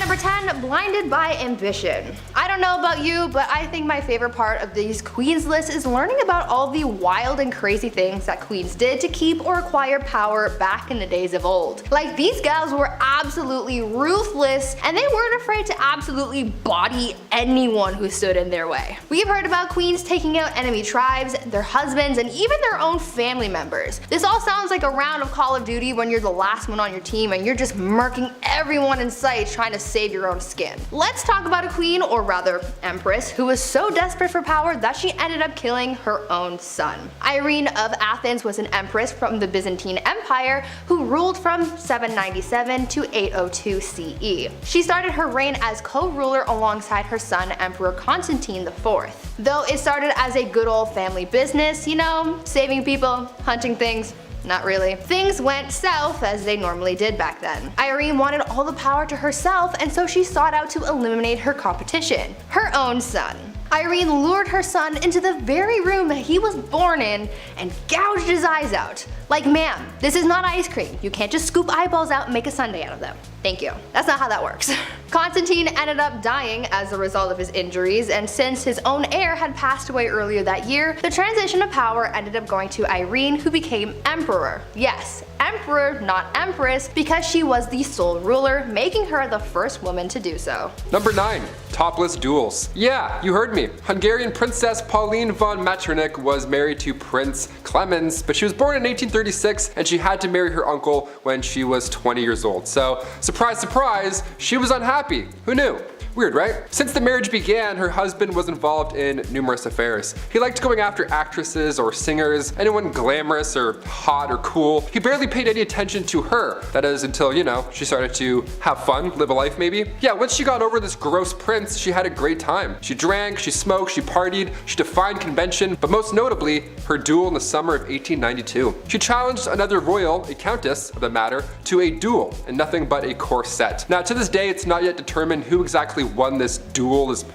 number 10, blinded by ambition. I don't know about you, but I think my favorite part of these queens list is learning about all the wild and crazy things that queens did to keep or acquire power back in the days of old. Like, these gals were absolutely ruthless, and they weren't afraid to absolutely body anyone who stood in their way. We've heard about queens taking out enemy tribes, their husbands, and even their own family members. This all sounds like a round of Call of Duty when you're the last one on your team and you're just murking everyone in sight trying to save your own skin. Let's talk about a queen, or rather empress, who was so desperate for power that she ended up killing her own son. Irene of Athens was an empress from the Byzantine Empire who ruled from 797 to 802 CE. She started her reign as co-ruler alongside her son Emperor Constantine IV. Though it started as a good old family business, you know, saving people, hunting things. Not really. Things went south as they normally did back then. Irene wanted all the power to herself, and so she sought out to eliminate her competition, her own son. Irene lured her son into the very room that he was born in and gouged his eyes out. Like, ma'am, this is not ice cream. You can't just scoop eyeballs out and make a sundae out of them. Thank you. That's not how that works. Constantine ended up dying as a result of his injuries, and since his own heir had passed away earlier that year, the transition of power ended up going to Irene, who became emperor. Yes, emperor, not empress, because she was the sole ruler, making her the first woman to do so. Number 9. Topless duels. Yeah, you heard me. Hungarian Princess Pauline von Metternich was married to Prince Clemens, but she was born in 1836 and she had to marry her uncle when she was 20 years old. So, surprise, surprise, she was unhappy. Who knew? Weird, right? Since the marriage began, her husband was involved in numerous affairs. He liked going after actresses or singers, anyone glamorous or hot or cool. He barely paid any attention to her. That is until, you know, she started to have fun, live a life maybe. Yeah, once she got over this gross prince, she had a great time. She drank, she smoked, she partied, she defied convention, but most notably, her duel in the summer of 1892. She challenged another royal, a countess of the matter, to a duel in nothing but a corset. Now to this day, it's not yet determined who exactly won this duel, this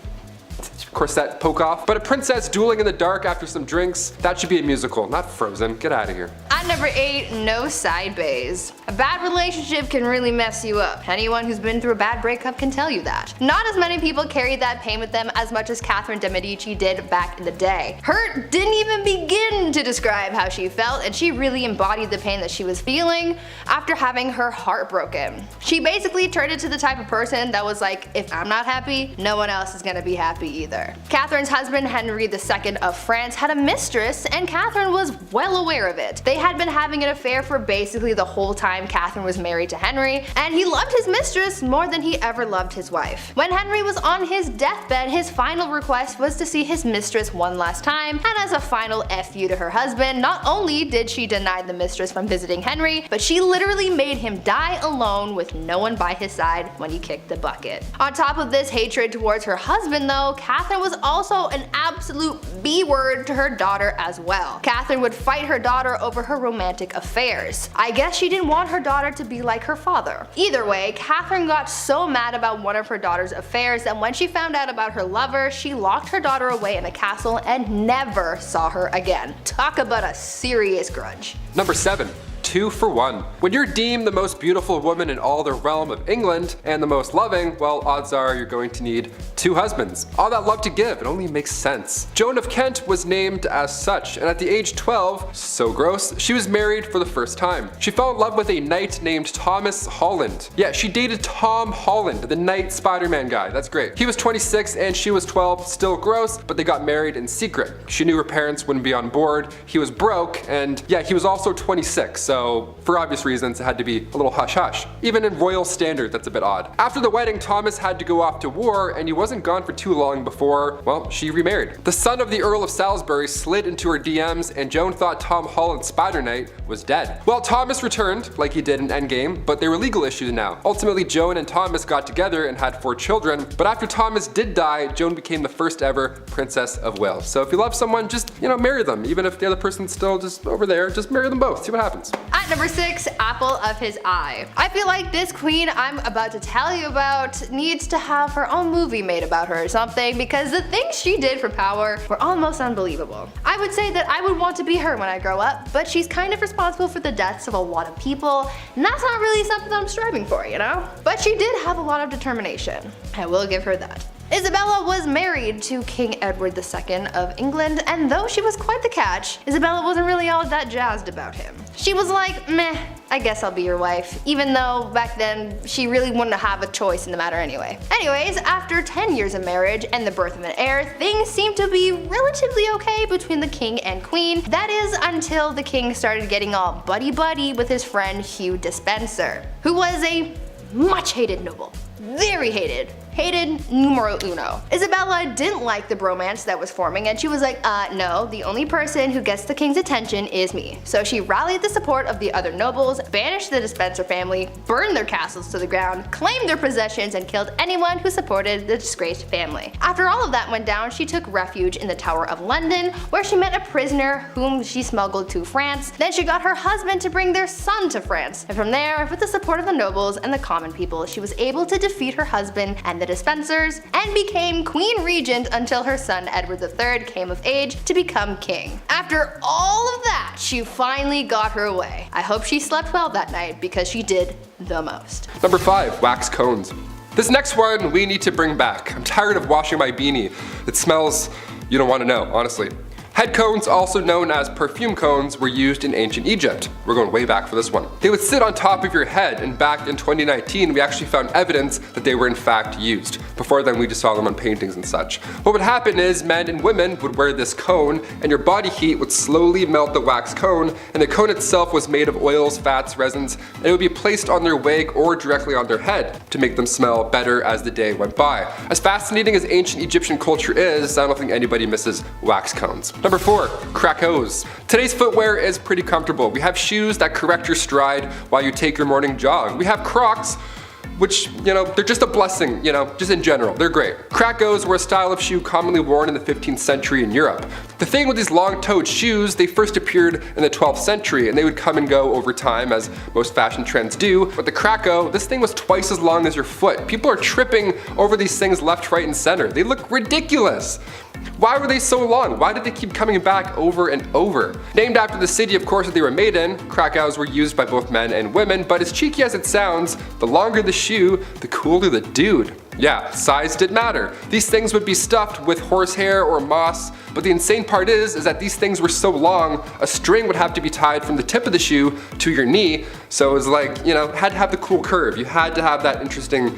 corset poke off, but a princess dueling in the dark after some drinks, that should be a musical, not Frozen. Get out of here. At number 8, no side bays. A bad relationship can really mess you up. Anyone who's been through a bad breakup can tell you that. Not as many people carry that pain with them as much as Catherine de Medici did back in the day. Her didn't even begin to describe how she felt, and she really embodied the pain that she was feeling after having her heart broken. She basically turned into the type of person that was like, if I'm not happy, no one else is gonna be happy either. Catherine's husband, Henry II of France, had a mistress, and Catherine was well aware of it. They had been having an affair for basically the whole time Catherine was married to Henry, and he loved his mistress more than he ever loved his wife. When Henry was on his deathbed, his final request was to see his mistress one last time, and as a final F you to her husband, not only did she deny the mistress from visiting Henry, but she literally made him die alone with no one by his side when he kicked the bucket. On top of this hatred towards her husband though, Catherine was also an absolute B-word to her daughter as well. Catherine would fight her daughter over her romantic affairs. I guess she didn't want her daughter to be like her father. Either way, Catherine got so mad about one of her daughter's affairs that when she found out about her lover, she locked her daughter away in a castle and never saw her again. Talk about a serious grudge. Number 7. 2 for 1. When you're deemed the most beautiful woman in all the realm of England and the most loving, well, odds are you're going to need 2 husbands. All that love to give, it only makes sense. Joan of Kent was named as such, and at the age 12, so gross, she was married for the first time. She fell in love with a knight named Thomas Holland. Yeah, she dated Tom Holland, the knight Spider-Man guy. That's great. He was 26 and she was 12, still gross, but they got married in secret. She knew her parents wouldn't be on board. He was broke, and yeah, he was also 26, so for obvious reasons it had to be a little hush-hush. Even in royal standard, that's a bit odd. After the wedding, Thomas had to go off to war, and he wasn't gone for too long before, well, she remarried. The son of the Earl of Salisbury slid into her DMs, and Joan thought Tom Holland's Spider-Knight was dead. Well, Thomas returned, like he did in Endgame, but there were legal issues now. Ultimately, Joan and Thomas got together and had 4 children, but after Thomas did die, Joan became the first ever Princess of Wales. So if you love someone, just, you know, marry them. Even if the other person's still just over there, just marry them both, see what happens. At number 6, apple of his eye. I feel like this queen I'm about to tell you about needs to have her own movie made about her or something, because the things she did for power were almost unbelievable. I would say that I would want to be her when I grow up, but she's kind of responsible for the deaths of a lot of people, and that's not really something I'm striving for, you know? But she did have a lot of determination. I will give her that. Isabella was married to King Edward II of England, and though she was quite the catch, Isabella wasn't really all that jazzed about him. She was like, meh, I guess I'll be your wife, even though back then she really wouldn't have a choice in the matter anyway. Anyways, after 10 years of marriage and the birth of an heir, things seemed to be relatively okay between the king and queen. That is until the king started getting all buddy-buddy with his friend Hugh Despenser, who was a much hated noble. Very hated. Hated numero uno. Isabella didn't like the bromance that was forming, and she was like, no, the only person who gets the king's attention is me. So she rallied the support of the other nobles, banished the Despenser family, burned their castles to the ground, claimed their possessions, and killed anyone who supported the disgraced family. After all of that went down, she took refuge in the Tower of London, where she met a prisoner whom she smuggled to France. Then she got her husband to bring their son to France. And from there, with the support of the nobles and the common people, she was able to defeat her husband and the Despensers, and became Queen Regent until her son Edward III came of age to become king. After all of that, she finally got her way. I hope she slept well that night, because she did the most. Number 5, wax cones. This next one we need to bring back. I'm tired of washing my beanie. It smells, you don't want to know, honestly. Head cones, also known as perfume cones, were used in ancient Egypt. We're going way back for this one. They would sit on top of your head, and back in 2019 we actually found evidence that they were in fact used. Before then we just saw them on paintings and such. What would happen is men and women would wear this cone, and your body heat would slowly melt the wax cone, and the cone itself was made of oils, fats, resins, and it would be placed on their wig or directly on their head to make them smell better as the day went by. As fascinating as ancient Egyptian culture is, I don't think anybody misses wax cones. Number 4, Krakos. Today's footwear is pretty comfortable. We have shoes that correct your stride while you take your morning jog. We have Crocs, which, you know, they're just a blessing, you know, just in general, they're great. Krakos were a style of shoe commonly worn in the 15th century in Europe. The thing with these long-toed shoes, they first appeared in the 12th century, and they would come and go over time, as most fashion trends do. But the Krako, this thing was twice as long as your foot. People are tripping over these things left, right, and center. They look ridiculous. Why were they so long? Why did they keep coming back over and over? Named after the city, of course, that they were made in, Krakos were used by both men and women, but as cheeky as it sounds, the longer the shoe, the cooler the dude. Yeah, size did matter. These things would be stuffed with horsehair or moss, but the insane part is that these things were so long, a string would have to be tied from the tip of the shoe to your knee, so it was like, you know, had to have the cool curve. You had to have that interesting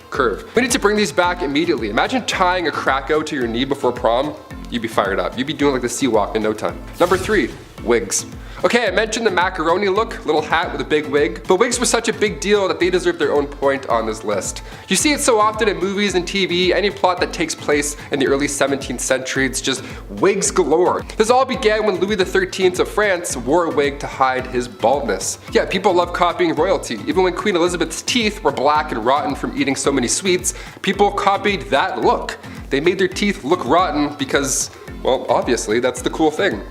curve. We need to bring these back immediately. Imagine tying a Krako to your knee before prom. You'd be fired up. You'd be doing like the sea walk in no time. Number 3, wigs. Okay, I mentioned the macaroni look, little hat with a big wig, but wigs were such a big deal that they deserve their own point on this list. You see it so often in movies and TV, any plot that takes place in the early 17th century, it's just wigs galore. This all began when Louis XIII of France wore a wig to hide his baldness. Yeah, people love copying royalty. Even when Queen Elizabeth's teeth were black and rotten from eating so many sweets, people copied that look. They made their teeth look rotten because, well, obviously that's the cool thing.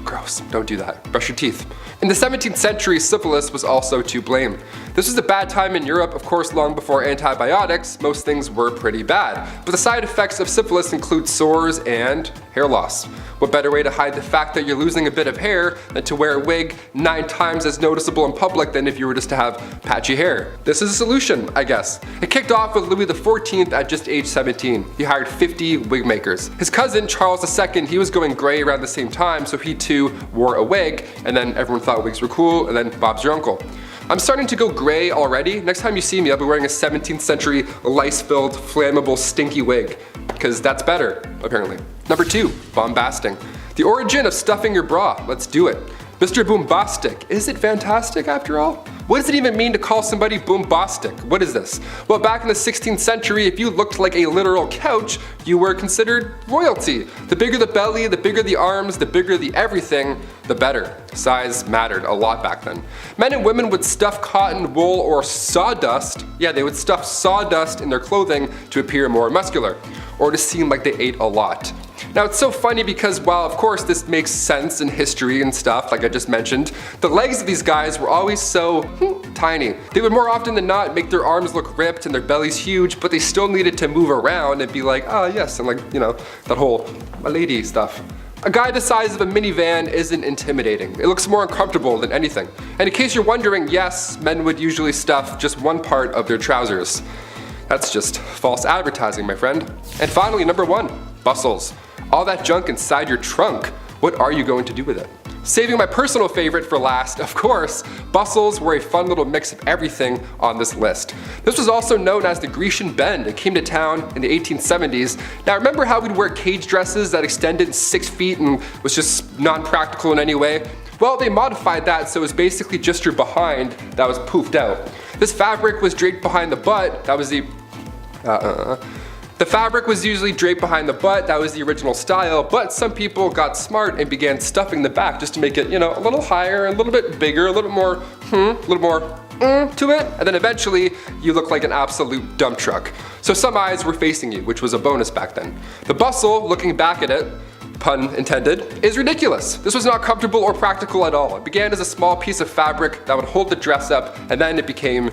Gross, don't do that. Brush your teeth. In the 17th century, syphilis was also to blame. This was a bad time in Europe, of course, long before antibiotics. Most things were pretty bad. But the side effects of syphilis include sores and hair loss. What better way to hide the fact that you're losing a bit of hair than to wear a wig 9 times as noticeable in public than if you were just to have patchy hair? This is a solution, I guess. It kicked off with Louis XIV at just age 17. He hired 50 wig makers. His cousin, Charles II, he was going gray around the same time, so he too wore a wig, and then everyone thought wigs were cool, and then Bob's your uncle. I'm starting to go gray already. Next time you see me, I'll be wearing a 17th century lice-filled, flammable, stinky wig, because that's better, apparently. Number 2, bombasting. The origin of stuffing your bra. Let's do it. Mr. Boombastic. Is it fantastic after all? What does it even mean to call somebody boombastic? What is this? Well, back in the 16th century, if you looked like a literal couch, you were considered royalty. The bigger the belly, the bigger the arms, the bigger the everything, the better. Size mattered a lot back then. Men and women would stuff cotton, wool, or sawdust. Yeah, they would stuff sawdust in their clothing to appear more muscular, or to seem like they ate a lot. Now it's so funny because while of course this makes sense in history and stuff like I just mentioned, the legs of these guys were always so tiny. They would more often than not make their arms look ripped and their bellies huge, but they still needed to move around and be like, oh yes, and like, you know, that whole my lady stuff. A guy the size of a minivan isn't intimidating. It looks more uncomfortable than anything. And in case you're wondering, yes, men would usually stuff just one part of their trousers. That's just false advertising, my friend. And finally, number 1, bustles. All that junk inside your trunk, what are you going to do with it? Saving my personal favorite for last, of course, bustles were a fun little mix of everything on this list. This was also known as the Grecian Bend. It came to town in the 1870s. Now remember how we'd wear cage dresses that extended 6 feet and was just non-practical in any way? Well, they modified that so it was basically just your behind that was poofed out. This fabric was draped behind the butt, that was the fabric was usually draped behind the butt, that was the original style, but some people got smart and began stuffing the back just to make it, you know, a little higher, a little bit bigger, a little more, to it, and then eventually you look like an absolute dump truck. So some eyes were facing you, which was a bonus back then. The bustle, looking back at it, pun intended, is ridiculous. This was not comfortable or practical at all. It began as a small piece of fabric that would hold the dress up, and then it became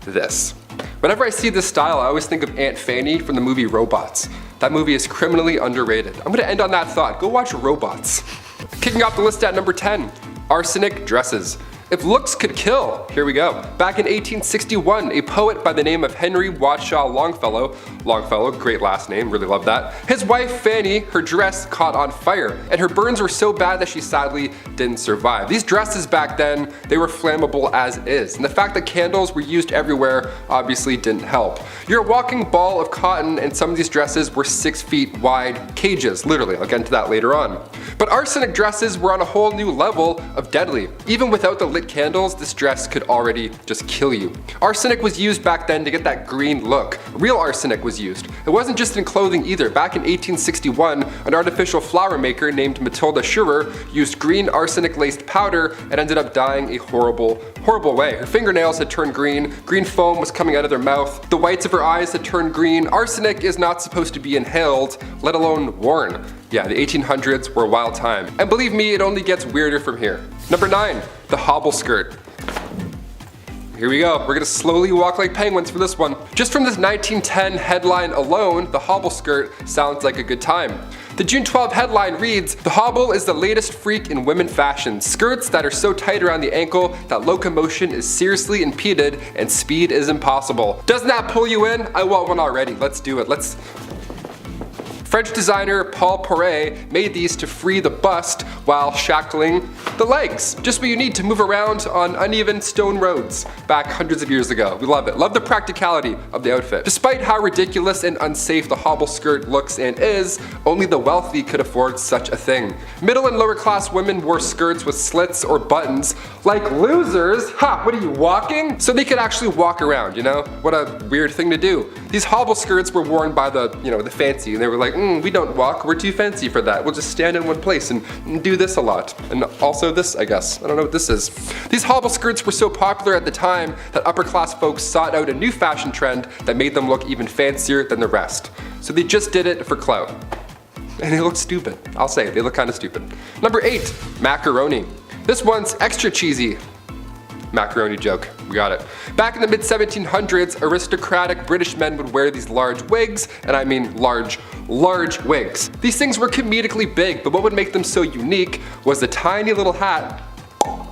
this. Whenever I see this style, I always think of Aunt Fanny from the movie Robots. That movie is criminally underrated. I'm gonna end on that thought. Go watch Robots. Kicking off the list at number 10, arsenic dresses. If looks could kill, here we go. Back in 1861, a poet by the name of Henry Wadshaw Longfellow, great last name, really love that. His wife Fanny, her dress caught on fire, and her burns were so bad that she sadly didn't survive. These dresses back then, they were flammable as is, and the fact that candles were used everywhere obviously didn't help. You're a walking ball of cotton, and some of these dresses were 6 feet wide cages, literally, I'll get into that later on. But arsenic dresses were on a whole new level of deadly. Even without the lit candles, this dress could already just kill you. Arsenic was used back then to get that green look. Real arsenic was used. It wasn't just in clothing either. Back in 1861, an artificial flower maker named Matilda Schurer used green arsenic-laced powder and ended up dying a horrible way. Her fingernails had turned green foam was coming out of their mouth, the whites of her eyes had turned green. Arsenic is not supposed to be inhaled, let alone worn. Yeah, the 1800s were a wild time. And believe me, it only gets weirder from here. Number 9, the hobble skirt. Here we go, we're gonna slowly walk like penguins for this one. Just from this 1910 headline alone, the hobble skirt sounds like a good time. The June 12 headline reads, "The hobble is the latest freak in women fashion. Skirts that are so tight around the ankle that locomotion is seriously impeded and speed is impossible." Doesn't that pull you in? I want one already, let's do it, French designer Paul Poiret made these to free the bust while shackling the legs. Just what you need to move around on uneven stone roads back hundreds of years ago. We love it. Love the practicality of the outfit. Despite how ridiculous and unsafe the hobble skirt looks and is, only the wealthy could afford such a thing. Middle and lower class women wore skirts with slits or buttons like losers. Ha! What are you, walking? So they could actually walk around, you know? What a weird thing to do. These hobble skirts were worn by the fancy, and they were like, we don't walk, we're too fancy for that. We'll just stand in one place and do this a lot. And also this, I guess. I don't know what this is. These hobble skirts were so popular at the time that upper class folks sought out a new fashion trend that made them look even fancier than the rest. So they just did it for clout. And they look stupid. I'll say it, they look kind of stupid. Number 8, macaroni. This one's extra cheesy. Macaroni joke, we got it. Back in the mid-1700s, aristocratic British men would wear these large wigs, and I mean large wigs. These things were comedically big, but what would make them so unique was the tiny little hat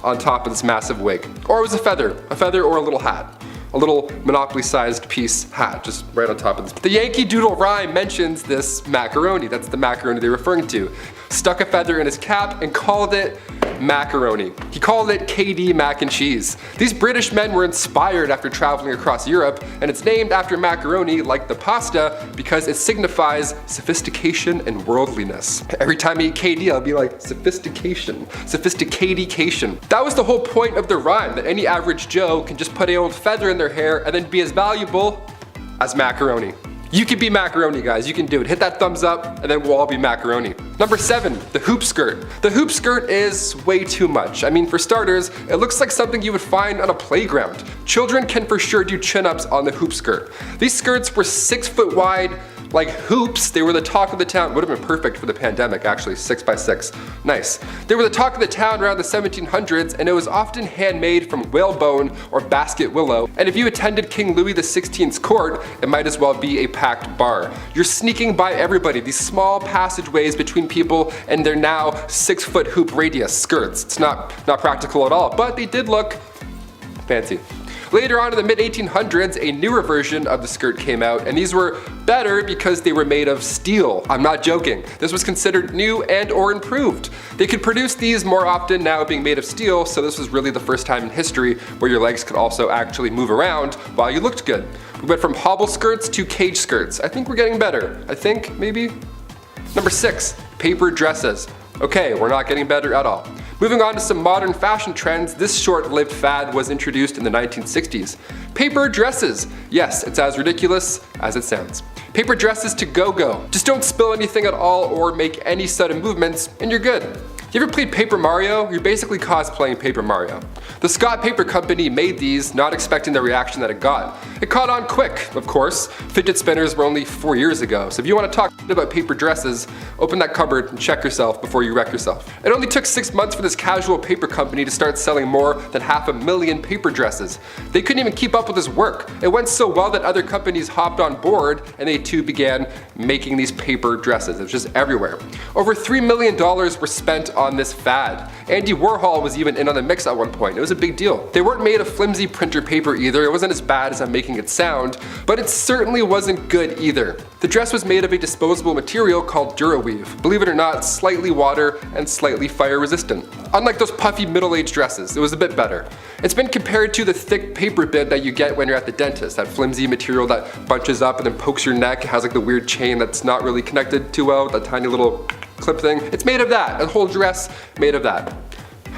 on top of this massive wig. Or it was a feather or a little hat. A little Monopoly-sized piece hat, just right on top of this. The Yankee Doodle rhyme mentions this macaroni. That's the macaroni they're referring to. Stuck a feather in his cap and called it macaroni. He called it KD mac and cheese. These British men were inspired after traveling across Europe, and it's named after macaroni, like the pasta, because it signifies sophistication and worldliness. Every time I eat KD, I'll be like, sophistication. That was the whole point of the rhyme, that any average Joe can just put an old feather in their hair and then be as valuable as macaroni. You can be macaroni, guys, you can do it. Hit that thumbs up and then we'll all be macaroni. Number 7, the hoop skirt. The hoop skirt is way too much. I mean, for starters, it looks like something you would find on a playground. Children can for sure do chin-ups on the hoop skirt. These skirts were 6 foot wide, Like hoops, they were the talk of the town. Would have been perfect for the pandemic, actually, 6x6. Nice. They were the talk of the town around the 1700s, and it was often handmade from whalebone or basket willow. And if you attended King Louis XVI's court, it might as well be a packed bar. You're sneaking by everybody, these small passageways between people and their now 6-foot hoop radius skirts. It's not practical at all, but they did look fancy. Later on in the mid-1800s, a newer version of the skirt came out, and these were better because they were made of steel. I'm not joking. This was considered new and or improved. They could produce these more often now being made of steel, so this was really the first time in history where your legs could also actually move around while you looked good. We went from hobble skirts to cage skirts. I think we're getting better. I think, maybe? Number 6, paper dresses. Okay, we're not getting better at all. Moving on to some modern fashion trends, this short-lived fad was introduced in the 1960s. Paper dresses. Yes, it's as ridiculous as it sounds. Paper dresses to go-go. Just don't spill anything at all or make any sudden movements and you're good. You ever played Paper Mario? You're basically cosplaying Paper Mario. The Scott Paper Company made these, not expecting the reaction that it got. It caught on quick, of course. Fidget spinners were only 4 years ago, so if you want to talk about paper dresses, open that cupboard and check yourself before you wreck yourself. It only took 6 months for this casual paper company to start selling more than 500,000 paper dresses. They couldn't even keep up with this work. It went so well that other companies hopped on board and they too began making these paper dresses. It was just everywhere. Over $3 million were spent on this fad. Andy Warhol was even in on the mix at one point. It was a big deal. They weren't made of flimsy printer paper either. It wasn't as bad as I'm making it sound, but it certainly wasn't good either. The dress was made of a disposable material called DuraWeave. Believe it or not, slightly water and slightly fire resistant. Unlike those puffy middle-aged dresses, it was a bit better. It's been compared to the thick paper bib that you get when you're at the dentist, that flimsy material that bunches up and then pokes your neck. It has like the weird chain that's not really connected too well, that tiny little clip thing. It's made of that. A whole dress made of that.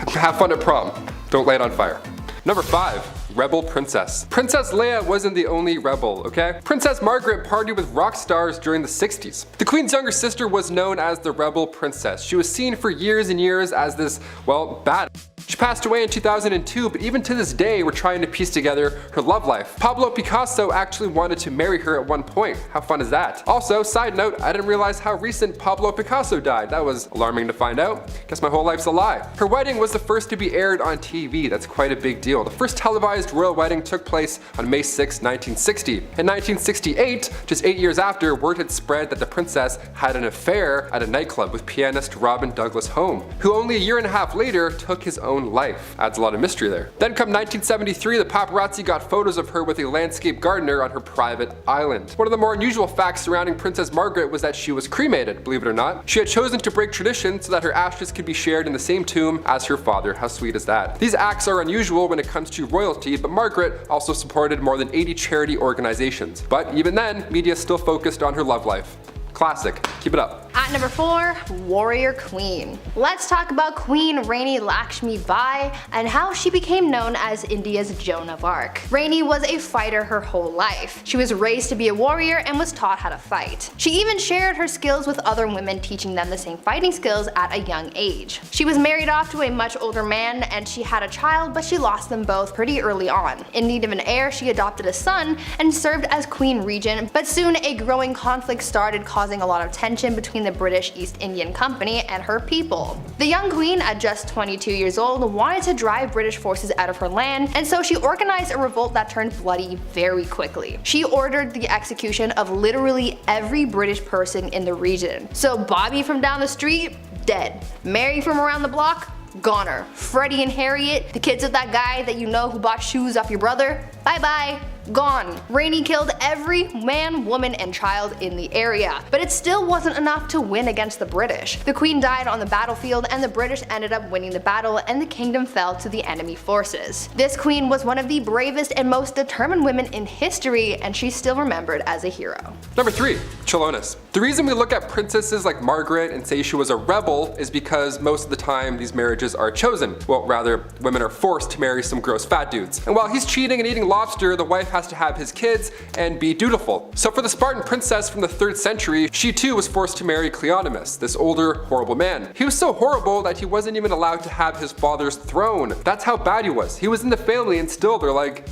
Have fun at prom. Don't light on fire. Number 5, Rebel Princess. Princess Leia wasn't the only rebel, okay? Princess Margaret partied with rock stars during the 60s. The Queen's younger sister was known as the Rebel Princess. She was seen for years and years as this, well, bad. She passed away in 2002, but even to this day, we're trying to piece together her love life. Pablo Picasso actually wanted to marry her at one point. How fun is that? Also, side note, I didn't realize how recent Pablo Picasso died. That was alarming to find out. Guess my whole life's a lie. Her wedding was the first to be aired on TV. That's quite a big deal. The first televised royal wedding took place on May 6, 1960. In 1968, just 8 years after, word had spread that the princess had an affair at a nightclub with pianist Robin Douglas Home, who only a year and a half later took his own life. Adds a lot of mystery there. Then come 1973, the paparazzi got photos of her with a landscape gardener on her private island. One of the more unusual facts surrounding Princess Margaret was that she was cremated, believe it or not. She had chosen to break tradition so that her ashes could be shared in the same tomb as her father. How sweet is that? These acts are unusual when it comes to royalty, but Margaret also supported more than 80 charity organizations. But even then, media still focused on her love life. Classic. Keep it up. At number 4, Warrior Queen. Let's talk about Queen Rani Lakshmi Bai and how she became known as India's Joan of Arc. Rani was a fighter her whole life. She was raised to be a warrior and was taught how to fight. She even shared her skills with other women, teaching them the same fighting skills at a young age. She was married off to a much older man and she had a child, but she lost them both pretty early on. In need of an heir, she adopted a son and served as Queen Regent, but soon a growing conflict started, causing a lot of tension between the British East Indian Company and her people. The young queen, at just 22 years old, wanted to drive British forces out of her land, and so she organized a revolt that turned bloody very quickly. She ordered the execution of literally every British person in the region. So Bobby from down the street, dead. Mary from around the block, goner. Freddie and Harriet, the kids of that guy that you know who bought shoes off your brother, bye bye. Gone. Rani killed every man, woman, and child in the area, but it still wasn't enough to win against the British. The Queen died on the battlefield and the British ended up winning the battle and the kingdom fell to the enemy forces. This queen was one of the bravest and most determined women in history, and she's still remembered as a hero. Number 3, Chilonis. The reason we look at princesses like Margaret and say she was a rebel is because most of the time these marriages are chosen. Well, rather, women are forced to marry some gross fat dudes. And while he's cheating and eating lobster, the wife has to have his kids and be dutiful. So for the Spartan princess from the 3rd century, she too was forced to marry Chilonis, this older, horrible man. He was so horrible that he wasn't even allowed to have his father's throne. That's how bad he was. He was in the family and still they're like,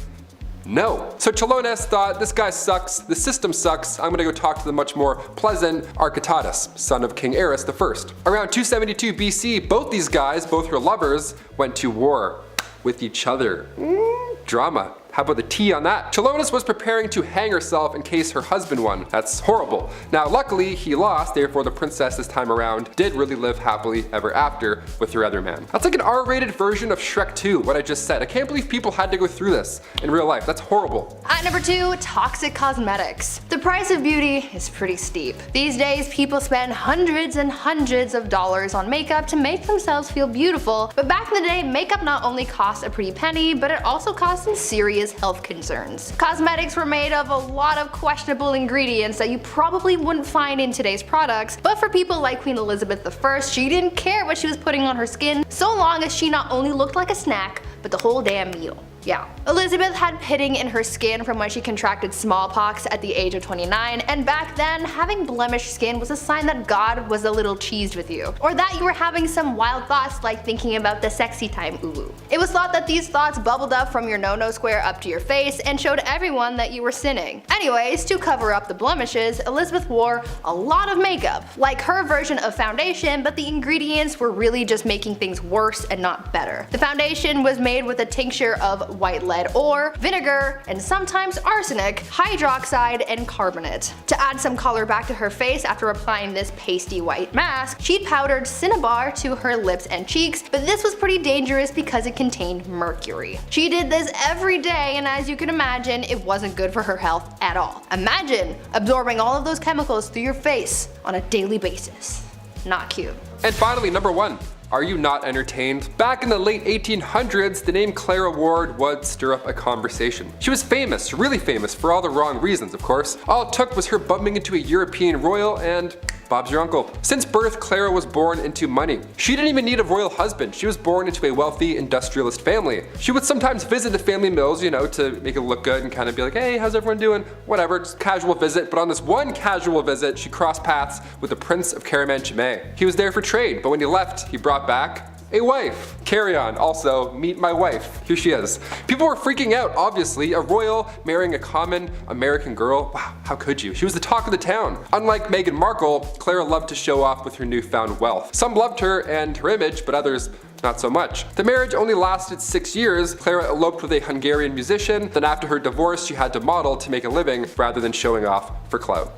No. So Chilonis thought, this guy sucks, the system sucks, I'm gonna go talk to the much more pleasant Architatus, son of King Ares I. Around 272 BC, both these guys, both her lovers, went to war with each other. Drama. How about the tea on that? Chilonis was preparing to hang herself in case her husband won. That's horrible. Now luckily he lost, therefore the princess this time around did really live happily ever after with her other man. That's like an R-rated version of Shrek 2, what I just said. I can't believe people had to go through this in real life. That's horrible. At number 2, toxic cosmetics. The price of beauty is pretty steep. These days people spend hundreds and hundreds of dollars on makeup to make themselves feel beautiful, but back in the day makeup not only cost a pretty penny, but it also cost some serious health concerns. Cosmetics were made of a lot of questionable ingredients that you probably wouldn't find in today's products, but for people like Queen Elizabeth I, she didn't care what she was putting on her skin so long as she not only looked like a snack, but the whole damn meal. Yeah. Elizabeth had pitting in her skin from when she contracted smallpox at the age of 29, and back then, having blemished skin was a sign that God was a little cheesed with you, or that you were having some wild thoughts like thinking about the sexy time ooh. It was thought that these thoughts bubbled up from your no-no square up to your face and showed everyone that you were sinning. Anyways, to cover up the blemishes, Elizabeth wore a lot of makeup, like her version of foundation, but the ingredients were really just making things worse and not better. The foundation was made with a tincture of white lead ore, vinegar, and sometimes arsenic, hydroxide, and carbonate. To add some color back to her face after applying this pasty white mask, she'd powdered cinnabar to her lips and cheeks, but this was pretty dangerous because it contained mercury. She did this every day, and as you can imagine, it wasn't good for her health at all. Imagine absorbing all of those chemicals through your face on a daily basis. Not cute. And finally, number 1. Are you not entertained? Back in the late 1800s, the name Clara Ward would stir up a conversation. She was famous, really famous, for all the wrong reasons, of course. All it took was her bumping into a European royal and Bob's your uncle. Since birth, Clara was born into money. She didn't even need a royal husband. She was born into a wealthy industrialist family. She would sometimes visit the family mills, you know, to make it look good and kind of be like, hey, how's everyone doing? Whatever, just casual visit. But on this one casual visit, she crossed paths with the Prince of Caraman-Chimay. He was there for trade, but when he left, he brought back a wife. Carry on. Also, meet my wife. Here she is. People were freaking out, obviously. A royal marrying a common American girl. Wow, how could you? She was the talk of the town. Unlike Meghan Markle, Clara loved to show off with her newfound wealth. Some loved her and her image, but others not so much. The marriage only lasted 6 years. Clara eloped with a Hungarian musician. Then after her divorce, she had to model to make a living rather than showing off for clout.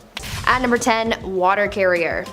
At number 10, water carrier.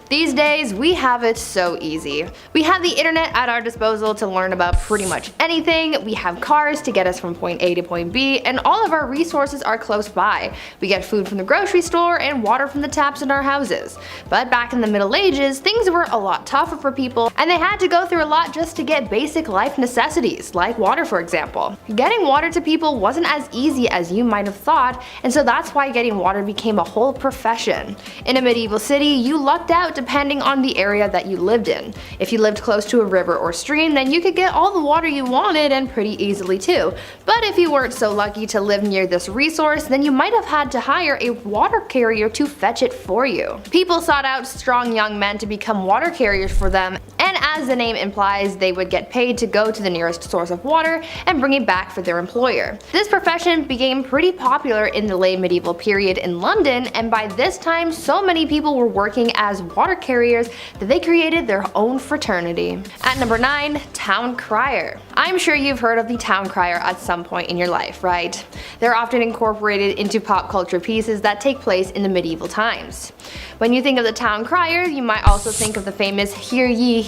These days, we have it so easy. We have the internet at our disposal to learn about pretty much anything, we have cars to get us from point A to point B, and all of our resources are close by. We get food from the grocery store and water from the taps in our houses. But back in the Middle Ages, things were a lot tougher for people, and they had to go through a lot just to get basic life necessities, like water for example. Getting water to people wasn't as easy as you might have thought, and so that's why getting water became a whole profession. In a medieval city, you lucked out depending on the area that you lived in. If you lived close to a river or stream, then you could get all the water you wanted and pretty easily too. But if you weren't so lucky to live near this resource, then you might have had to hire a water carrier to fetch it for you. People sought out strong young men to become water carriers for them, and as the name implies, they would get paid to go to the nearest source of water and bring it back for their employer. This profession became pretty popular in the late medieval period in London, and by this time so many people were working as water carriers that they created their own fraternity. At number 9, town crier. I'm sure you've heard of the town crier at some point in your life, right? They're often incorporated into pop culture pieces that take place in the medieval times. When you think of the town crier, you might also think of the famous hear ye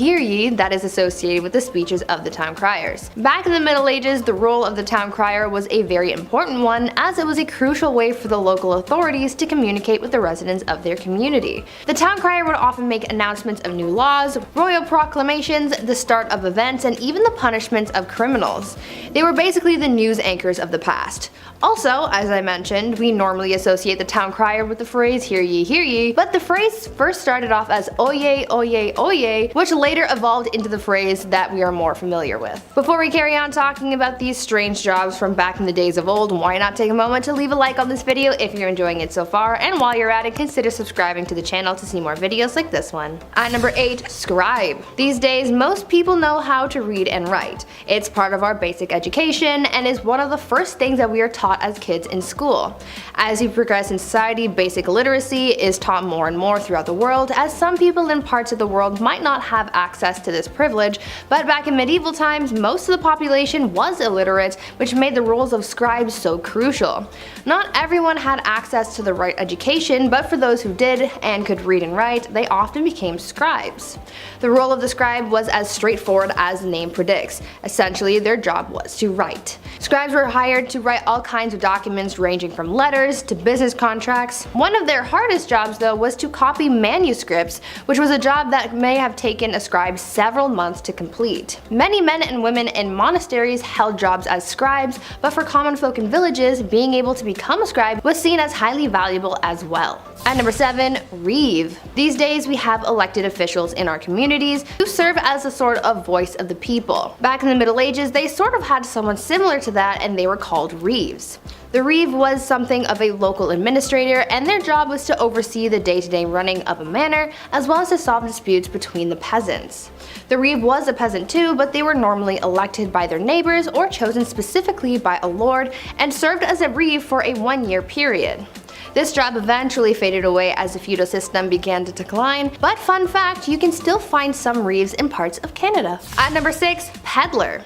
that is associated with the speeches of the town criers. Back in the Middle Ages, the role of the town crier was a very important one, as it was a crucial way for the local authorities to communicate with the residents of their community. The town crier would often make announcements of new laws, royal proclamations, the start of events, and even the punishments of criminals. They were basically the news anchors of the past. Also, as I mentioned, we normally associate the town crier with the phrase hear ye, but the phrase first started off as oye, oye, oye, which later evolved into the phrase that we are more familiar with. Before we carry on talking about these strange jobs from back in the days of old, why not take a moment to leave a like on this video if you're enjoying it so far, and while you're at it, consider subscribing to the channel to see more videos like this one. At number 8, scribe. These days, most people know how to read and write. It's part of our basic education and is one of the first things that we are taught as kids in school. As we progress in society, basic literacy is taught more and more throughout the world, as some people in parts of the world might not have access to this privilege, but back in medieval times, most of the population was illiterate, which made the roles of scribes so crucial. Not everyone had access to the right education, but for those who did and could read and write, they often became scribes. The role of the scribe was as straightforward as the name predicts. Essentially, their job was to write. Scribes were hired to write all kinds of documents ranging from letters to business contracts. One of their hardest jobs, though, was to copy manuscripts, which was a job that may have taken a scribe several months to complete. Many men and women in monasteries held jobs as scribes, but for common folk in villages, being able to become a scribe was seen as highly valuable as well. At number 7, reeve. These days we have elected officials in our communities who serve as a sort of voice of the people. Back in the Middle Ages, they sort of had someone similar to that, and they were called reeves. The reeve was something of a local administrator, and their job was to oversee the day-to-day running of a manor, as well as to solve disputes between the peasants. The reeve was a peasant too, but they were normally elected by their neighbors or chosen specifically by a lord and served as a reeve for a 1-year period. This job eventually faded away as the feudal system began to decline, but fun fact, you can still find some reeves in parts of Canada. At number 6, peddler.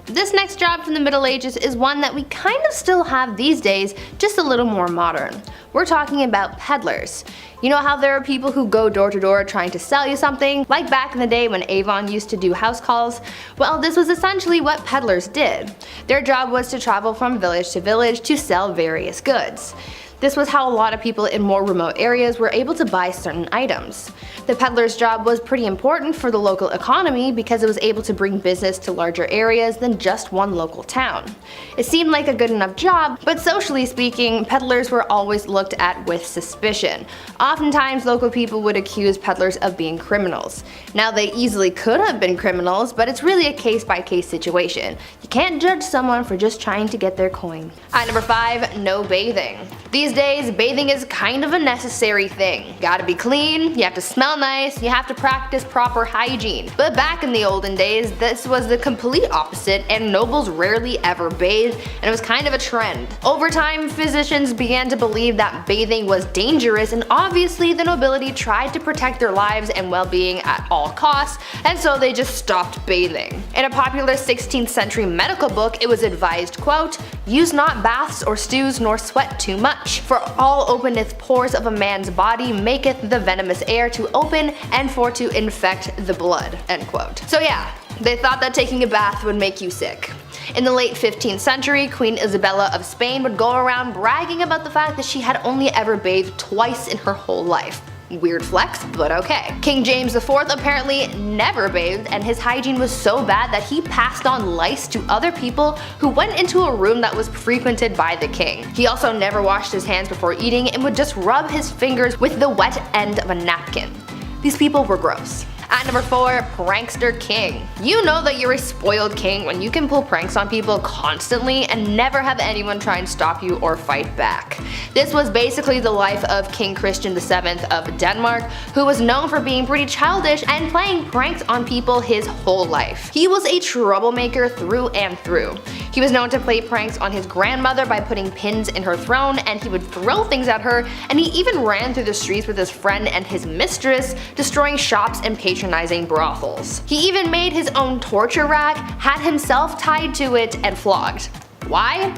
This next job from the Middle Ages is one that we kind of still have these days, just a little more modern. We're talking about peddlers. You know how there are people who go door to door trying to sell you something, like back in the day when Avon used to do house calls? Well, this was essentially what peddlers did. Their job was to travel from village to village to sell various goods. This was how a lot of people in more remote areas were able to buy certain items. The peddler's job was pretty important for the local economy because it was able to bring business to larger areas than just one local town. It seemed like a good enough job, but socially speaking, peddlers were always looked at with suspicion. Oftentimes, local people would accuse peddlers of being criminals. Now, they easily could have been criminals, but it's really a case-by-case situation. You can't judge someone for just trying to get their coin. At number 5, no bathing. These days, bathing is kind of a necessary thing. You gotta be clean, you have to smell nice, you have to practice proper hygiene. But back in the olden days, this was the complete opposite, and nobles rarely ever bathed, and it was kind of a trend. Over time, physicians began to believe that bathing was dangerous, and obviously the nobility tried to protect their lives and well-being at all costs, and so they just stopped bathing. In a popular 16th century medical book, it was advised, quote, "Use not baths or stews nor sweat too much, for all openeth pores of a man's body maketh the venomous air to open and for to infect the blood," end quote. So yeah, they thought that taking a bath would make you sick. In the late 15th century, Queen Isabella of Spain would go around bragging about the fact that she had only ever bathed twice in her whole life. Weird flex, but okay. King James IV apparently never bathed, and his hygiene was so bad that he passed on lice to other people who went into a room that was frequented by the king. He also never washed his hands before eating and would just rub his fingers with the wet end of a napkin. These people were gross. At number 4, prankster king. You know that you're a spoiled king when you can pull pranks on people constantly and never have anyone try and stop you or fight back. This was basically the life of King Christian VII of Denmark, who was known for being pretty childish and playing pranks on people his whole life. He was a troublemaker through and through. He was known to play pranks on his grandmother by putting pins in her throne, and he would throw things at her, and he even ran through the streets with his friend and his mistress, destroying shops and patronizing brothels. He even made his own torture rack, had himself tied to it, and flogged. Why?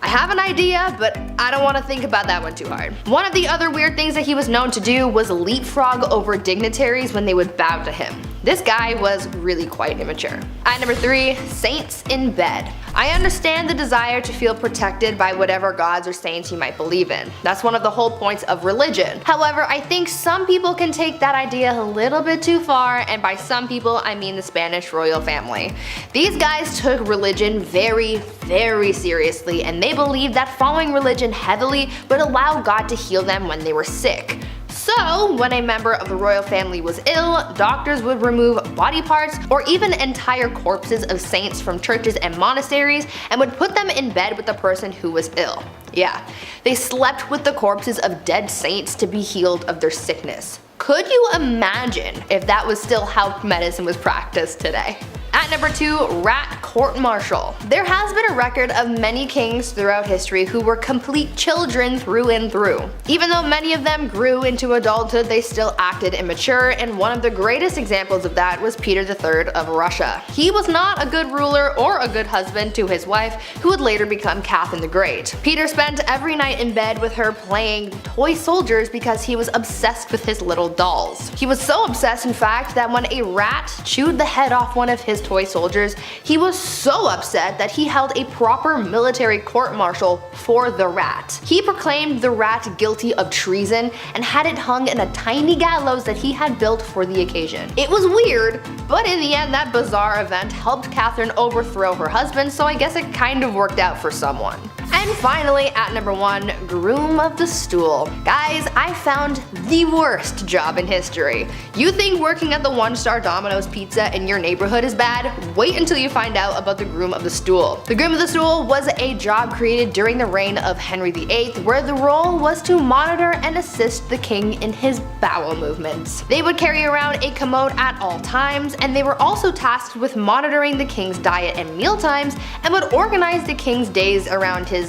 I have an idea, but I don't want to think about that one too hard. One of the other weird things that he was known to do was leapfrog over dignitaries when they would bow to him. This guy was really quite immature. At number 3, saints in bed. I understand the desire to feel protected by whatever gods or saints you might believe in. That's one of the whole points of religion. However, I think some people can take that idea a little bit too far, and by some people I mean the Spanish royal family. These guys took religion very, very seriously, and they believed that following religion heavily would allow God to heal them when they were sick. So, when a member of the royal family was ill, doctors would remove body parts or even entire corpses of saints from churches and monasteries and would put them in bed with the person who was ill. Yeah, they slept with the corpses of dead saints to be healed of their sickness. Could you imagine if that was still how medicine was practiced today? At number 2, rat court-martial. There has been a record of many kings throughout history who were complete children through and through. Even though many of them grew into adulthood, they still acted immature, and one of the greatest examples of that was Peter III of Russia. He was not a good ruler or a good husband to his wife, who would later become Catherine the Great. Peter spent every night in bed with her playing toy soldiers because he was obsessed with his little dolls. He was so obsessed, in fact, that when a rat chewed the head off one of his toy soldiers, he was so upset that he held a proper military court-martial for the rat. He proclaimed the rat guilty of treason and had it hung in a tiny gallows that he had built for the occasion. It was weird, but in the end that bizarre event helped Catherine overthrow her husband, so I guess it kind of worked out for someone. And finally, at number 1, groom of the stool. Guys, I found the worst job in history. You think working at the 1-star Domino's Pizza in your neighborhood is bad? Wait until you find out about the groom of the stool. The groom of the stool was a job created during the reign of Henry VIII, where the role was to monitor and assist the king in his bowel movements. They would carry around a commode at all times, and they were also tasked with monitoring the king's diet and meal times, and would organize the king's days around his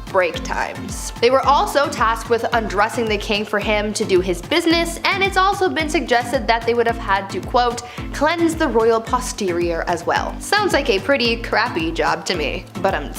break times. They were also tasked with undressing the king for him to do his business, and it's also been suggested that they would have had to, quote, cleanse the royal posterior as well. Sounds like a pretty crappy job to me, but I'm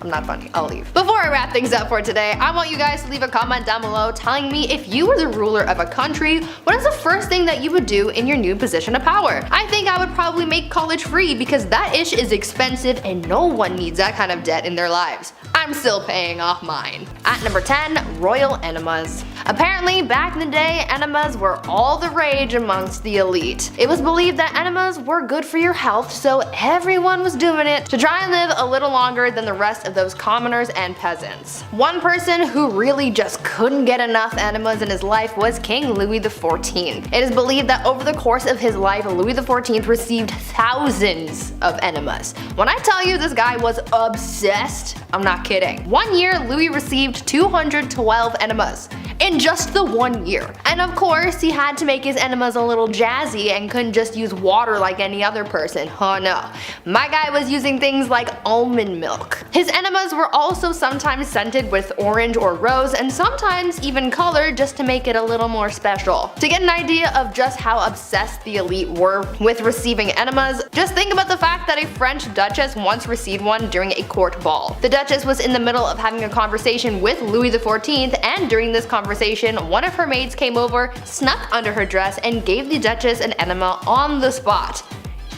not funny, I'll leave. Before I wrap things up for today, I want you guys to leave a comment down below telling me if you were the ruler of a country, what is the first thing that you would do in your new position of power? I think I would probably make college free because that ish is expensive and no one needs that kind of debt in their lives. I'm still paying off mine. At number 10, royal enemas. Apparently, back in the day, enemas were all the rage amongst the elite. It was believed that enemas were good for your health, so everyone was doing it to try and live a little longer than the rest of those commoners and peasants. One person who really just couldn't get enough enemas in his life was King Louis XIV. It is believed that over the course of his life, Louis XIV received thousands of enemas. When I tell you this guy was obsessed, I'm not kidding. One year, Louis received 212 enemas. In just the 1 year. And of course, he had to make his enemas a little jazzy and couldn't just use water like any other person. Oh no. My guy was using things like almond milk. His enemas were also sometimes scented with orange or rose, and sometimes even colored just to make it a little more special. To get an idea of just how obsessed the elite were with receiving enemas, just think about the fact that a French duchess once received one during a court ball. The duchess was in the middle of having a conversation with Louis XIV, and during this conversation, one of her maids came over, snuck under her dress, and gave the duchess an enema on the spot.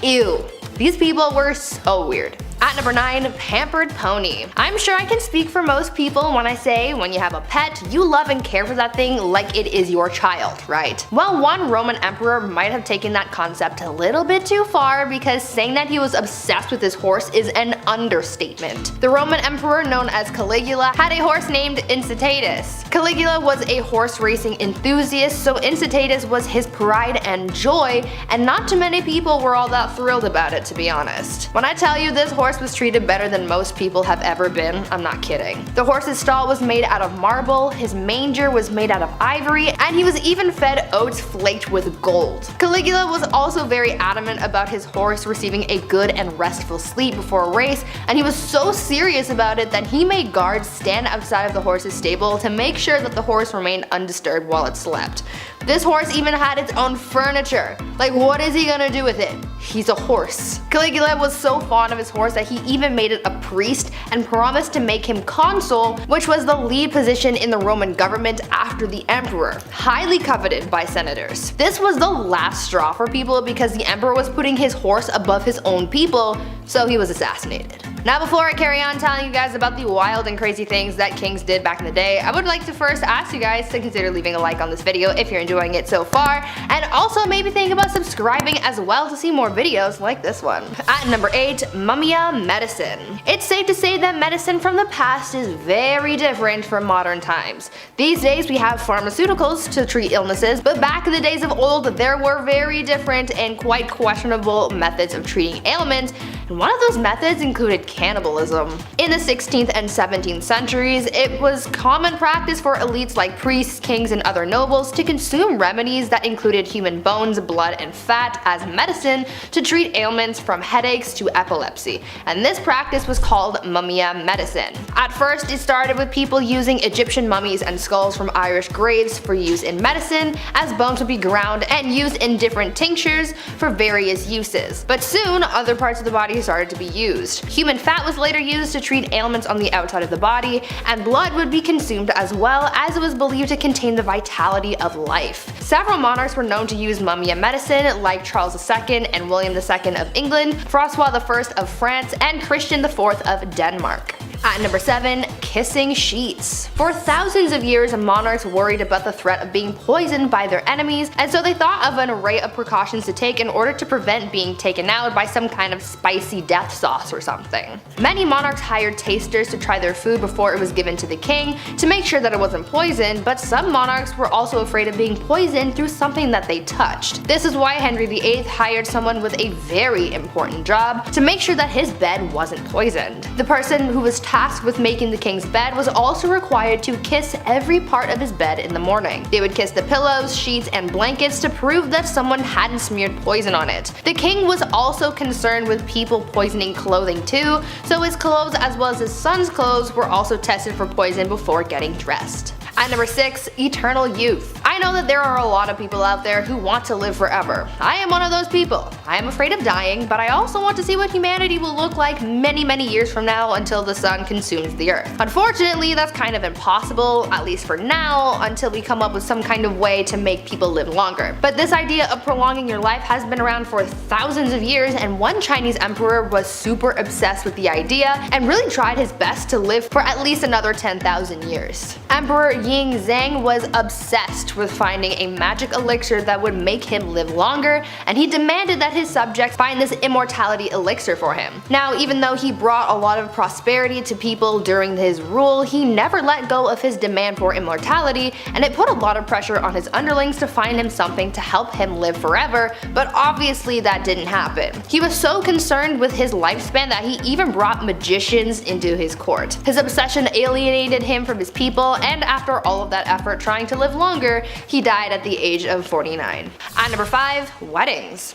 Ew. These people were so weird. At number 9, pampered pony. I'm sure I can speak for most people when I say when you have a pet, you love and care for that thing like it is your child, right? Well, one Roman emperor might have taken that concept a little bit too far, because saying that he was obsessed with his horse is an understatement. The Roman emperor known as Caligula had a horse named Incitatus. Caligula was a horse racing enthusiast, so Incitatus was his pride and joy, and not too many people were all that thrilled about it, to be honest. When I tell you this horse was treated better than most people have ever been, I'm not kidding. The horse's stall was made out of marble, his manger was made out of ivory, and he was even fed oats flaked with gold. Caligula was also very adamant about his horse receiving a good and restful sleep before a race, and he was so serious about it that he made guards stand outside of the horse's stable to make sure that the horse remained undisturbed while it slept. This horse even had its own furniture. Like, what is he gonna do with it? He's a horse. Caligula was so fond of his horse that he even made it a priest and promised to make him consul, which was the lead position in the Roman government after the emperor, highly coveted by senators. This was the last straw for people because the emperor was putting his horse above his own people, so he was assassinated. Now, before I carry on telling you guys about the wild and crazy things that kings did back in the day, I would like to first ask you guys to consider leaving a like on this video if you're enjoying it so far, and also maybe think about subscribing as well to see more videos like this one. At number 8, Mumia medicine. It's safe to say that medicine from the past is very different from modern times. These days we have pharmaceuticals to treat illnesses, but back in the days of old there were very different and quite questionable methods of treating ailments, and one of those methods included cannibalism. In the 16th and 17th centuries, it was common practice for elites like priests, kings, and other nobles to consume remedies that included human bones, blood, and fat as medicine to treat ailments from headaches to epilepsy, and this practice was called mumia medicine. At first, it started with people using Egyptian mummies and skulls from Irish graves for use in medicine, as bones would be ground and used in different tinctures for various uses. But soon, other parts of the body started to be used. Human fat was later used to treat ailments on the outside of the body, and blood would be consumed as well, as it was believed to contain the vitality of life. Several monarchs were known to use mumia medicine, like Charles II and William II of England, Francois I of France, and Christian IV of Denmark. At number 7, kissing sheets. For thousands of years, monarchs worried about the threat of being poisoned by their enemies, and so they thought of an array of precautions to take in order to prevent being taken out by some kind of spicy death sauce or something. Many monarchs hired tasters to try their food before it was given to the king to make sure that it wasn't poisoned, but some monarchs were also afraid of being poisoned through something that they touched. This is why Henry VIII hired someone with a very important job to make sure that his bed wasn't poisoned. The person who was tasked with making the king's bed was also required to kiss every part of his bed in the morning. They would kiss the pillows, sheets, and blankets to prove that someone hadn't smeared poison on it. The king was also concerned with people poisoning clothing too, so his clothes as well as his son's clothes were also tested for poison before getting dressed. At number 6, eternal youth. I know that there are a lot of people out there who want to live forever. I am one of those people. I am afraid of dying, but I also want to see what humanity will look like many years from now until the sun consumes the earth. Unfortunately, that's kind of impossible, at least for now, until we come up with some kind of way to make people live longer. But this idea of prolonging your life has been around for thousands of years, and one Chinese emperor was super obsessed with the idea and really tried his best to live for at least another 10,000 years. Emperor Ying Zhang was obsessed with finding a magic elixir that would make him live longer, and he demanded that his subjects find this immortality elixir for him. Now, even though he brought a lot of prosperity to people during his rule, he never let go of his demand for immortality, and it put a lot of pressure on his underlings to find him something to help him live forever, but obviously that didn't happen. He was so concerned with his lifespan that he even brought magicians into his court. His obsession alienated him from his people, and after all of that effort trying to live longer, he died at the age of 49. At number 5, weddings.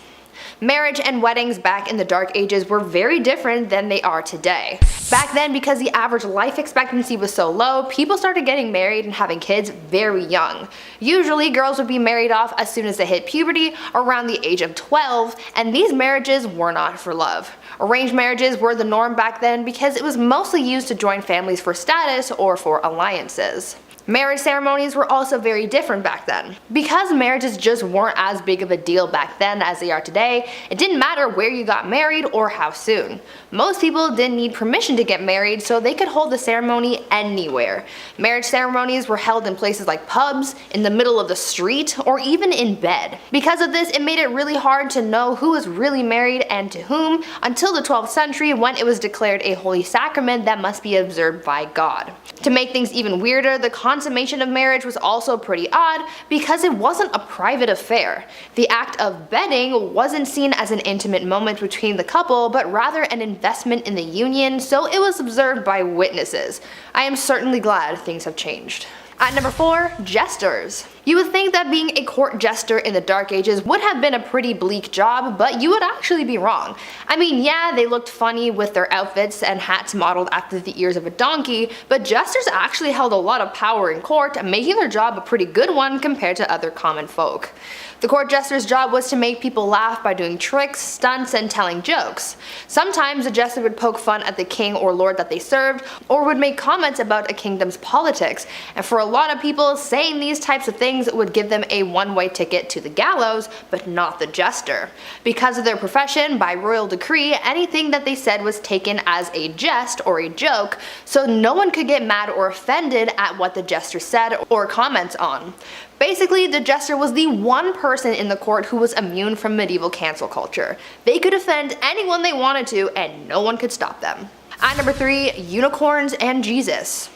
Marriage and weddings back in the Dark Ages were very different than they are today. Back then, because the average life expectancy was so low, people started getting married and having kids very young. Usually, girls would be married off as soon as they hit puberty, around the age of 12, and these marriages were not for love. Arranged marriages were the norm back then because it was mostly used to join families for status or for alliances. Marriage ceremonies were also very different back then. Because marriages just weren't as big of a deal back then as they are today, it didn't matter where you got married or how soon. Most people didn't need permission to get married, so they could hold the ceremony anywhere. Marriage ceremonies were held in places like pubs, in the middle of the street, or even in bed. Because of this, it made it really hard to know who was really married and to whom until the 12th century, when it was declared a holy sacrament that must be observed by God. To make things even weirder, the consummation of marriage was also pretty odd because it wasn't a private affair. The act of bedding wasn't seen as an intimate moment between the couple, but rather an investment in the union, so it was observed by witnesses. I am certainly glad things have changed. At number 4, jesters. You would think that being a court jester in the Dark Ages would have been a pretty bleak job, but you would actually be wrong. I mean, yeah, they looked funny with their outfits and hats modeled after the ears of a donkey, but jesters actually held a lot of power in court, making their job a pretty good one compared to other common folk. The court jester's job was to make people laugh by doing tricks, stunts, and telling jokes. Sometimes a jester would poke fun at the king or lord that they served, or would make comments about a kingdom's politics, and for a lot of people, saying these types of things would give them a one-way ticket to the gallows, but not the jester. Because of their profession, by royal decree, anything that they said was taken as a jest or a joke, so no one could get mad or offended at what the jester said or comments on. Basically, the jester was the one person in the court who was immune from medieval cancel culture. They could offend anyone they wanted to, and no one could stop them. At number 3, unicorns and Jesus.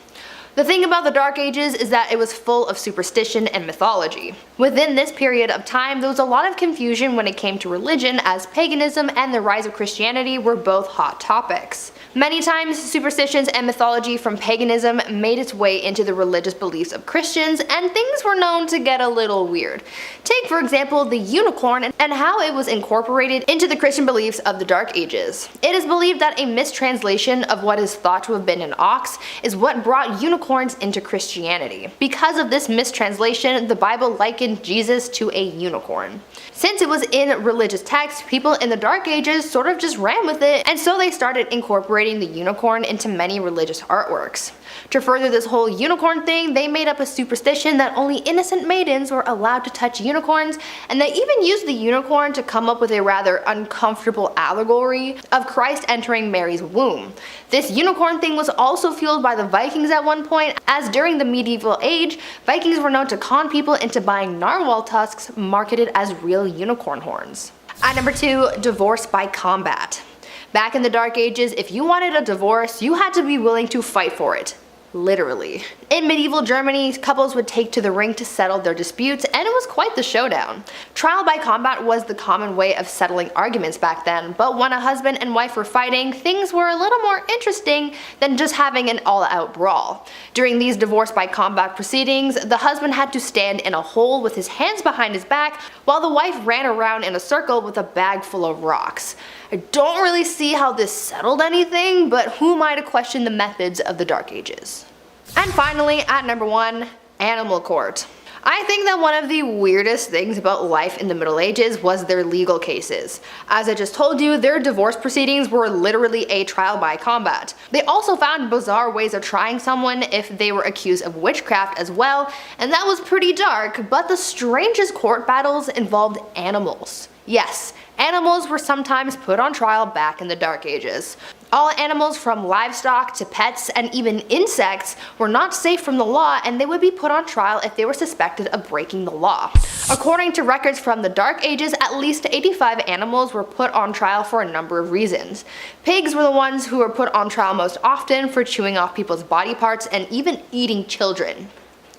The thing about the Dark Ages is that it was full of superstition and mythology. Within this period of time, there was a lot of confusion when it came to religion, as paganism and the rise of Christianity were both hot topics. Many times, superstitions and mythology from paganism made its way into the religious beliefs of Christians, and things were known to get a little weird. Take, for example, the unicorn and how it was incorporated into the Christian beliefs of the Dark Ages. It is believed that a mistranslation of what is thought to have been an ox is what brought unicorns into Christianity. Because of this mistranslation, the Bible likened Jesus to a unicorn. Since it was in religious texts, people in the Dark Ages sort of just ran with it, and so they started incorporating the unicorn into many religious artworks. To further this whole unicorn thing, they made up a superstition that only innocent maidens were allowed to touch unicorns, and they even used the unicorn to come up with a rather uncomfortable allegory of Christ entering Mary's womb. This unicorn thing was also fueled by the Vikings at one point, as during the medieval age, Vikings were known to con people into buying narwhal tusks marketed as real unicorn horns. At number 2, divorce by combat. Back in the Dark Ages, if you wanted a divorce, you had to be willing to fight for it. Literally. In medieval Germany, couples would take to the ring to settle their disputes, and it was quite the showdown. Trial by combat was the common way of settling arguments back then, but when a husband and wife were fighting, things were a little more interesting than just having an all-out brawl. During these divorce by combat proceedings, the husband had to stand in a hole with his hands behind his back, while the wife ran around in a circle with a bag full of rocks. I don't really see how this settled anything, but who am I to question the methods of the Dark Ages? And finally, at number 1, animal court. I think that one of the weirdest things about life in the Middle Ages was their legal cases. As I just told you, their divorce proceedings were literally a trial by combat. They also found bizarre ways of trying someone if they were accused of witchcraft as well, and that was pretty dark, but the strangest court battles involved animals. Yes, animals were sometimes put on trial back in the Dark Ages. All animals from livestock to pets and even insects were not safe from the law, and they would be put on trial if they were suspected of breaking the law. According to records from the Dark Ages, at least 85 animals were put on trial for a number of reasons. Pigs were the ones who were put on trial most often for chewing off people's body parts and even eating children.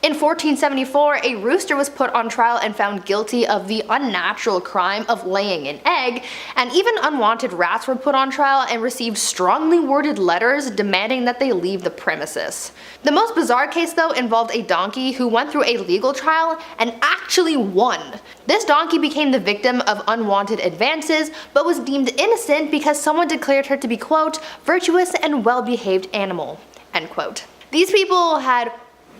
In 1474, a rooster was put on trial and found guilty of the unnatural crime of laying an egg, and even unwanted rats were put on trial and received strongly worded letters demanding that they leave the premises. The most bizarre case though involved a donkey who went through a legal trial and actually won. This donkey became the victim of unwanted advances, but was deemed innocent because someone declared her to be, quote, virtuous and well-behaved animal, end quote. These people had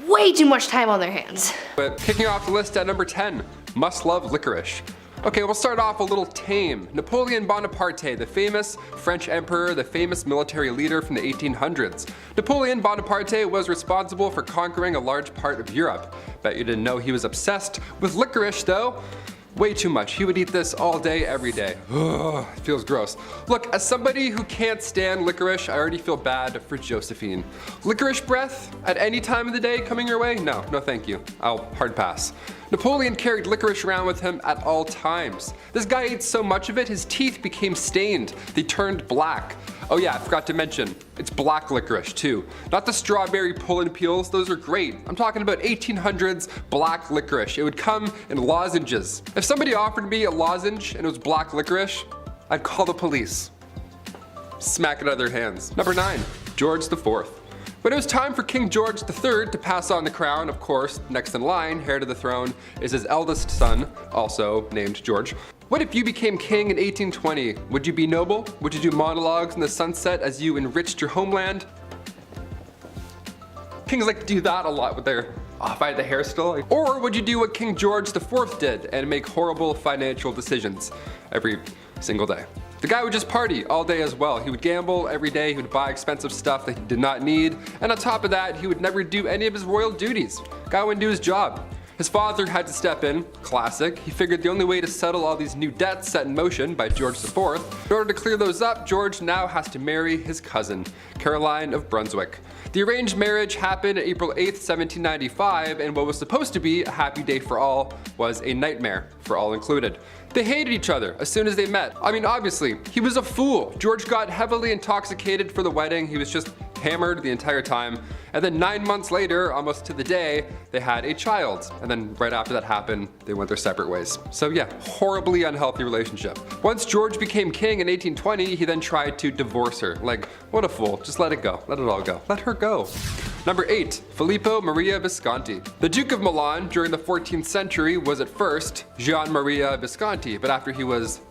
way too much time on their hands. But kicking off the list at number 10, must love licorice. Okay, we'll start off a little tame. Napoleon Bonaparte, the famous French emperor, the famous military leader from the 1800s. Napoleon Bonaparte was responsible for conquering a large part of Europe. Bet you didn't know he was obsessed with licorice though. Way too much. He would eat this all day, every day. Ugh, it feels gross. Look, as somebody who can't stand licorice, I already feel bad for Josephine. Licorice breath at any time of the day coming your way? No thank you. I'll hard pass. Napoleon carried licorice around with him at all times. This guy ate so much of it, his teeth became stained. They turned black. Oh yeah, I forgot to mention, it's black licorice too. Not the strawberry pull and peels, those are great. I'm talking about 1800s black licorice. It would come in lozenges. If somebody offered me a lozenge and it was black licorice, I'd call the police. Smack it out of their hands. Number 9, George IV. When it was time for King George III to pass on the crown, of course, next in line, heir to the throne, is his eldest son, also named George. What if you became king in 1820? Would you be noble? Would you do monologues in the sunset as you enriched your homeland? Kings like to do that a lot with their, if I had the hair still. Or would you do what King George IV did and make horrible financial decisions every single day? The guy would just party all day as well. He would gamble every day, he would buy expensive stuff that he did not need, and on top of that, he would never do any of his royal duties. Guy wouldn't do his job. His father had to step in, classic. He figured the only way to settle all these new debts set in motion by George IV, in order to clear those up, George now has to marry his cousin, Caroline of Brunswick. The arranged marriage happened April 8th, 1795, and what was supposed to be a happy day for all was a nightmare for all included. They hated each other as soon as they met. I mean, obviously, he was a fool. George got heavily intoxicated for the wedding. He was just hammered the entire time, and then 9 months later, almost to the day, they had a child. And then right after that happened, they went their separate ways. So yeah, horribly unhealthy relationship. Once George became king in 1820, he then tried to divorce her. Like, what a fool, just let it go, let it all go, let her go. Number 8, Filippo Maria Visconti. The Duke of Milan during the 14th century was at first Gian Maria Visconti, but after he was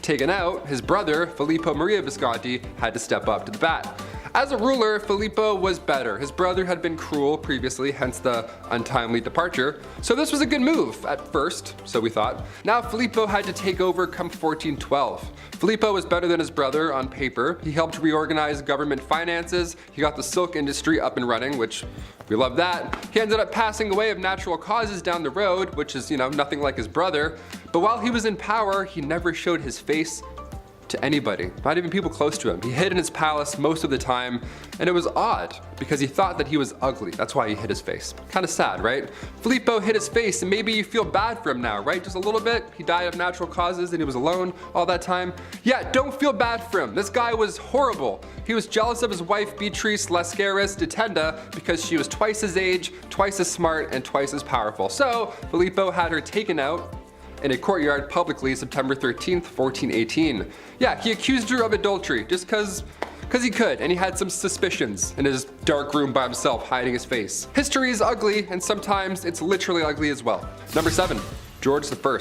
taken out, his brother Filippo Maria Visconti had to step up to the bat. As a ruler, Filippo was better. His brother had been cruel previously, hence the untimely departure. So this was a good move at first, so we thought. Now Filippo had to take over come 1412. Filippo was better than his brother on paper. He helped reorganize government finances. He got the silk industry up and running, which we love that. He ended up passing away of natural causes down the road, which is, nothing like his brother. But while he was in power, he never showed his face to anybody, not even people close to him. He hid in his palace most of the time, and it was odd because he thought that he was ugly. That's why he hid his face. Kind of sad, right? Filippo hid his face, and maybe you feel bad for him now, right? Just a little bit. He died of natural causes and he was alone all that time. Yeah, don't feel bad for him. This guy was horrible. He was jealous of his wife Beatrice Lascaris de Tenda because she was twice his age, twice as smart, and twice as powerful. So Filippo had her taken out in a courtyard publicly September 13th, 1418. Yeah, he accused her of adultery just cause he could, and he had some suspicions in his dark room by himself hiding his face. History is ugly, and sometimes it's literally ugly as well. Number 7, George I.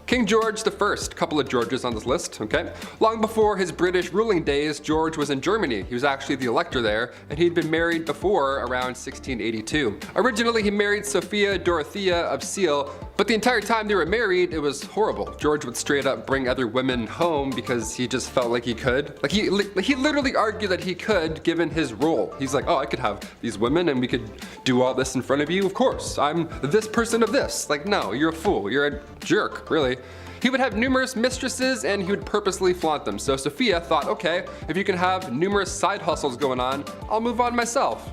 King George I, couple of Georges on this list, okay? Long before his British ruling days, George was in Germany. He was actually the elector there, and he'd been married before around 1682. Originally, he married Sophia Dorothea of Seal, but the entire time they were married, it was horrible. George would straight up bring other women home because he just felt like he could. Like he literally argued that he could, given his role. He's like, oh, I could have these women and we could do all this in front of you. Of course, I'm this person of this. Like, no, you're a fool. You're a jerk, really. He would have numerous mistresses and he would purposely flaunt them. So Sophia thought, okay, if you can have numerous side hustles going on, I'll move on myself.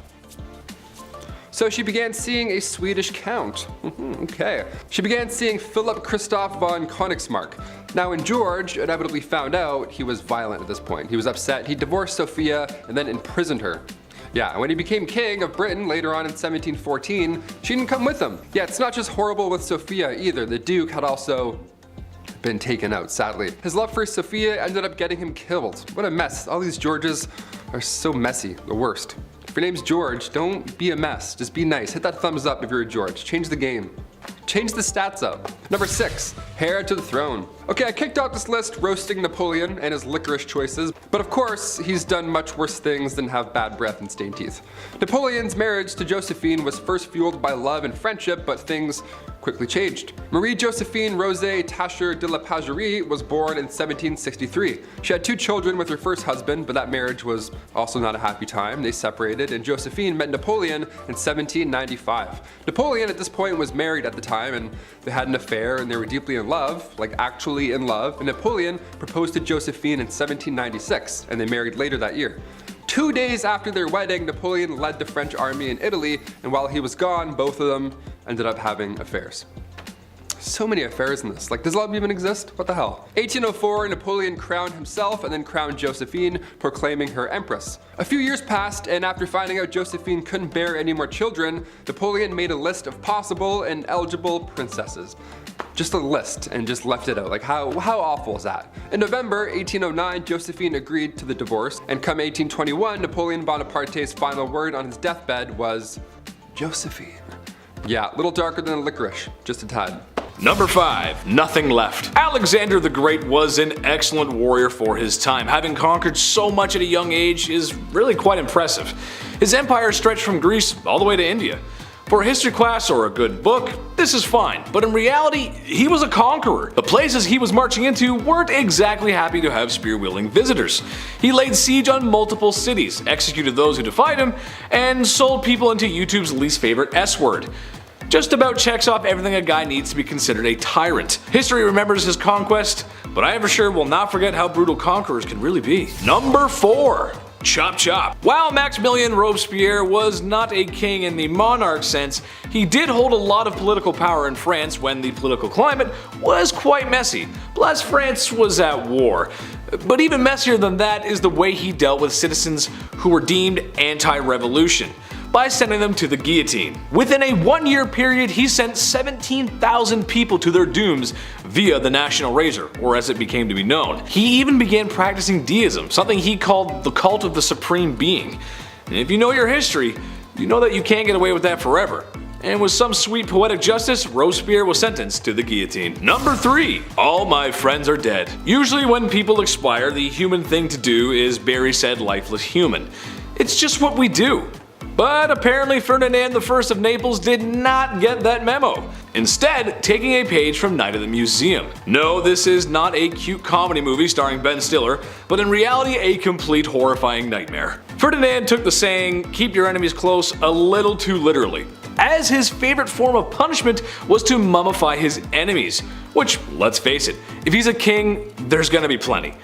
So she began seeing a Swedish count. Okay. She began seeing Philip Christoph von Königsmark. Now when George inevitably found out, he was violent at this point. He was upset, he divorced Sophia and then imprisoned her. Yeah, when he became king of Britain later on in 1714, she didn't come with him. Yeah, it's not just horrible with Sophia either. The Duke had also been taken out, sadly. His love for Sophia ended up getting him killed. What a mess. All these Georges are so messy, the worst. If your name's George, don't be a mess. Just be nice. Hit that thumbs up if you're a George. Change the game. Change the stats up. Number 6, heir to the throne. Okay, I kicked out this list roasting Napoleon and his licorice choices, but of course, he's done much worse things than have bad breath and stained teeth. Napoleon's marriage to Josephine was first fueled by love and friendship, but things quickly changed. Marie Josephine Rosé Tacher de la Pagerie was born in 1763. She had 2 children with her first husband, but that marriage was also not a happy time. They separated, and Josephine met Napoleon in 1795. Napoleon at this point was married at the time, and they had an affair, and they were deeply in love, like actually in love, and Napoleon proposed to Josephine in 1796, and they married later that year. 2 days after their wedding, Napoleon led the French army in Italy, and while he was gone, both of them ended up having affairs. So many affairs in this. Like, does love even exist? What the hell? 1804, Napoleon crowned himself and then crowned Josephine, proclaiming her empress. A few years passed, and after finding out Josephine couldn't bear any more children, Napoleon made a list of possible and eligible princesses. Just a list, and just left it out. Like, how awful is that? In November 1809, Josephine agreed to the divorce, and come 1821, Napoleon Bonaparte's final word on his deathbed was Josephine. Yeah, a little darker than licorice, just a tad. Number 5, nothing left. Alexander the Great was an excellent warrior for his time. Having conquered so much at a young age is really quite impressive. His empire stretched from Greece all the way to India. For a history class or a good book, this is fine, but in reality, he was a conqueror. The places he was marching into weren't exactly happy to have spear-wielding visitors. He laid siege on multiple cities, executed those who defied him, and sold people into YouTube's least favorite S-word. Just about checks off everything a guy needs to be considered a tyrant. History remembers his conquest, but I for sure will not forget how brutal conquerors can really be. Number 4. Chop chop. While Maximilien Robespierre was not a king in the monarch sense, he did hold a lot of political power in France when the political climate was quite messy. Plus, France was at war. But even messier than that is the way he dealt with citizens who were deemed anti-revolution by sending them to the guillotine. Within a 1-year period, he sent 17,000 people to their dooms via the National Razor, or as it became to be known. He even began practicing deism, something he called the cult of the Supreme Being. And if you know your history, you know that you can't get away with that forever. And with some sweet poetic justice, Robespierre was sentenced to the guillotine. Number 3. All my friends are dead. Usually when people expire, the human thing to do is bury said lifeless human. It's just what we do. But apparently Ferdinand I of Naples did not get that memo, instead taking a page from Night at the Museum. No, this is not a cute comedy movie starring Ben Stiller, but in reality a complete horrifying nightmare. Ferdinand took the saying, "keep your enemies close," a little too literally, as his favorite form of punishment was to mummify his enemies, which, let's face it, if he's a king, there's gonna be plenty.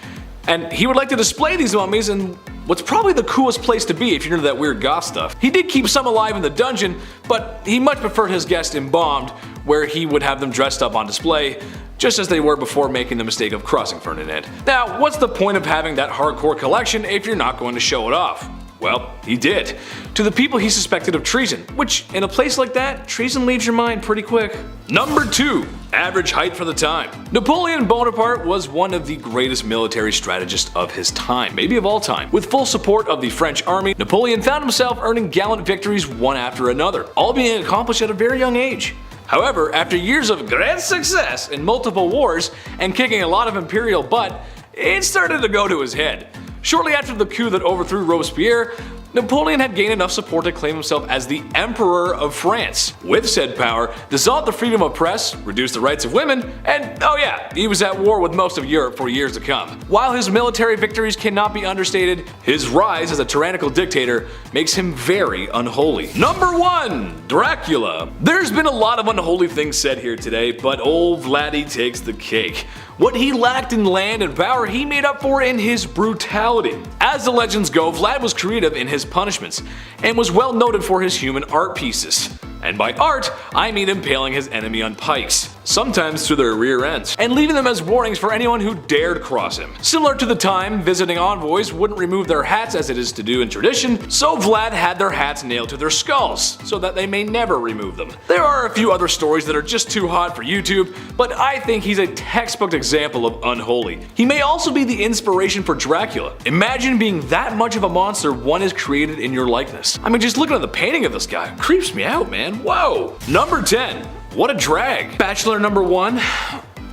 And he would like to display these mummies in what's probably the coolest place to be if you're into that weird goth stuff. He did keep some alive in the dungeon, but he much preferred his guests embalmed, where he would have them dressed up on display, just as they were before making the mistake of crossing Ferdinand. Now, what's the point of having that hardcore collection if you're not going to show it off? Well, he did. To the people he suspected of treason, which, in a place like that, treason leaves your mind pretty quick. Number 2. Average height for the time. Napoleon Bonaparte was one of the greatest military strategists of his time, maybe of all time. With full support of the French army, Napoleon found himself earning gallant victories one after another, all being accomplished at a very young age. However, after years of great success in multiple wars and kicking a lot of imperial butt, it started to go to his head. Shortly after the coup that overthrew Robespierre, Napoleon had gained enough support to claim himself as the Emperor of France. With said power, dissolved the freedom of press, reduced the rights of women, and oh yeah, he was at war with most of Europe for years to come. While his military victories cannot be understated, his rise as a tyrannical dictator makes him very unholy. Number 1. Dracula. There's been a lot of unholy things said here today, but old Vladdy takes the cake. What he lacked in land and power, he made up for in his brutality. As the legends go, Vlad was creative in his punishments, and was well noted for his human art pieces. And by art, I mean impaling his enemy on pikes, sometimes through their rear ends, and leaving them as warnings for anyone who dared cross him. Similar to the time visiting envoys wouldn't remove their hats as it is to do in tradition, so Vlad had their hats nailed to their skulls, so that they may never remove them. There are a few other stories that are just too hot for YouTube, but I think he's a textbook example of unholy. He may also be the inspiration for Dracula. Imagine being that much of a monster one is created in your likeness. I mean, just looking at the painting of this guy creeps me out, man. Whoa! Number 10. What a drag. Bachelor number 1.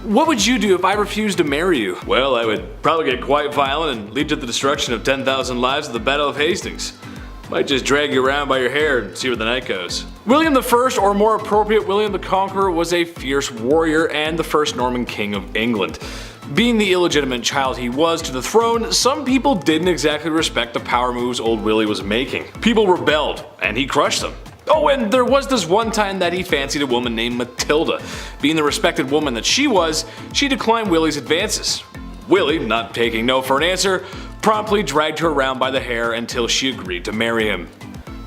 What would you do if I refused to marry you? Well, I would probably get quite violent and lead to the destruction of 10,000 lives at the Battle of Hastings. Might just drag you around by your hair and see where the night goes. William I, or more appropriate, William the Conqueror, was a fierce warrior and the first Norman king of England. Being the illegitimate child he was to the throne, some people didn't exactly respect the power moves old Willie was making. People rebelled, and he crushed them. Oh, and there was this one time that he fancied a woman named Matilda. Being the respected woman that she was, she declined Willie's advances. Willie, not taking no for an answer, promptly dragged her around by the hair until she agreed to marry him.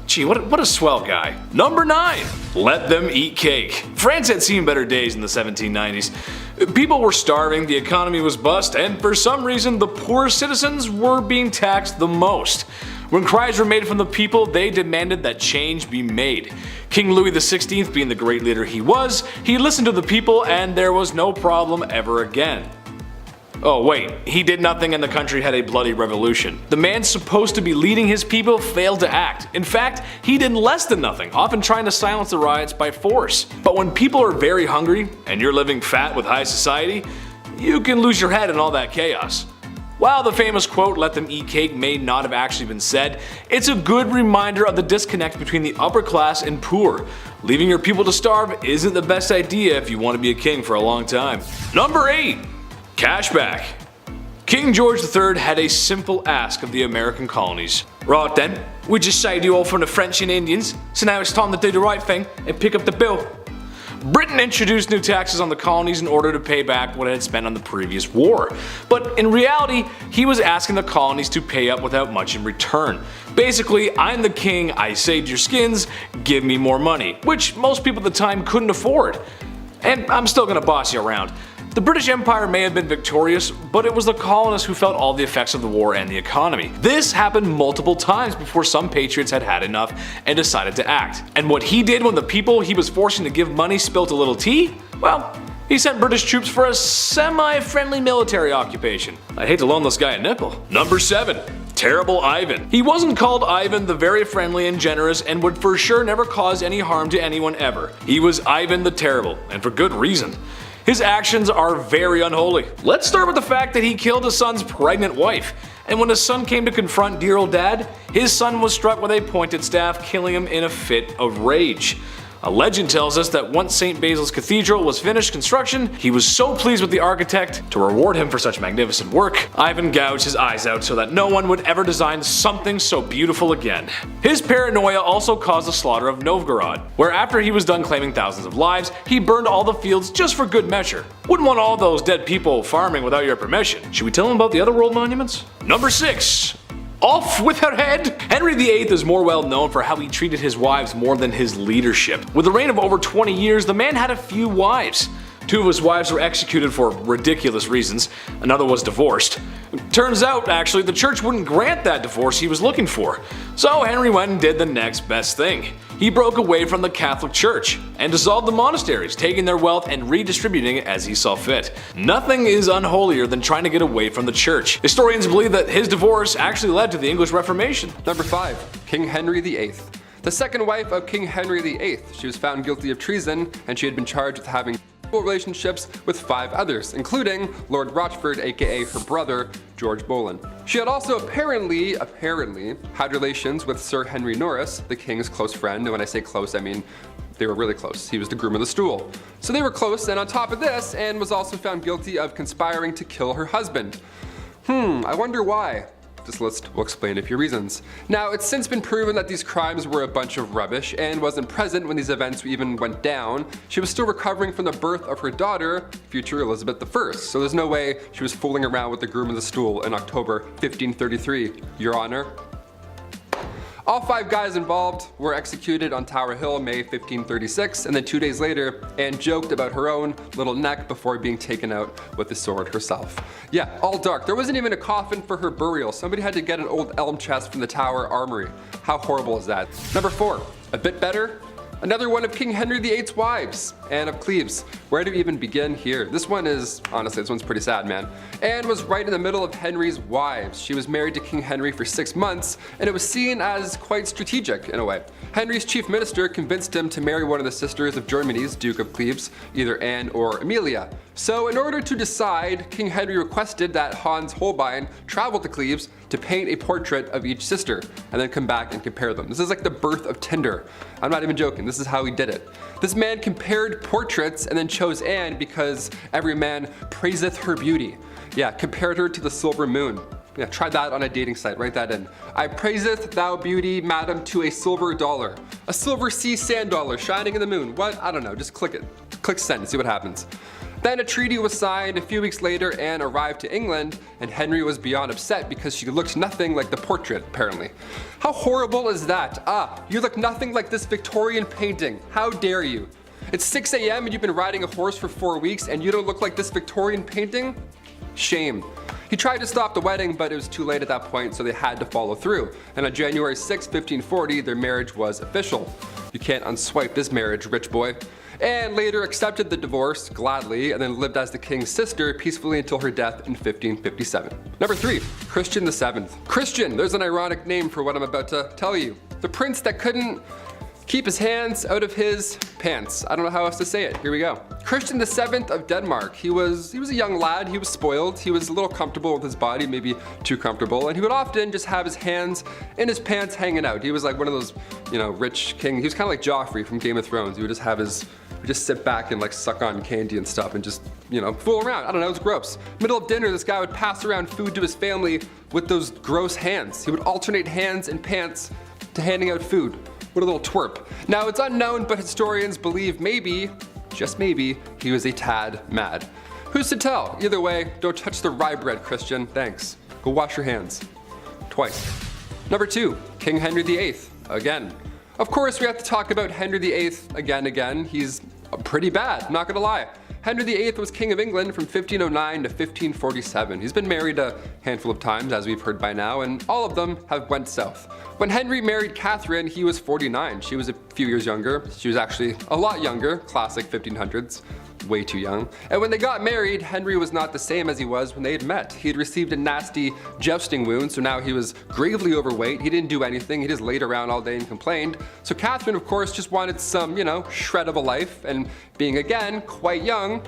Gee, what a swell guy. Number 9. Let them eat cake. France had seen better days in the 1790s. People were starving, the economy was bust, and for some reason the poorest citizens were being taxed the most. When cries were made from the people, they demanded that change be made. King Louis XVI, being the great leader he was, he listened to the people and there was no problem ever again. Oh wait, he did nothing and the country had a bloody revolution. The man supposed to be leading his people failed to act. In fact, he did less than nothing, often trying to silence the riots by force. But when people are very hungry and you're living fat with high society, you can lose your head in all that chaos. While the famous quote, "let them eat cake," may not have actually been said, it's a good reminder of the disconnect between the upper class and poor. Leaving your people to starve isn't the best idea if you want to be a king for a long time. Number 8. Cashback. King George III had a simple ask of the American colonies. Right then, we just saved you all from the French and Indians, so now it's time to do the right thing and pick up the bill. Britain introduced new taxes on the colonies in order to pay back what it had spent on the previous war. But in reality, he was asking the colonies to pay up without much in return. Basically, I'm the king, I saved your skins, give me more money, which most people at the time couldn't afford. And I'm still gonna boss you around. The British Empire may have been victorious, but it was the colonists who felt all the effects of the war and the economy. This happened multiple times before some patriots had had enough and decided to act. And what he did when the people he was forcing to give money spilt a little tea? Well, he sent British troops for a semi-friendly military occupation. I'd hate to loan this guy a nickel. Number 7. Terrible Ivan. He wasn't called Ivan the very friendly and generous and would for sure never cause any harm to anyone ever. He was Ivan the Terrible, and for good reason. His actions are very unholy. Let's start with the fact that he killed his son's pregnant wife. And when his son came to confront dear old dad, his son was struck with a pointed staff, killing him in a fit of rage. A legend tells us that once St. Basil's Cathedral was finished construction, he was so pleased with the architect, to reward him for such magnificent work, Ivan gouged his eyes out so that no one would ever design something so beautiful again. His paranoia also caused the slaughter of Novgorod, where after he was done claiming thousands of lives, he burned all the fields just for good measure. Wouldn't want all those dead people farming without your permission. Should we tell him about the other world monuments? Number 6. Off with her head! Henry VIII is more well known for how he treated his wives more than his leadership. With a reign of over 20 years, the man had a few wives. 2 of his wives were executed for ridiculous reasons, another was divorced. Turns out, actually, the church wouldn't grant that divorce he was looking for. So Henry went and did the next best thing. He broke away from the Catholic Church and dissolved the monasteries, taking their wealth and redistributing it as he saw fit. Nothing is unholier than trying to get away from the church. Historians believe that his divorce actually led to the English Reformation. Number 5. King Henry VIII. The second wife of King Henry VIII. She was found guilty of treason, and she had been charged with having relationships with 5 others, including Lord Rochford, aka her brother, George Boleyn. She had also apparently had relations with Sir Henry Norris, the king's close friend, and when I say close, I mean they were really close. He was the groom of the stool. So they were close, and on top of this, Anne was also found guilty of conspiring to kill her husband. I wonder why. This list will explain a few reasons. Now, it's since been proven that these crimes were a bunch of rubbish. Anne wasn't present when these events even went down. She was still recovering from the birth of her daughter, future Elizabeth I, so there's no way she was fooling around with the groom of the stool in October 1533, Your Honor. All 5 guys involved were executed on Tower Hill May 1536, and then 2 days later, Anne joked about her own little neck before being taken out with the sword herself. Yeah, all dark. There wasn't even a coffin for her burial. Somebody had to get an old elm chest from the Tower Armory. How horrible is that? Number 4, a bit better. Another one of King Henry VIII's wives, Anne of Cleves. Where do we even begin here? This one's pretty sad, man. Anne was right in the middle of Henry's wives. She was married to King Henry for 6 months, and it was seen as quite strategic in a way. Henry's chief minister convinced him to marry one of the sisters of Germany's Duke of Cleves, either Anne or Amelia. So in order to decide, King Henry requested that Hans Holbein travel to Cleves to paint a portrait of each sister, and then come back and compare them. This is like the birth of Tinder. I'm not even joking, this is how he did it. This man compared portraits and then chose Anne because every man praiseth her beauty. Yeah, compared her to the silver moon. Yeah, try that on a dating site, write that in. I praiseth thou beauty, madam, to a silver dollar. A silver sea sand dollar shining in the moon. What? I don't know, just click it. Click send and see what happens. Then a treaty was signed. A few weeks later, Anne arrived to England, and Henry was beyond upset because she looked nothing like the portrait, apparently. How horrible is that? You look nothing like this Victorian painting. How dare you? It's 6 a.m. and you've been riding a horse for 4 weeks and you don't look like this Victorian painting? Shame. He tried to stop the wedding, but it was too late at that point, so they had to follow through. And on January 6, 1540, their marriage was official. You can't unswipe this marriage, rich boy. Anne later accepted the divorce gladly and then lived as the king's sister peacefully until her death in 1557. Number 3, Christian VII. Christian, there's an ironic name for what I'm about to tell you. The prince that couldn't keep his hands out of his pants. I don't know how else to say it. Here we go. Christian VII of Denmark. He was a young lad. He was spoiled. He was a little comfortable with his body, maybe too comfortable. And he would often just have his hands in his pants hanging out. He was like one of those, rich king. He was kind of like Joffrey from Game of Thrones. He would just sit back and like suck on candy and stuff and just, fool around. I don't know, it was gross. Middle of dinner, this guy would pass around food to his family with those gross hands. He would alternate hands and pants to handing out food. What a little twerp. Now it's unknown, but historians believe maybe, just maybe, he was a tad mad. Who's to tell? Either way, don't touch the rye bread, Christian. Thanks. Go wash your hands. Twice. Number 2, King Henry VIII. Again. Of course, we have to talk about Henry VIII again. He's pretty bad, I'm not gonna lie. Henry VIII was King of England from 1509 to 1547. He's been married a handful of times, as we've heard by now, and all of them have went south. When Henry married Catherine, he was 49. She was a few years younger. She was actually a lot younger, classic 1500s. Way too young. And when they got married, Henry was not the same as he was when they had met. He had received a nasty jousting wound, so now he was gravely overweight. He didn't do anything, he just laid around all day and complained. So Catherine, of course, just wanted some, shred of a life, and being again quite young,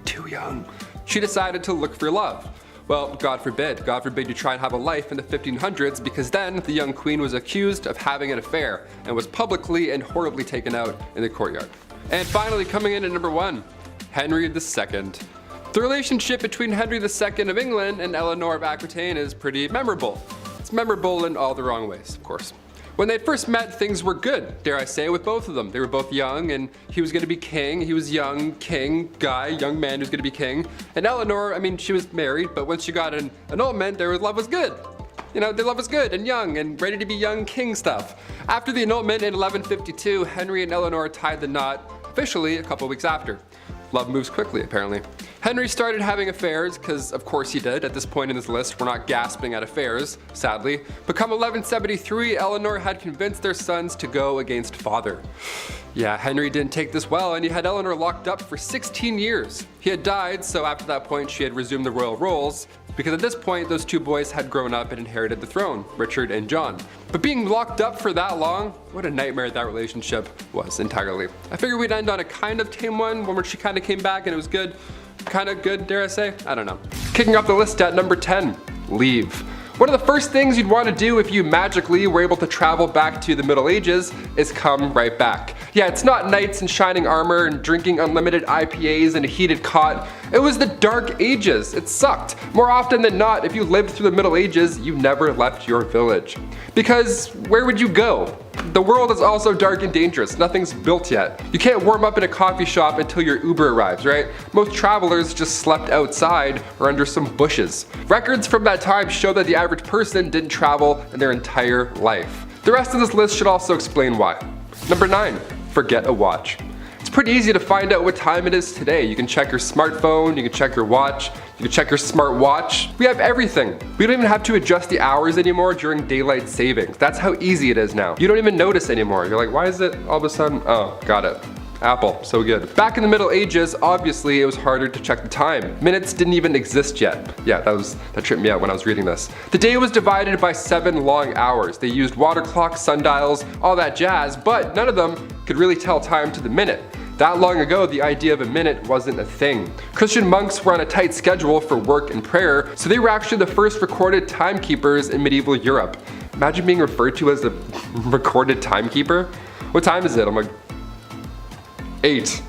too young, she decided to look for love. Well, God forbid you try and have a life in the 1500s, because then the young queen was accused of having an affair and was publicly and horribly taken out in the courtyard. And finally, coming in at number 1, Henry II. The relationship between Henry II of England and Eleanor of Aquitaine is pretty memorable. It's memorable in all the wrong ways, of course. When they first met, things were good, dare I say, with both of them. They were both young, and he was gonna be king. He was young, king, guy, young man who's gonna be king. And Eleanor, she was married, but once she got an annulment, their love was good. Their love was good and young and ready to be young king stuff. After the annulment in 1152, Henry and Eleanor tied the knot officially a couple weeks after. Love moves quickly, apparently. Henry started having affairs, because of course he did. At this point in this list, we're not gasping at affairs, sadly. But come 1173, Eleanor had convinced their sons to go against father. Yeah, Henry didn't take this well, and he had Eleanor locked up for 16 years. He had died, so after that point she had resumed the royal roles, because at this point those two boys had grown up and inherited the throne, Richard and John. But being locked up for that long, what a nightmare that relationship was entirely. I figured we'd end on a kind of tame one where she kind of came back and it was good. Kind of good, dare I say? I don't know. Kicking off the list at number 10, leave. One of the first things you'd want to do if you magically were able to travel back to the Middle Ages is come right back. Yeah, it's not knights in shining armor and drinking unlimited IPAs in a heated cot. It was the Dark Ages. It sucked. More often than not, if you lived through the Middle Ages, you never left your village. Because where would you go? The world is also dark and dangerous. Nothing's built yet. You can't warm up in a coffee shop until your Uber arrives, right? Most travelers just slept outside or under some bushes. Records from that time show that the average person didn't travel in their entire life. The rest of this list should also explain why. Number 9, forget a watch. It's pretty easy to find out what time it is today. You can check your smartphone, you can check your watch, you can check your smart watch. We have everything. We don't even have to adjust the hours anymore during daylight savings. That's how easy it is now. You don't even notice anymore. You're like, why is it all of a sudden? Oh, got it. Apple, so good. Back in the Middle Ages, obviously it was harder to check the time. Minutes didn't even exist yet. Yeah, that tripped me out when I was reading this. The day was divided by 7 long hours. They used water clocks, sundials, all that jazz, but none of them could really tell time to the minute. That long ago, the idea of a minute wasn't a thing. Christian monks were on a tight schedule for work and prayer, so they were actually the first recorded timekeepers in medieval Europe. Imagine being referred to as a recorded timekeeper. What time is it? I'm like, 8.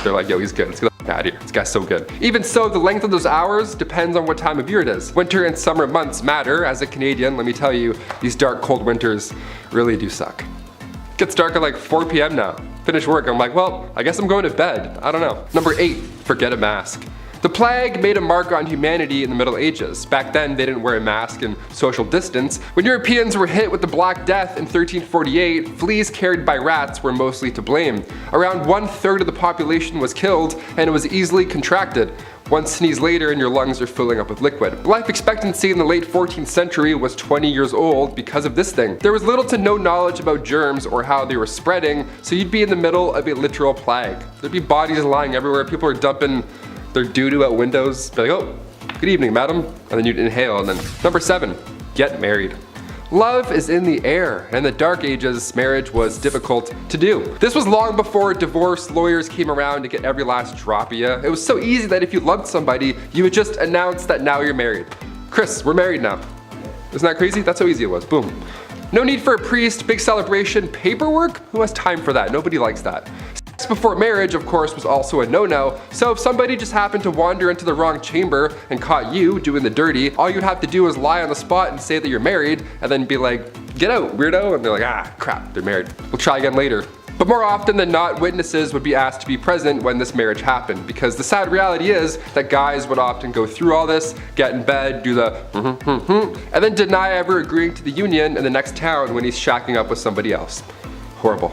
They're like, yo, he's good. Let's get out of here. This guy's so good. Even so, the length of those hours depends on what time of year it is. Winter and summer months matter. As a Canadian, let me tell you, these dark, cold winters really do suck. It gets dark at like 4 p.m. now. Finish work, I'm like, well, I guess I'm going to bed. I don't know. Number 8, forget a mask. The plague made a mark on humanity in the Middle Ages. Back then, they didn't wear a mask and social distance. When Europeans were hit with the Black Death in 1348, fleas carried by rats were mostly to blame. Around 1/3 of the population was killed, and it was easily contracted. One sneeze later and your lungs are filling up with liquid. Life expectancy in the late 14th century was 20 years old because of this thing. There was little to no knowledge about germs or how they were spreading, so you'd be in the middle of a literal plague. There'd be bodies lying everywhere, people are dumping their doo-doo out windows, be like, oh, good evening, madam, and then you'd inhale, and then. Number 7, get married. Love is in the air, and in the Dark Ages, marriage was difficult to do. This was long before divorce lawyers came around to get every last drop of you. It was so easy that if you loved somebody, you would just announce that now you're married. Chris, we're married now. Isn't that crazy? That's how easy it was, boom. No need for a priest, big celebration, paperwork? Who has time for that? Nobody likes that. Sex before marriage, of course, was also a no-no, so if somebody just happened to wander into the wrong chamber and caught you doing the dirty, all you'd have to do is lie on the spot and say that you're married, and then be like, get out, weirdo, and they're like, ah, crap, they're married. We'll try again later. But more often than not, witnesses would be asked to be present when this marriage happened, because the sad reality is that guys would often go through all this, get in bed, do the and then deny ever agreeing to the union in the next town when he's shacking up with somebody else. Horrible.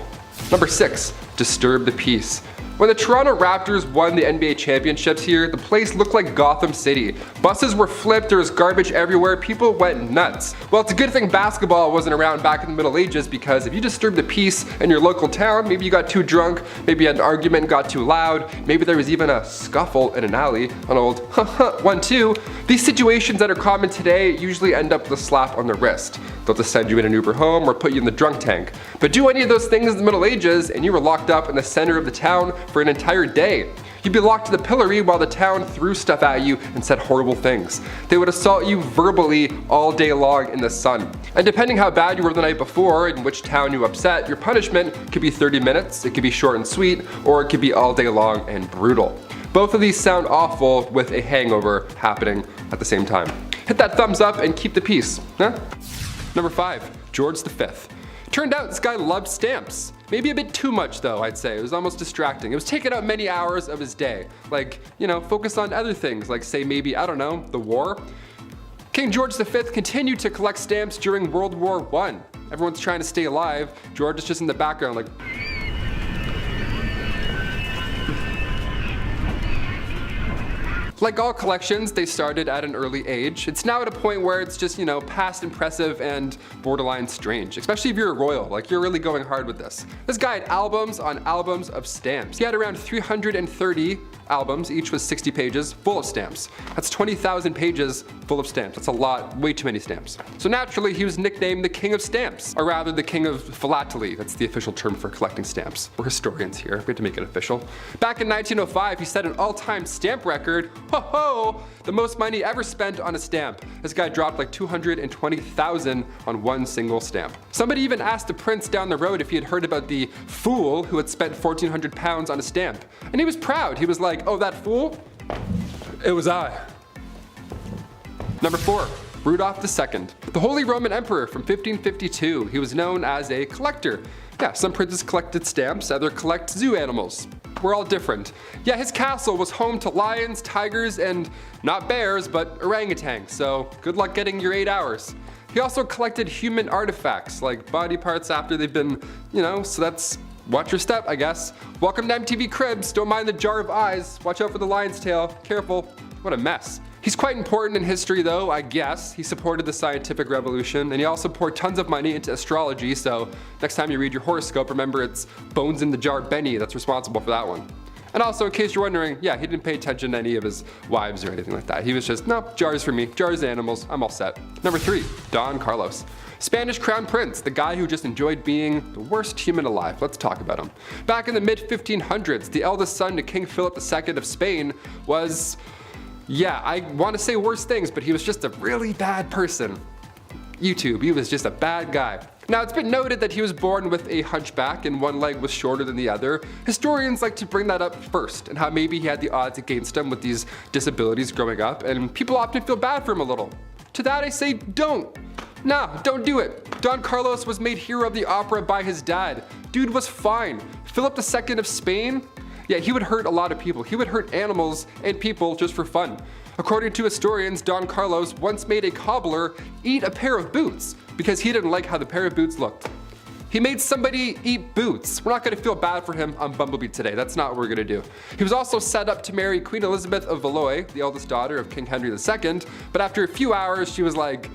Number 6, disturb the peace. When the Toronto Raptors won the NBA championships here, the place looked like Gotham City. Buses were flipped, there was garbage everywhere, people went nuts. Well, it's a good thing basketball wasn't around back in the Middle Ages, because if you disturbed the peace in your local town, maybe you got too drunk, maybe you had an argument, got too loud, maybe there was even a scuffle in an alley, an old 1-2. These situations that are common today usually end up with a slap on the wrist. They'll just send you in an Uber home or put you in the drunk tank. But do any of those things in the Middle Ages and you were locked up in the center of the town for an entire day. You'd be locked to the pillory while the town threw stuff at you and said horrible things. They would assault you verbally all day long in the sun. And depending how bad you were the night before and which town you upset, your punishment could be 30 minutes, it could be short and sweet, or it could be all day long and brutal. Both of these sound awful with a hangover happening at the same time. Hit that thumbs up and keep the peace. Huh? Number 5, George V. Turned out this guy loved stamps. Maybe a bit too much though, I'd say. It was almost distracting. It was taking up many hours of his day. Like, focus on other things, like say maybe, I don't know, the war. King George V continued to collect stamps during World War I. Everyone's trying to stay alive. George is just in the background like, like all collections, they started at an early age. It's now at a point where it's just, past impressive and borderline strange. Especially if you're a royal, like you're really going hard with this. This guy had albums on albums of stamps. He had around 330 albums, each was 60 pages, full of stamps. That's 20,000 pages full of stamps. That's a lot, way too many stamps. So naturally, he was nicknamed the King of Stamps, or rather the King of Philately. That's the official term for collecting stamps. We're historians here, we have to make it official. Back in 1905, he set an all-time stamp record. Ho-ho! The most money ever spent on a stamp. This guy dropped like 220,000 on one single stamp. Somebody even asked the prince down the road if he had heard about the fool who had spent 1,400 pounds on a stamp. And he was proud. He was like, oh, that fool? It was I. Number 4, Rudolph II, the Holy Roman Emperor from 1552. He was known as a collector. Yeah, some princes collected stamps, others collect zoo animals. We're all different. Yeah, his castle was home to lions, tigers, and not bears, but orangutans, so good luck getting your 8 hours. He also collected human artifacts, like body parts after they've been, so that's watch your step, I guess. Welcome to MTV Cribs, don't mind the jar of eyes, watch out for the lion's tail, careful. What a mess. He's quite important in history though, I guess. He supported the scientific revolution, and he also poured tons of money into astrology, so next time you read your horoscope, remember it's Bones in the Jar Benny that's responsible for that one. And also, in case you're wondering, yeah, he didn't pay attention to any of his wives or anything like that. He was just, no, jars for me, jars animals, I'm all set. Number 3, Don Carlos. Spanish Crown Prince, the guy who just enjoyed being the worst human alive. Let's talk about him. Back in the mid-1500s, the eldest son to King Philip II of Spain was, yeah, I want to say worse things, but he was just a really bad person. YouTube, he was just a bad guy. Now, it's been noted that he was born with a hunchback and one leg was shorter than the other. Historians like to bring that up first, and how maybe he had the odds against him with these disabilities growing up, and people often feel bad for him a little. To that I say, don't. Nah, don't do it. Don Carlos was made hero of the opera by his dad. Dude was fine. Philip II of Spain? Yeah, he would hurt a lot of people. He would hurt animals and people just for fun. According to historians, Don Carlos once made a cobbler eat a pair of boots because he didn't like how the pair of boots looked. He made somebody eat boots. We're not gonna feel bad for him on BumbleBee today. That's not what we're gonna do. He was also set up to marry Queen Elizabeth of Valois, the eldest daughter of King Henry II, but after a few hours, she was like,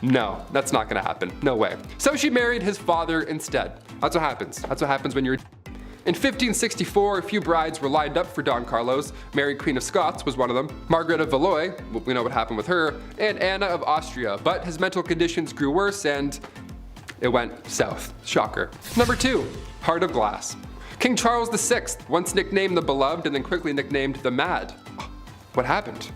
no, that's not gonna happen. No way. So she married his father instead. That's what happens. That's what happens when you're... In 1564, a few brides were lined up for Don Carlos. Mary, Queen of Scots, was one of them. Margaret of Valois, we know what happened with her, and Anna of Austria. But his mental conditions grew worse and it went south. Shocker. Number 2, Heart of Glass. King Charles VI, once nicknamed the Beloved and then quickly nicknamed the Mad. What happened?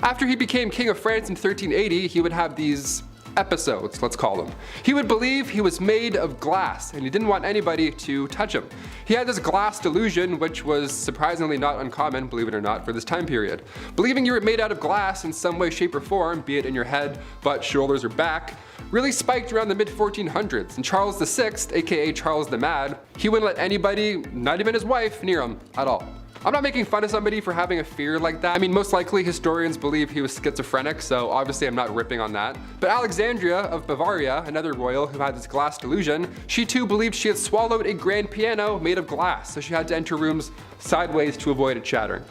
After he became King of France in 1380, he would have these episodes, let's call them. He would believe he was made of glass and he didn't want anybody to touch him. He had this glass delusion, which was surprisingly not uncommon, believe it or not, for this time period. Believing you were made out of glass in some way, shape, or form, be it in your head, butt, shoulders, or back, really spiked around the mid-1400s, and Charles VI, aka Charles the Mad, he wouldn't let anybody, not even his wife, near him at all. I'm not making fun of somebody for having a fear like that. I mean, most likely historians believe he was schizophrenic, so obviously I'm not ripping on that. But Alexandria of Bavaria, another royal who had this glass delusion, she too believed she had swallowed a grand piano made of glass, so she had to enter rooms sideways to avoid it shattering.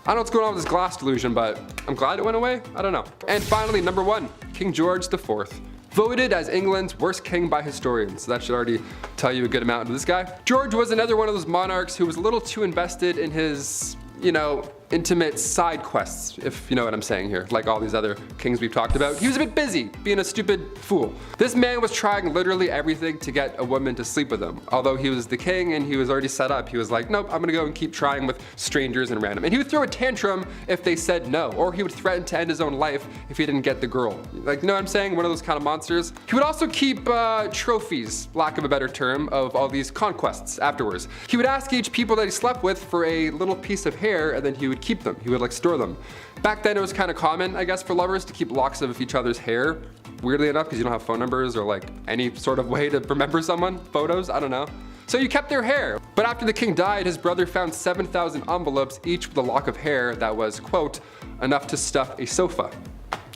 I don't know what's going on with this glass delusion, but I'm glad it went away. I don't know. And finally, number 1, King George IV. Voted as England's worst king by historians. So that should already tell you a good amount of this guy. George was another one of those monarchs who was a little too invested in his, intimate side quests, if you know what I'm saying here, like all these other kings we've talked about. He was a bit busy, being a stupid fool. This man was trying literally everything to get a woman to sleep with him. Although he was the king and he was already set up, he was like, nope, I'm gonna go and keep trying with strangers and random. And he would throw a tantrum if they said no, or he would threaten to end his own life if he didn't get the girl. Like, you know what I'm saying? One of those kind of monsters. He would also keep trophies, lack of a better term, of all these conquests afterwards. He would ask each people that he slept with for a little piece of hair, and then he would keep them. He would like store them. Back then it was kind of common, I guess, for lovers to keep locks of each other's hair. Weirdly enough, because you don't have phone numbers or like any sort of way to remember someone, photos, I don't know. So you kept their hair. But after the king died, his brother found 7,000 envelopes, each with a lock of hair that was, quote, enough to stuff a sofa,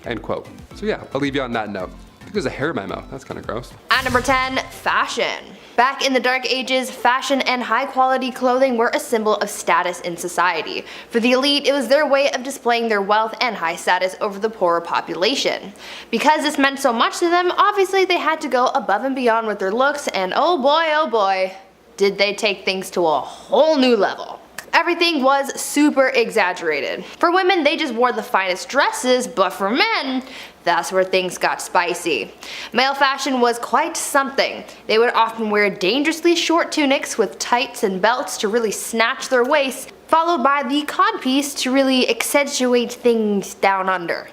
end quote. So yeah, I'll leave you on that note. I think there's a hair in my mouth. That's kind of gross. At number 10, fashion. Back in the Dark Ages, fashion and high quality clothing were a symbol of status in society. For the elite, it was their way of displaying their wealth and high status over the poorer population. Because this meant so much to them, obviously they had to go above and beyond with their looks, and oh boy, did they take things to a whole new level. Everything was super exaggerated. For women, they just wore the finest dresses, but for men, that's where things got spicy. Male fashion was quite something. They would often wear dangerously short tunics with tights and belts to really snatch their waists, followed by the codpiece to really accentuate things down under,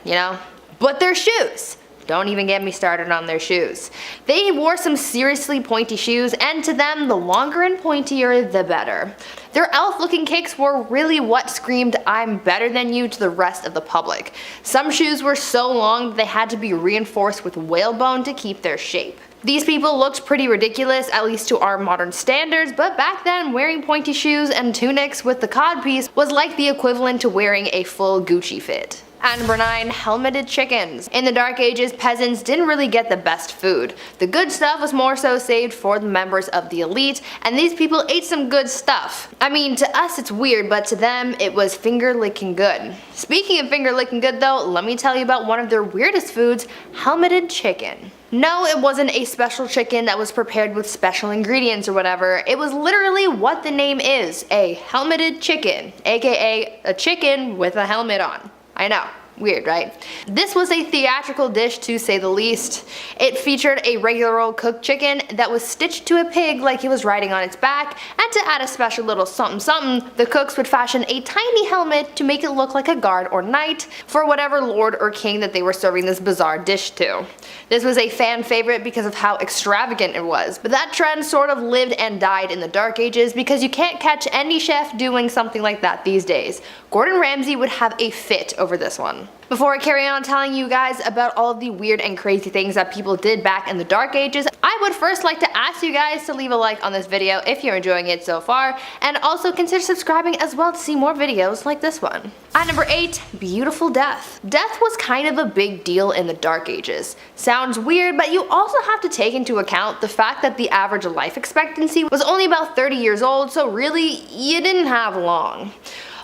But their shoes. Don't even get me started on their shoes. They wore some seriously pointy shoes, and to them, the longer and pointier, the better. Their elf-looking kicks were really what screamed, I'm better than you, to the rest of the public. Some shoes were so long that they had to be reinforced with whalebone to keep their shape. These people looked pretty ridiculous, at least to our modern standards, but back then, wearing pointy shoes and tunics with the codpiece was like the equivalent to wearing a full Gucci fit. At number 9, helmeted chickens. In the Dark Ages, peasants didn't really get the best food. The good stuff was more so saved for the members of the elite, and these people ate some good stuff. I mean, to us it's weird, but to them it was finger-licking good. Speaking of finger-licking good though, let me tell you about one of their weirdest foods, helmeted chicken. No, it wasn't a special chicken that was prepared with special ingredients or whatever. It was literally what the name is, a helmeted chicken, aka a chicken with a helmet on. I know, weird, right? This was a theatrical dish to say the least. It featured a regular old cooked chicken that was stitched to a pig like it was riding on its back, and to add a special little something something, the cooks would fashion a tiny helmet to make it look like a guard or knight for whatever lord or king that they were serving this bizarre dish to. This was a fan favorite because of how extravagant it was, but that trend sort of lived and died in the Dark Ages because you can't catch any chef doing something like that these days. Gordon Ramsay would have a fit over this one. Before I carry on telling you guys about all of the weird and crazy things that people did back in the Dark Ages, I would first like to ask you guys to leave a like on this video if you're enjoying it so far, and also consider subscribing as well to see more videos like this one. At number 8, beautiful death. Death was kind of a big deal in the Dark Ages. Sounds weird, but you also have to take into account the fact that the average life expectancy was only about 30 years old, so really, you didn't have long.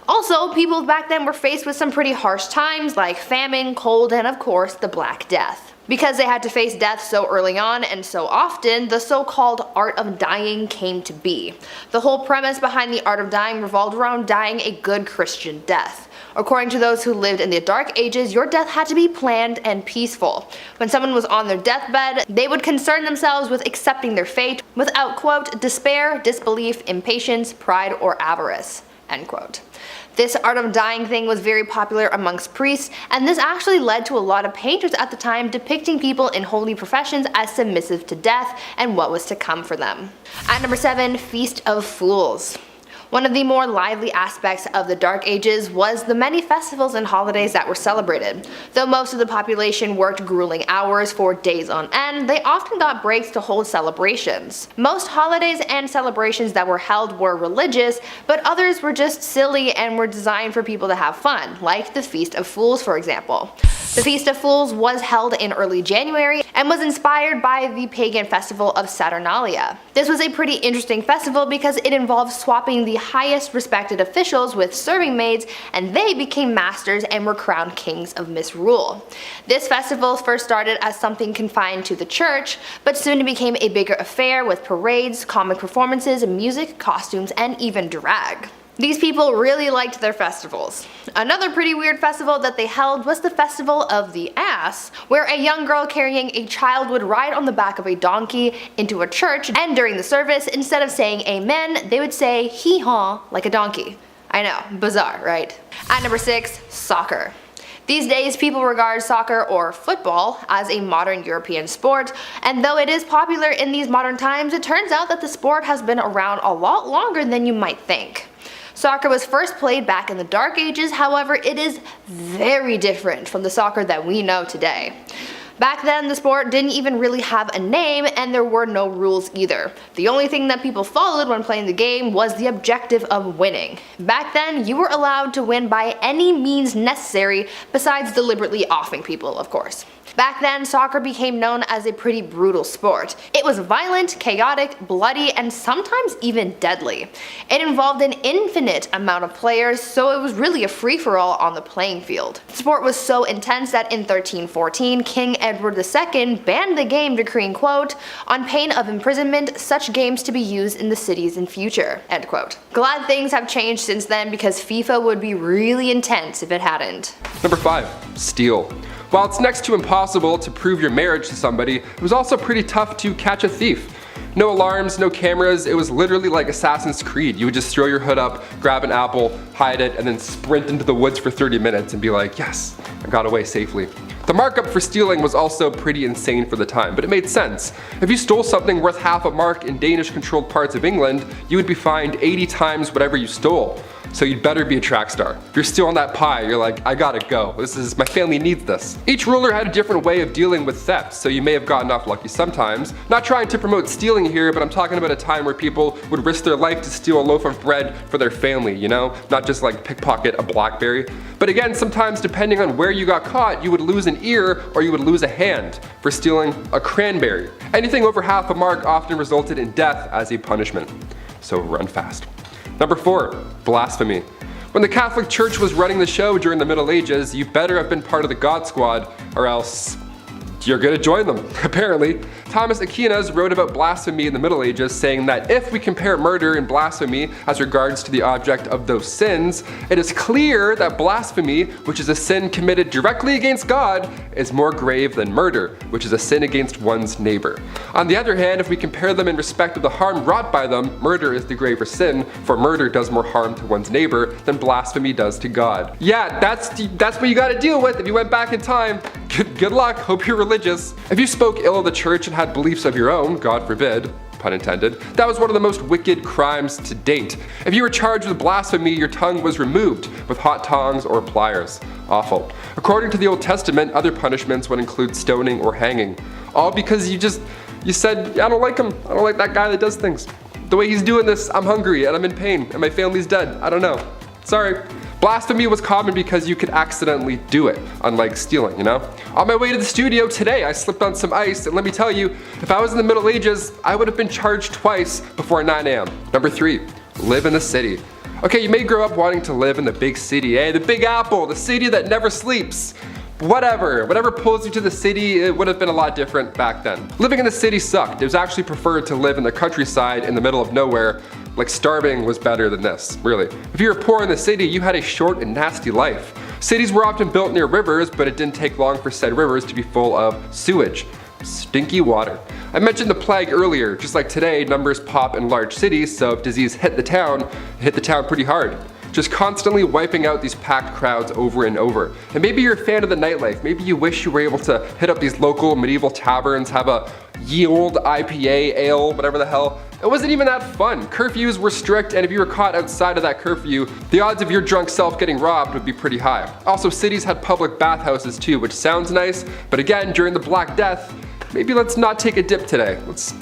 Also, people back then were faced with some pretty harsh times like famine, cold, and of course, the Black Death. Because they had to face death so early on and so often, the so-called art of dying came to be. The whole premise behind the art of dying revolved around dying a good Christian death. According to those who lived in the Dark Ages, your death had to be planned and peaceful. When someone was on their deathbed, they would concern themselves with accepting their fate without, quote, despair, disbelief, impatience, pride, or avarice, end quote. This art of dying thing was very popular amongst priests, and this actually led to a lot of painters at the time depicting people in holy professions as submissive to death and what was to come for them. At number 7, Feast of Fools. One of the more lively aspects of the Dark Ages was the many festivals and holidays that were celebrated. Though most of the population worked grueling hours for days on end, they often got breaks to hold celebrations. Most holidays and celebrations that were held were religious, but others were just silly and were designed for people to have fun, like the Feast of Fools, for example. The Feast of Fools was held in early January and was inspired by the pagan festival of Saturnalia. This was a pretty interesting festival because it involved swapping the highest respected officials with serving maids, and they became masters and were crowned kings of misrule. This festival first started as something confined to the church, but soon became a bigger affair with parades, comic performances, music, costumes, and even drag. These people really liked their festivals. Another pretty weird festival that they held was the Festival of the Ass, where a young girl carrying a child would ride on the back of a donkey into a church, and during the service, instead of saying amen, they would say hee-haw like a donkey. I know, bizarre, right? At number 6, soccer. These days, people regard soccer, or football, as a modern European sport, and though it is popular in these modern times, it turns out that the sport has been around a lot longer than you might think. Soccer was first played back in the Dark Ages, however, it is very different from the soccer that we know today. Back then, the sport didn't even really have a name, and there were no rules either. The only thing that people followed when playing the game was the objective of winning. Back then, you were allowed to win by any means necessary, besides deliberately offing people, of course. Back then, soccer became known as a pretty brutal sport. It was violent, chaotic, bloody, and sometimes even deadly. It involved an infinite amount of players, so it was really a free-for-all on the playing field. The sport was so intense that in 1314, King Edward II banned the game, decreeing, quote, "on pain of imprisonment, such games to be used in the cities in future," end quote. Glad things have changed since then, because FIFA would be really intense if it hadn't. Number 5, steal. While it's next to impossible to prove your marriage to somebody, it was also pretty tough to catch a thief. No alarms, no cameras, it was literally like Assassin's Creed. You would just throw your hood up, grab an apple, hide it, and then sprint into the woods for 30 minutes and be like, yes, I got away safely. The markup for stealing was also pretty insane for the time, but it made sense. If you stole something worth half a mark in Danish-controlled parts of England, you would be fined 80 times whatever you stole. So you'd better be a track star. If you're stealing that pie, you're like, I gotta go. My family needs this. Each ruler had a different way of dealing with theft, so you may have gotten off lucky sometimes. Not trying to promote stealing here, but I'm talking about a time where people would risk their life to steal a loaf of bread for their family, you know? Not just like pickpocket a BlackBerry. But again, sometimes depending on where you got caught, you would lose an ear or you would lose a hand for stealing a cranberry. Anything over half a mark often resulted in death as a punishment. So run fast. Number 4, blasphemy. When the Catholic Church was running the show during the Middle Ages, you better have been part of the God Squad, or else you're gonna join them, apparently. Thomas Aquinas wrote about blasphemy in the Middle Ages, saying that if we compare murder and blasphemy as regards to the object of those sins, it is clear that blasphemy, which is a sin committed directly against God, is more grave than murder, which is a sin against one's neighbor. On the other hand, if we compare them in respect of the harm wrought by them, murder is the graver sin, for murder does more harm to one's neighbor than blasphemy does to God. Yeah, that's what you gotta deal with if you went back in time. Good luck, hope you're religious. If you spoke ill of the church and had beliefs of your own, God forbid, pun intended, that was one of the most wicked crimes to date. If you were charged with blasphemy, your tongue was removed with hot tongs or pliers. Awful. According to the Old Testament, other punishments would include stoning or hanging. All because you said, I don't like him, I don't like that guy that does things. The way he's doing this, I'm hungry and I'm in pain and my family's dead. I don't know. Sorry. Blasphemy was common because you could accidentally do it, unlike stealing, you know? On my way to the studio today, I slipped on some ice, and let me tell you, if I was in the Middle Ages, I would have been charged twice before 9 a.m. Number 3, live in the city. Okay, you may grow up wanting to live in the big city, the Big Apple, the city that never sleeps. Whatever pulls you to the city, it would have been a lot different back then. Living in the city sucked. It was actually preferred to live in the countryside in the middle of nowhere. Like starving was better than this, really. If you were poor in the city, you had a short and nasty life. Cities were often built near rivers, but it didn't take long for said rivers to be full of sewage. Stinky water. I mentioned the plague earlier. Just like today, numbers pop in large cities, so if disease hit the town pretty hard. Just constantly wiping out these packed crowds over and over. And maybe you're a fan of the nightlife. Maybe you wish you were able to hit up these local medieval taverns, have a ye old IPA, ale, whatever the hell, It wasn't even that fun. Curfews were strict, and if you were caught outside of that curfew, the odds of your drunk self getting robbed would be pretty high. Also, cities had public bathhouses too, which sounds nice, but again, during the Black Death, maybe let's not take a dip today. Let's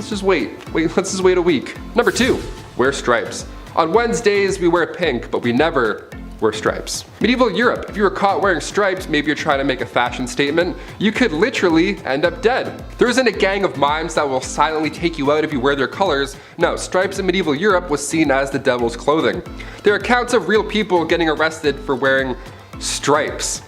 just wait. Let's just wait a week. Number 2, wear stripes. On Wednesdays, we wear pink, but we never wear stripes. Medieval Europe, if you were caught wearing stripes, maybe you're trying to make a fashion statement, you could literally end up dead. There isn't a gang of mimes that will silently take you out if you wear their colors. No, stripes in medieval Europe was seen as the devil's clothing. There are accounts of real people getting arrested for wearing stripes.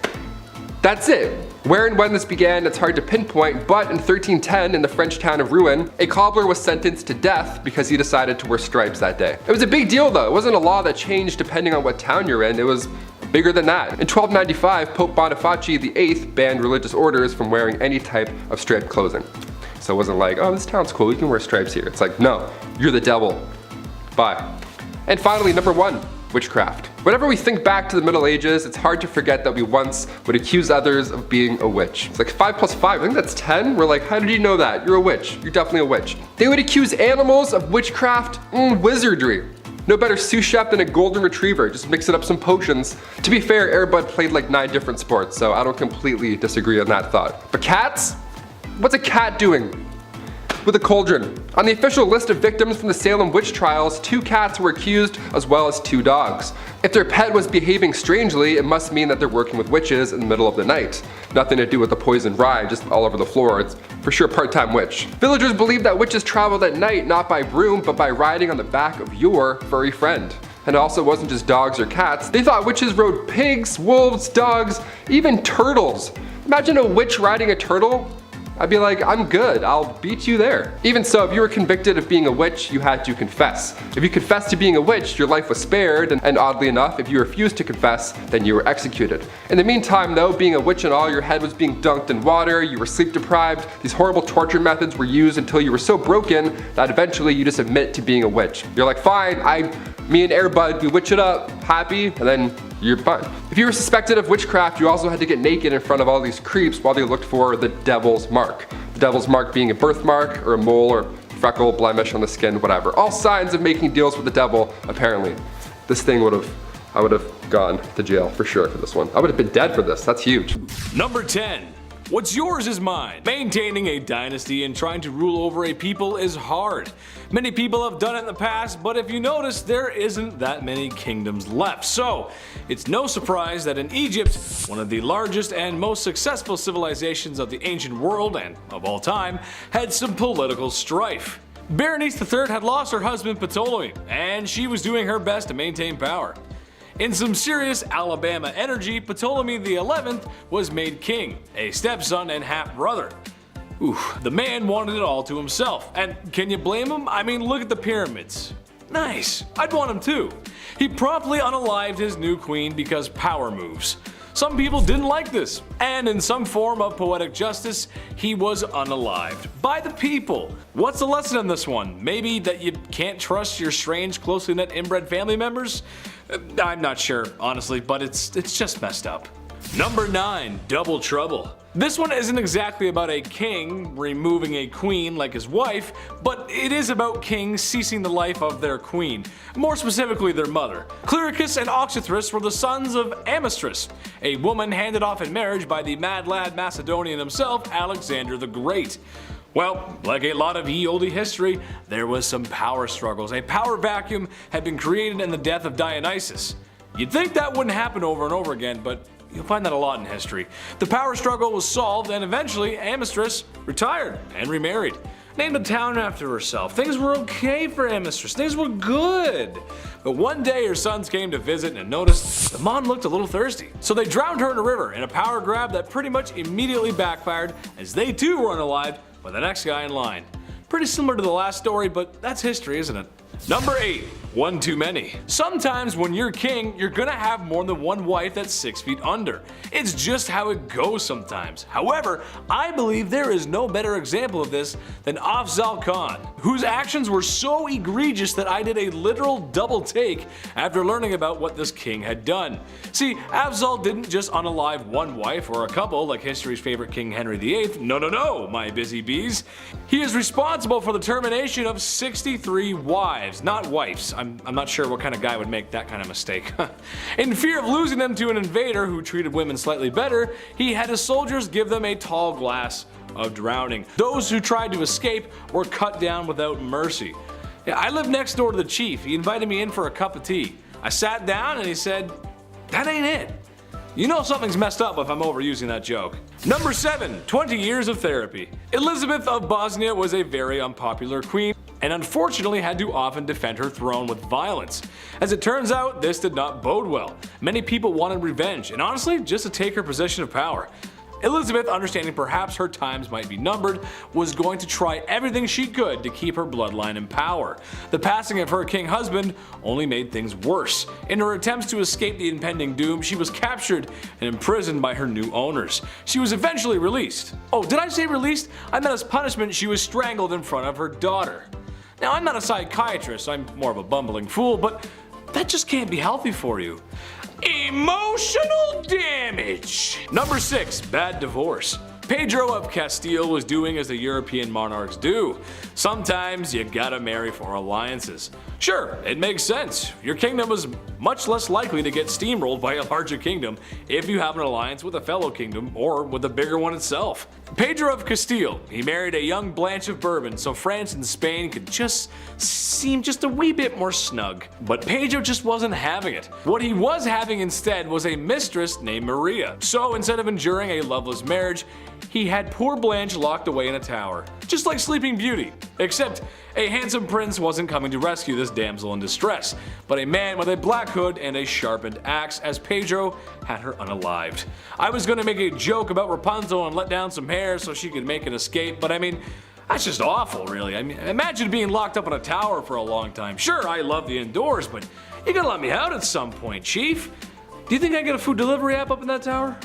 That's it. Where and when this began, it's hard to pinpoint, but in 1310, in the French town of Rouen, a cobbler was sentenced to death because he decided to wear stripes that day. It was a big deal though. It wasn't a law that changed depending on what town you're in. It was bigger than that. In 1295, Pope Boniface VIII banned religious orders from wearing any type of striped clothing. So it wasn't like, oh, this town's cool, you can wear stripes here. It's like, no, you're the devil. Bye. And finally, number 1. Witchcraft. Whenever we think back to the Middle Ages, it's hard to forget that we once would accuse others of being a witch. It's like 5 plus 5, I think that's 10. We're like, how did you know that? You're a witch. You're definitely a witch. They would accuse animals of witchcraft, wizardry. No better sous chef than a golden retriever, just mixing up some potions. To be fair, Air Bud played like 9 different sports, so I don't completely disagree on that thought. But cats? What's a cat doing with a cauldron? On the official list of victims from the Salem witch trials, 2 cats were accused as well as 2 dogs. If their pet was behaving strangely, it must mean that they're working with witches in the middle of the night. Nothing to do with the poison rye just all over the floor. It's for sure part-time witch. Villagers believe that witches traveled at night not by broom but by riding on the back of your furry friend. And it also wasn't just dogs or cats. They thought witches rode pigs, wolves, dogs, even turtles. Imagine a witch riding a turtle. I'd be like, I'm good, I'll beat you there. Even so, if you were convicted of being a witch, you had to confess. If you confessed to being a witch, your life was spared, and oddly enough, if you refused to confess, then you were executed. In the meantime though, being a witch and all, your head was being dunked in water, you were sleep deprived, these horrible torture methods were used until you were so broken that eventually you just admit to being a witch. You're like, fine, me and Air Bud, we witch it up, happy, and then you're fine. If you were suspected of witchcraft, you also had to get naked in front of all these creeps while they looked for the devil's mark. The devil's mark being a birthmark or a mole or freckle, blemish on the skin, whatever. All signs of making deals with the devil, apparently. This thing I would have gone to jail for sure for this one. I would have been dead for this, that's huge. Number 10. What's yours is mine. Maintaining a dynasty and trying to rule over a people is hard. Many people have done it in the past, but if you notice, there isn't that many kingdoms left. So, it's no surprise that in Egypt, one of the largest and most successful civilizations of the ancient world and of all time, had some political strife. Berenice III had lost her husband Ptolemy, and she was doing her best to maintain power. In some serious Alabama energy, Ptolemy XI was made king, a stepson and half-brother. The man wanted it all to himself, and can you blame him? I mean, look at the pyramids. Nice, I'd want him too. He promptly unalived his new queen because power moves. Some people didn't like this, and in some form of poetic justice, he was unalived by the people. What's the lesson in this one? Maybe that you can't trust your strange, closely knit inbred family members? I'm not sure, honestly, but it's just messed up. Number 9. Double Trouble. This one isn't exactly about a king removing a queen like his wife, but it is about kings ceasing the life of their queen, more specifically their mother. Clyricus and Oxythris were the sons of Amistris, a woman handed off in marriage by the mad lad Macedonian himself, Alexander the Great. Well, like a lot of ye olde history, there was some power struggles. A power vacuum had been created in the death of Dionysus. You'd think that wouldn't happen over and over again, but you'll find that a lot in history. The power struggle was solved, and eventually Amistris retired and remarried. Named a town after herself. Things were okay for Amistris. Things were good. But one day her sons came to visit and noticed the mom looked a little thirsty. So they drowned her in a river in a power grab that pretty much immediately backfired, as they too were unalived by the next guy in line. Pretty similar to the last story, but that's history, isn't it? Number 8. one too many. Sometimes when you're king, you're gonna have more than one wife that's 6 feet under. It's just how it goes sometimes. However, I believe there is no better example of this than Afzal Khan, whose actions were so egregious that I did a literal double take after learning about what this king had done. See, Afzal didn't just unalive one wife or a couple like history's favorite King Henry VIII. No, my busy bees. He is responsible for the termination of 63 wives, not wives. I'm not sure what kind of guy would make that kind of mistake. In fear of losing them to an invader who treated women slightly better, he had his soldiers give them a tall glass of drowning. Those who tried to escape were cut down without mercy. Yeah, I lived next door to the chief. He invited me in for a cup of tea. I sat down and he said, "That ain't it." You know something's messed up if I'm overusing that joke. Number 7. 20 years of therapy. Elizabeth of Bosnia was a very unpopular queen and unfortunately had to often defend her throne with violence. As it turns out, this did not bode well. Many people wanted revenge and honestly just to take her position of power. Elizabeth, understanding perhaps her times might be numbered, was going to try everything she could to keep her bloodline in power. The passing of her king husband only made things worse. In her attempts to escape the impending doom, she was captured and imprisoned by her new owners. She was eventually released. Oh, did I say released? I meant as punishment she was strangled in front of her daughter. Now, I'm not a psychiatrist, I'm more of a bumbling fool, but that just can't be healthy for you. Emotional damage. Number 6. Bad divorce. Pedro of Castile was doing as the European monarchs do. Sometimes you gotta marry for alliances. Sure, it makes sense. Your kingdom is much less likely to get steamrolled by a larger kingdom if you have an alliance with a fellow kingdom or with a bigger one itself. Pedro of Castile, he married a young Blanche of Bourbon so France and Spain could just seem just a wee bit more snug. But Pedro just wasn't having it. What he was having instead was a mistress named Maria. So instead of enduring a loveless marriage, he had poor Blanche locked away in a tower, just like Sleeping Beauty. Except a handsome prince wasn't coming to rescue this damsel in distress, but a man with a black hood and a sharpened axe, as Pedro had her unalived. I was gonna make a joke about Rapunzel and let down some hair so she could make an escape, but I mean, that's just awful, really. I mean, imagine being locked up in a tower for a long time. Sure, I love the indoors, but you gotta let me out at some point, Chief. Do you think I get a food delivery app up in that tower?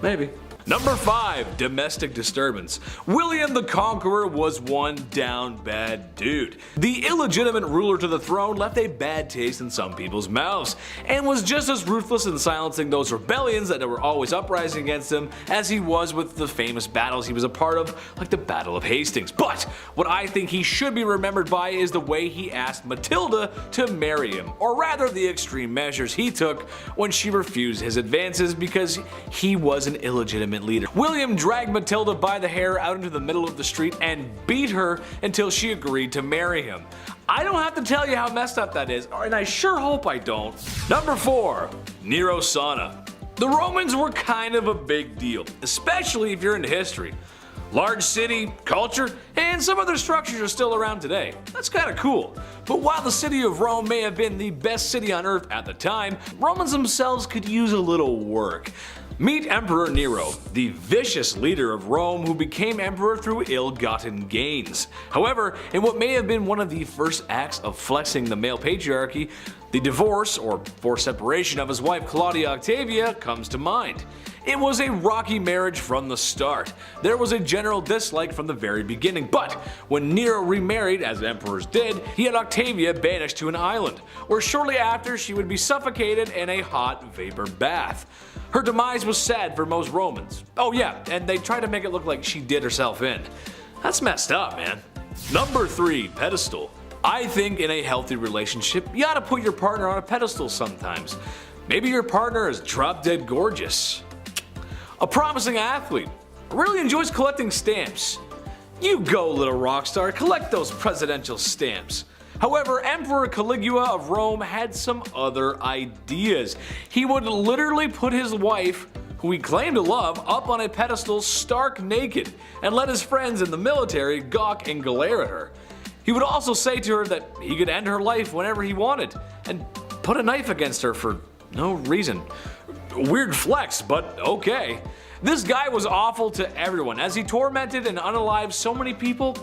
Maybe. Number 5. Domestic disturbance. William the Conqueror was one down bad dude. The illegitimate ruler to the throne left a bad taste in some people's mouths, and was just as ruthless in silencing those rebellions that were always uprising against him as he was with the famous battles he was a part of, like the Battle of Hastings. But what I think he should be remembered by is the way he asked Matilda to marry him, or rather the extreme measures he took when she refused his advances because he was an illegitimate leader. William dragged Matilda by the hair out into the middle of the street and beat her until she agreed to marry him. I don't have to tell you how messed up that is, and I sure hope I don't. Number 4. Nero Sauna. The Romans were kind of a big deal, especially if you're into history. Large city, culture, and some other structures are still around today. That's kind of cool. But while the city of Rome may have been the best city on earth at the time, Romans themselves could use a little work. Meet Emperor Nero, the vicious leader of Rome who became emperor through ill-gotten gains. However, in what may have been one of the first acts of flexing the male patriarchy, the divorce or forced separation of his wife Claudia Octavia comes to mind. It was a rocky marriage from the start. There was a general dislike from the very beginning, but when Nero remarried, as emperors did, he had Octavia banished to an island, where shortly after she would be suffocated in a hot vapor bath. Her demise was sad for most Romans. Oh yeah, and they tried to make it look like she did herself in. That's messed up, man. Number 3. Pedestal. I think in a healthy relationship, you ought to put your partner on a pedestal sometimes. Maybe your partner is drop dead gorgeous. A promising athlete. Really enjoys collecting stamps. You go, little rock star, collect those presidential stamps. However, Emperor Caligula of Rome had some other ideas. He would literally put his wife, who he claimed to love, up on a pedestal stark naked, and let his friends in the military gawk and glare at her. He would also say to her that he could end her life whenever he wanted, and put a knife against her for no reason. Weird flex, but okay. This guy was awful to everyone, as he tormented and unalived so many people.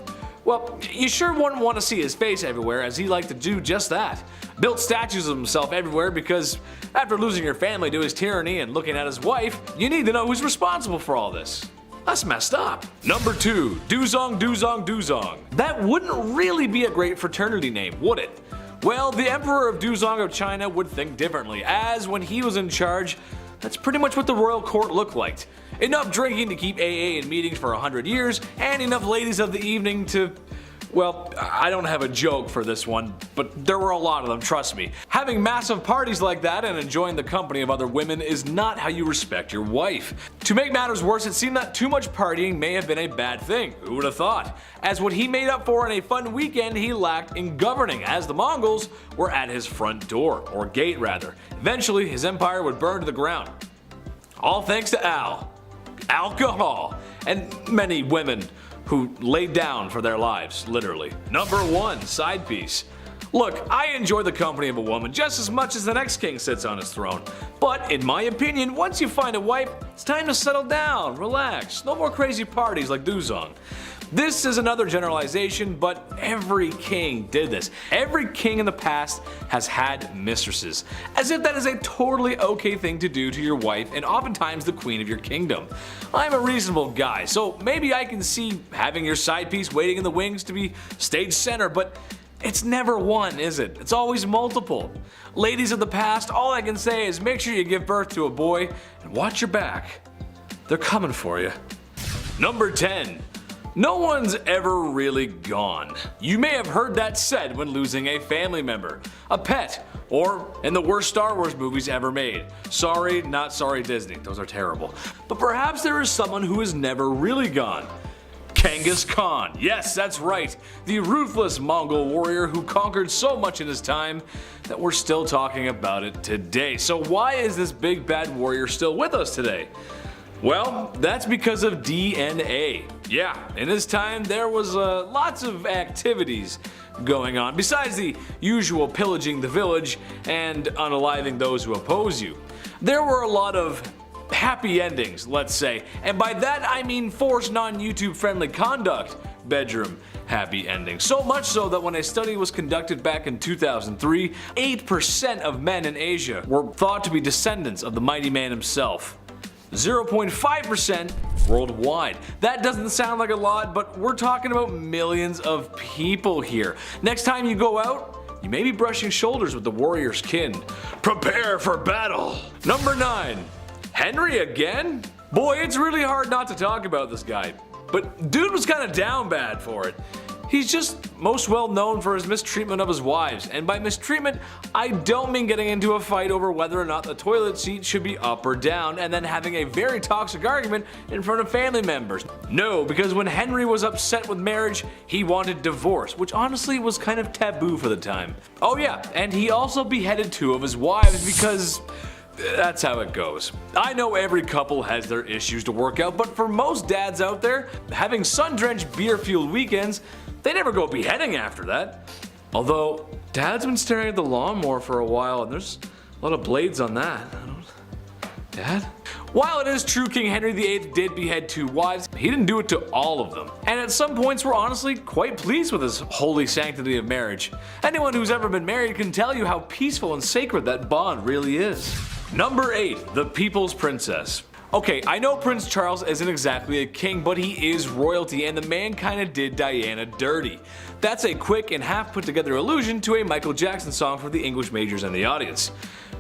Well, you sure wouldn't want to see his face everywhere, as he liked to do just that. built statues of himself everywhere because after losing your family to his tyranny and looking at his wife, you need to know who's responsible for all this. That's messed up. Number 2, Duzong Duzong Duzong. That wouldn't really be a great fraternity name, would it? Well, the Emperor of Duzong of China would think differently, as when he was in charge, that's pretty much what the royal court looked like. Enough drinking to keep AA in meetings for 100 years, and enough ladies of the evening to... Well, I don't have a joke for this one, but there were a lot of them, trust me. Having massive parties like that and enjoying the company of other women is not how you respect your wife. To make matters worse, it seemed that too much partying may have been a bad thing. Who would have thought? As what he made up for in a fun weekend, he lacked in governing, as the Mongols were at his front door, or gate rather. Eventually, his empire would burn to the ground. All thanks to alcohol, and many women who laid down for their lives, literally. Number 1, side piece. Look, I enjoy the company of a woman just as much as the next king sits on his throne. But in my opinion, once you find a wife, it's time to settle down, relax, no more crazy parties like Duzong. This is another generalization, but every king did this. Every king in the past has had mistresses, as if that is a totally okay thing to do to your wife and oftentimes the queen of your kingdom. I'm a reasonable guy, so maybe I can see having your side piece waiting in the wings to be stage center, but it's never one, is it? It's always multiple. Ladies of the past, all I can say is make sure you give birth to a boy and watch your back. They're coming for you. Number 10. No one's ever really gone. You may have heard that said when losing a family member, a pet, or in the worst Star Wars movies ever made. Sorry, not sorry Disney, those are terrible. But perhaps there is someone who is never really gone. Genghis Khan. Yes, that's right. The ruthless Mongol warrior who conquered so much in his time that we're still talking about it today. So why is this big bad warrior still with us today? Well, that's because of DNA. Yeah, in his time there was lots of activities going on, besides the usual pillaging the village and unaliving those who oppose you. There were a lot of happy endings, let's say, and by that I mean forced non-YouTube friendly conduct bedroom happy endings. So much so that when a study was conducted back in 2003, 8% of men in Asia were thought to be descendants of the mighty man himself. 0.5% worldwide. That doesn't sound like a lot, but we're talking about millions of people here. Next time you go out, you may be brushing shoulders with the warrior's kin. Prepare for battle! Number 9. Henry again? Boy, it's really hard not to talk about this guy, but dude was kinda down bad for it. He's just most well known for his mistreatment of his wives, and by mistreatment, I don't mean getting into a fight over whether or not the toilet seat should be up or down and then having a very toxic argument in front of family members. No, because when Henry was upset with marriage, he wanted divorce, which honestly was kind of taboo for the time. Oh yeah, and he also beheaded 2 of his wives because that's how it goes. I know every couple has their issues to work out, but for most dads out there, having sun-drenched beer-fueled weekends, they never go beheading after that. Although, Dad's been staring at the lawnmower for a while and there's a lot of blades on that. Dad? While it is true King Henry VIII did behead 2 wives, he didn't do it to all of them. And at some points we're honestly quite pleased with his holy sanctity of marriage. Anyone who's ever been married can tell you how peaceful and sacred that bond really is. Number 8. The People's Princess. Okay, I know Prince Charles isn't exactly a king, but he is royalty, and the man kinda did Diana dirty. That's a quick and half put together allusion to a Michael Jackson song for the English majors and the audience.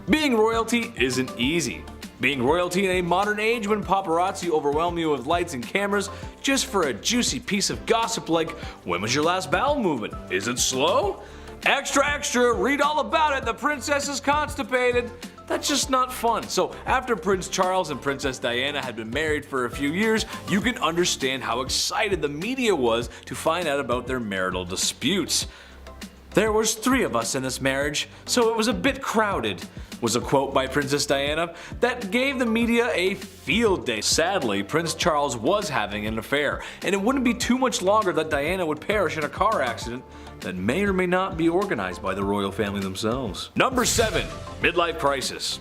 Being royalty isn't easy. Being royalty in a modern age when paparazzi overwhelm you with lights and cameras just for a juicy piece of gossip like, when was your last bowel movement? Is it slow? Extra, extra, read all about it, the princess is constipated. That's just not fun. So after Prince Charles and Princess Diana had been married for a few years, you can understand how excited the media was to find out about their marital disputes. There was 3 of us in this marriage, so it was a bit crowded, was a quote by Princess Diana that gave the media a field day. Sadly, Prince Charles was having an affair, and it wouldn't be too much longer that Diana would perish in a car accident that may or may not be organized by the royal family themselves. Number 7. Midlife crisis.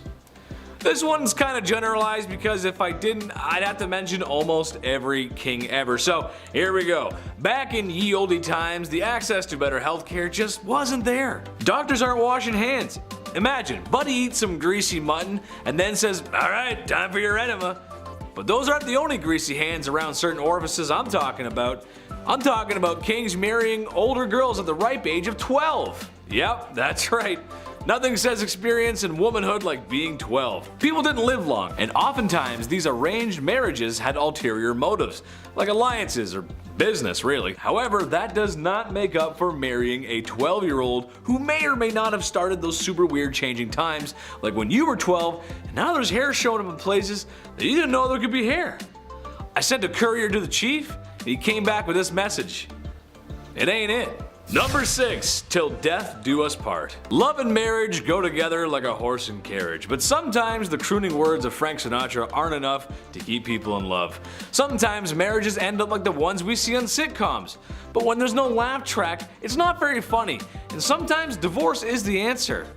This one's kind of generalized because if I didn't, I'd have to mention almost every king ever. So here we go. Back in ye olde times, the access to better healthcare just wasn't there. Doctors aren't washing hands. Imagine, Buddy eats some greasy mutton and then says, "Alright, time for your enema." But those aren't the only greasy hands around certain orifices I'm talking about. I'm talking about kings marrying older girls at the ripe age of 12. Yep, that's right. Nothing says experience in womanhood like being 12. People didn't live long, and oftentimes these arranged marriages had ulterior motives, like alliances or business really. However, that does not make up for marrying a 12-year-old who may or may not have started those super weird changing times, like when you were 12 and now there's hair showing up in places that you didn't know there could be hair. I sent a courier to the chief, and he came back with this message. It ain't it. Number 6, till death do us part. Love and marriage go together like a horse and carriage, but sometimes the crooning words of Frank Sinatra aren't enough to keep people in love. Sometimes marriages end up like the ones we see on sitcoms, but when there's no laugh track, it's not very funny, and sometimes divorce is the answer.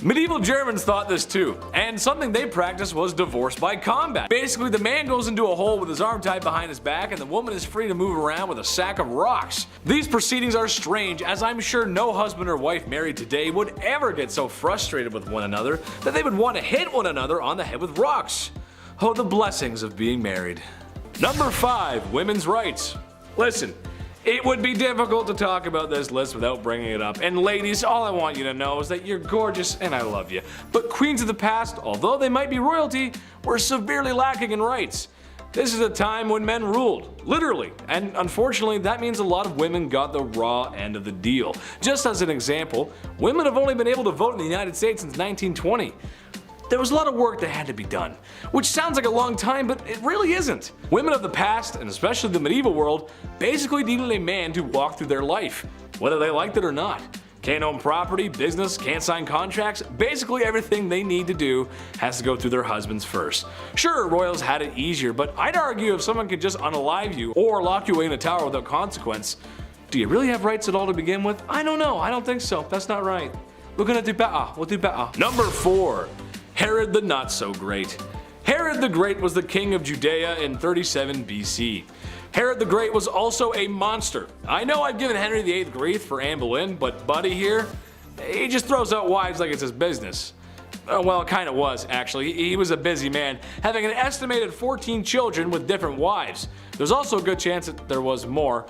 Medieval Germans thought this too, and something they practiced was divorce by combat. Basically, the man goes into a hole with his arm tied behind his back, and the woman is free to move around with a sack of rocks. These proceedings are strange, as I'm sure no husband or wife married today would ever get so frustrated with one another that they would want to hit one another on the head with rocks. Oh, the blessings of being married. Number 5, women's rights. Listen, it would be difficult to talk about this list without bringing it up. And ladies, all I want you to know is that you're gorgeous and I love you. But queens of the past, although they might be royalty, were severely lacking in rights. This is a time when men ruled, literally, and unfortunately that means a lot of women got the raw end of the deal. Just as an example, women have only been able to vote in the United States since 1920. There was a lot of work that had to be done, which sounds like a long time, but it really isn't. Women of the past, and especially the medieval world, basically needed a man to walk through their life, whether they liked it or not. Can't own property, business, can't sign contracts, basically everything they need to do has to go through their husbands first. Sure, royals had it easier, but I'd argue if someone could just unalive you or lock you away in a tower without consequence, do you really have rights at all to begin with? I don't know, I don't think so, that's not right. We're gonna do better, we'll do better. Number 4. Herod the Not So Great. Herod the Great was the king of Judea in 37 BC. Herod the Great was also a monster. I know I've given Henry VIII grief for Anne Boleyn, but Buddy here, he just throws out wives like it's his business. Well, it kind of was, actually. He was a busy man, having an estimated 14 children with different wives. There's also a good chance that there was more,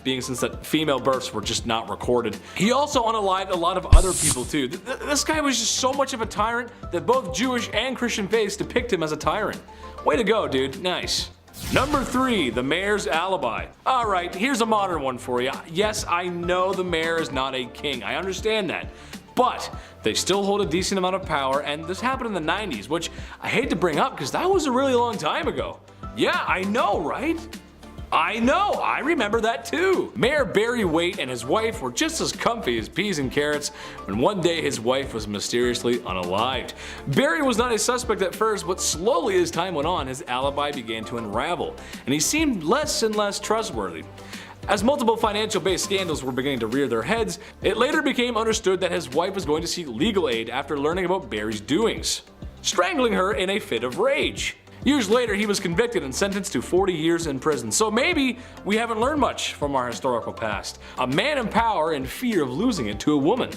being since that female births were just not recorded. He also unalived a lot of other people too. This guy was just so much of a tyrant that both Jewish and Christian faiths depict him as a tyrant. Way to go, dude. Nice. Number 3, the mayor's alibi. Alright, here's a modern one for you. Yes, I know the mayor is not a king. I understand that. But they still hold a decent amount of power, and this happened in the 90s, which I hate to bring up because that was a really long time ago. Yeah, I know, right? I know, I remember that too. Mayor Barry Waite and his wife were just as comfy as peas and carrots when one day his wife was mysteriously unalived. Barry was not a suspect at first, but slowly as time went on, his alibi began to unravel, and he seemed less and less trustworthy. As multiple financial-based scandals were beginning to rear their heads, it later became understood that his wife was going to seek legal aid after learning about Barry's doings, strangling her in a fit of rage. Years later, he was convicted and sentenced to 40 years in prison. So maybe we haven't learned much from our historical past. A man in power in fear of losing it to a woman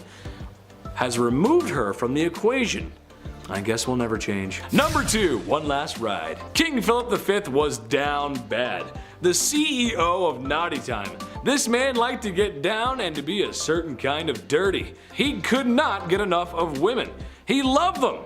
has removed her from the equation. I guess we'll never change. Number 2, one last ride. King Philip V was down bad. The CEO of Naughty Time. This man liked to get down and to be a certain kind of dirty. He could not get enough of women. He loved them,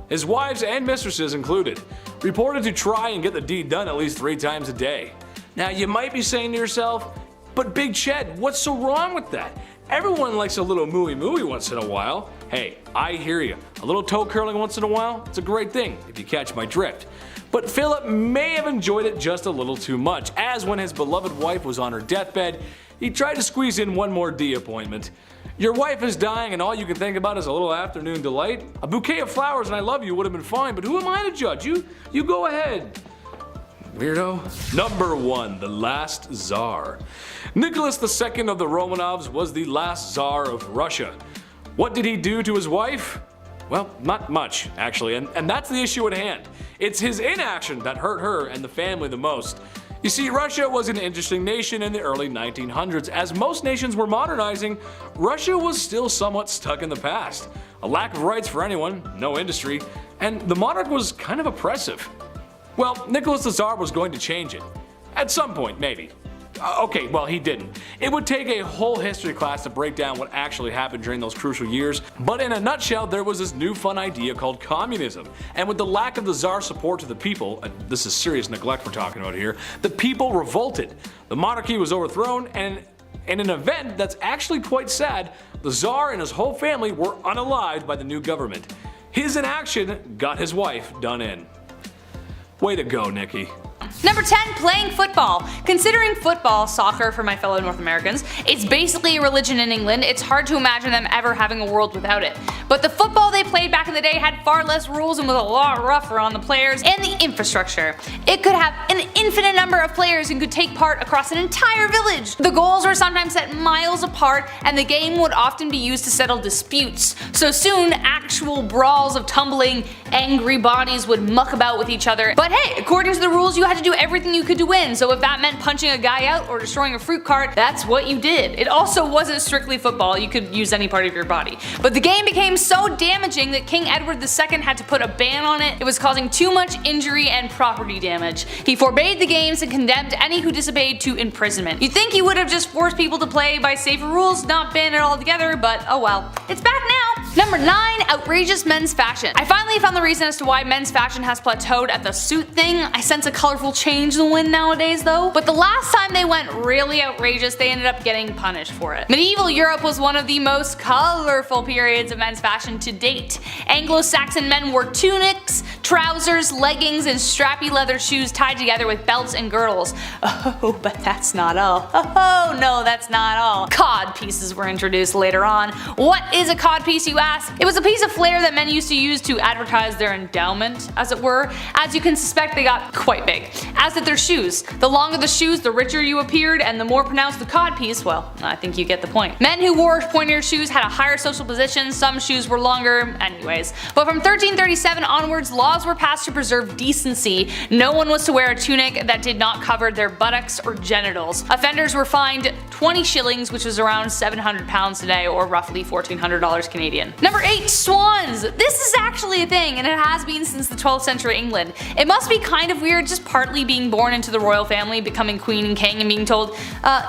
his wives and mistresses included. Reported to try and get the deed done at least 3 times a day. Now you might be saying to yourself, but Big Ched, what's so wrong with that? Everyone likes a little mooey once in a while. Hey, I hear you. A little toe curling once in a while, it's a great thing, if you catch my drift. But Philip may have enjoyed it just a little too much, as when his beloved wife was on her deathbed, he tried to squeeze in one more D appointment. Your wife is dying and all you can think about is a little afternoon delight? A bouquet of flowers and I love you would have been fine, but who am I to judge? You go ahead. Weirdo. Number 1, the last Tsar. Nicholas II of the Romanovs was the last Tsar of Russia. What did he do to his wife? Well, not much, actually, and that's the issue at hand. It's his inaction that hurt her and the family the most. You see, Russia was an interesting nation in the early 1900s. As most nations were modernizing, Russia was still somewhat stuck in the past. A lack of rights for anyone, no industry, and the monarch was kind of oppressive. Well, Nicholas the Tsar was going to change it. At some point, maybe. Okay, well, he didn't. It would take a whole history class to break down what actually happened during those crucial years, but in a nutshell, there was this new fun idea called communism. And with the lack of the Tsar's support to the people, and this is serious neglect we're talking about here, the people revolted. The monarchy was overthrown, and in an event that's actually quite sad, the Tsar and his whole family were unalived by the new government. His inaction got his wife done in. Way to go, Nikki. Number 10, playing football. Considering football, soccer for my fellow North Americans, it's basically a religion in England, it's hard to imagine them ever having a world without it. But the football they played back in the day had far less rules and was a lot rougher on the players and the infrastructure. It could have an infinite number of players and could take part across an entire village. The goals were sometimes set miles apart, and the game would often be used to settle disputes. So soon, actual brawls of tumbling, angry bodies would muck about with each other. But hey, according to the rules, you had to do everything you could to win, so if that meant punching a guy out or destroying a fruit cart, that's what you did. It also wasn't strictly football, you could use any part of your body. But the game became so damaging that King Edward II had to put a ban on it. It was causing too much injury and property damage. He forbade the games and condemned any who disobeyed to imprisonment. You'd think he would have just forced people to play by safer rules, not ban it altogether, but oh well. It's back now! Number 9, outrageous men's fashion. I finally found the reason as to why men's fashion has plateaued at the suit thing. I sense a colorful change in the wind nowadays though. But the last time they went really outrageous, they ended up getting punished for it. Medieval Europe was one of the most colorful periods of men's fashion to date. Anglo-Saxon men wore tunics, trousers, leggings, and strappy leather shoes tied together with belts and girdles. Oh, but that's not all. Oh no, that's not all. Cod pieces were introduced later on. What is a cod piece, you ask? It was a piece of flair that men used to use to advertise their endowment, as it were. As you can suspect, they got quite big. As did their shoes. The longer the shoes, the richer you appeared, and the more pronounced the cod piece, well, I think you get the point. Men who wore pointier shoes had a higher social position, some shoes were longer, anyways. But from 1337 onwards, laws were passed to preserve decency. No one was to wear a tunic that did not cover their buttocks or genitals. Offenders were fined 20 shillings, which is around £700 today, or roughly $1,400 Canadian. Number 8, swans. This is actually a thing, and it has been since the 12th century England. It must be kind of weird just partly being born into the royal family, becoming queen and king, and being told,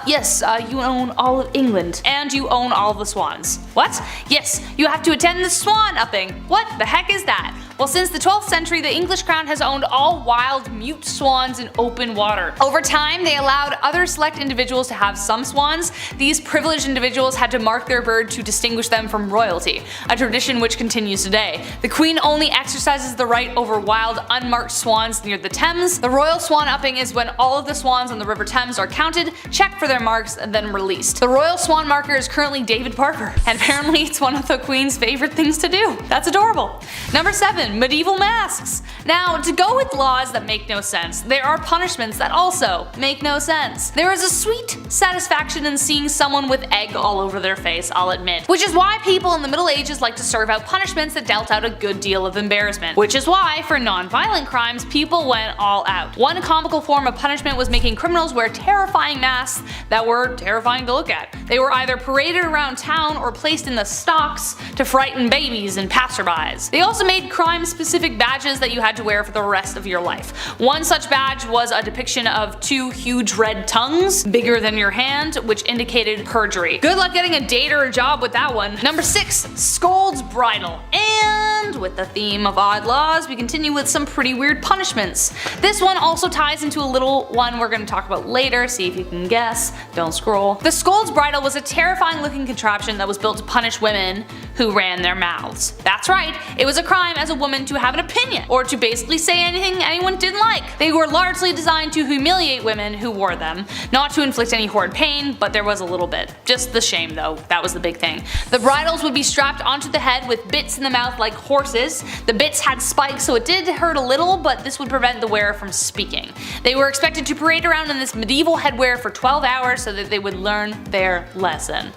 yes, you own all of England, and you own all of the swans. What? Yes, you have to attend the swan upping. What the heck is that? Well, since the 12th century, the English crown has owned all wild, mute swans in open water. Over time, they allowed other select individuals to have some swans. These privileged individuals had to mark their bird to distinguish them from royalty, a tradition which continues today. The Queen only exercises the right over wild, unmarked swans near the Thames. The royal swan upping is when all of the swans on the River Thames are counted, checked for their marks, and then released. The royal swan marker is currently David Parker, and apparently it's one of the Queen's favorite things to do. That's adorable. Number 7. Medieval masks. Now, to go with laws that make no sense, there are punishments that also make no sense. There is a sweet satisfaction in seeing someone with egg all over their face, I'll admit. Which is why people in the Middle Ages like to serve out punishments that dealt out a good deal of embarrassment. Which is why, for non-violent crimes, people went all out. One comical form of punishment was making criminals wear terrifying masks that were terrifying to look at. They were either paraded around town or placed in the stocks to frighten babies and passerbys. They also made crime-specific badges that you had to wear for the rest of your life. One such badge was a depiction of 2 huge red tongues, bigger than your hand, which indicated perjury. Good luck getting a date or a job with that one. Number 6. Scold's bridle. And with the theme of odd laws, we continue with some pretty weird punishments. This one also ties into a little one we're going to talk about later, see if you can guess. Don't scroll. The Scold's bridle was a terrifying looking contraption that was built to punish women who ran their mouths. That's right, it was a crime as a woman to have an opinion, or to basically say anything anyone didn't like. They were largely designed to humiliate women who wore them, not to inflict any horrid pain, but there was a little bit. Just the shame though, that was the big thing. The bridles would be strapped onto the head with bits in the mouth like horses. The bits had spikes, so it did hurt a little, but this would prevent the wearer from speaking. They were expected to parade around in this medieval headwear for 12 hours so that they would learn their lesson.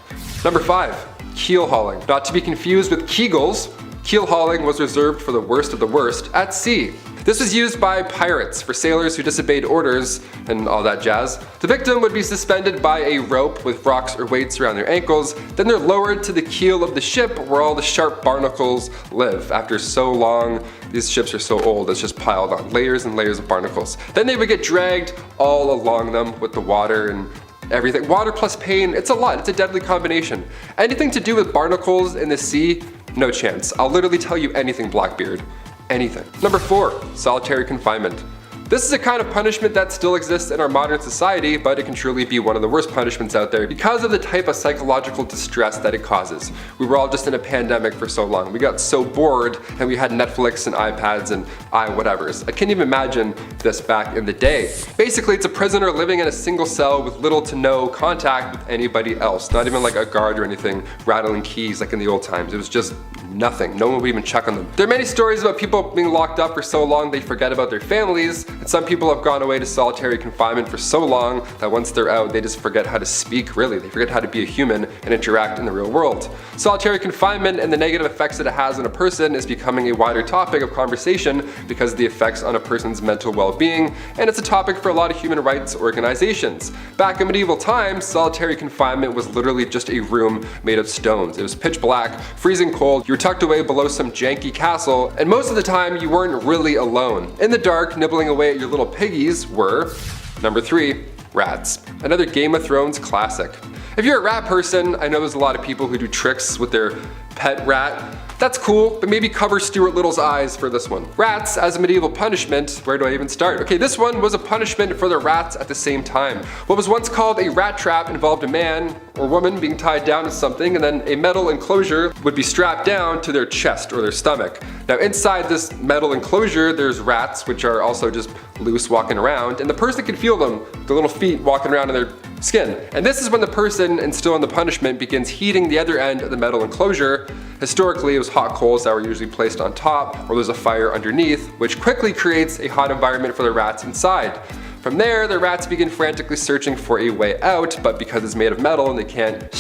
Number 5. Keel hauling. Not to be confused with Kegels. Keel hauling was reserved for the worst of the worst at sea. This was used by pirates for sailors who disobeyed orders and all that jazz. The victim would be suspended by a rope with rocks or weights around their ankles, then they're lowered to the keel of the ship where all the sharp barnacles live. After so long, these ships are so old, it's just piled on layers and layers of barnacles. Then they would get dragged all along them with the water and everything. Water plus pain, it's a lot, it's a deadly combination. Anything to do with barnacles in the sea, no chance. I'll literally tell you anything, Blackbeard. Anything. Number 4, solitary confinement. This is a kind of punishment that still exists in our modern society, but it can truly be one of the worst punishments out there because of the type of psychological distress that it causes. We were all just in a pandemic for so long. We got so bored and we had Netflix and iPads and whatevers. I can't even imagine this back in the day. Basically, it's a prisoner living in a single cell with little to no contact with anybody else. Not even like a guard or anything rattling keys like in the old times. It was just nothing. No one would even check on them. There are many stories about people being locked up for so long they forget about their families, and some people have gone away to solitary confinement for so long that once they're out, they just forget how to speak, really. They forget how to be a human and interact in the real world. Solitary confinement and the negative effects that it has on a person is becoming a wider topic of conversation because of the effects on a person's mental well-being, and it's a topic for a lot of human rights organizations. Back in medieval times, solitary confinement was literally just a room made of stones. It was pitch black, freezing cold, you were tucked away below some janky castle, and most of the time you weren't really alone. In the dark, nibbling away at your little piggies were, number 3, rats. Another Game of Thrones classic. If you're a rat person, I know there's a lot of people who do tricks with their pet rat. That's cool, but maybe cover Stuart Little's eyes for this one. Rats as a medieval punishment, where do I even start? Okay, this one was a punishment for the rats at the same time. What was once called a rat trap involved a man or woman being tied down to something, and then a metal enclosure would be strapped down to their chest or their stomach. Now inside this metal enclosure, there's rats, which are also just loose walking around, and the person can feel them, their little feet walking around in their skin. And this is when the person instilling the punishment begins heating the other end of the metal enclosure. Historically, it was hot coals that were usually placed on top, or there's a fire underneath, which quickly creates a hot environment for the rats inside. From there, the rats begin frantically searching for a way out, but because it's made of metal and they can't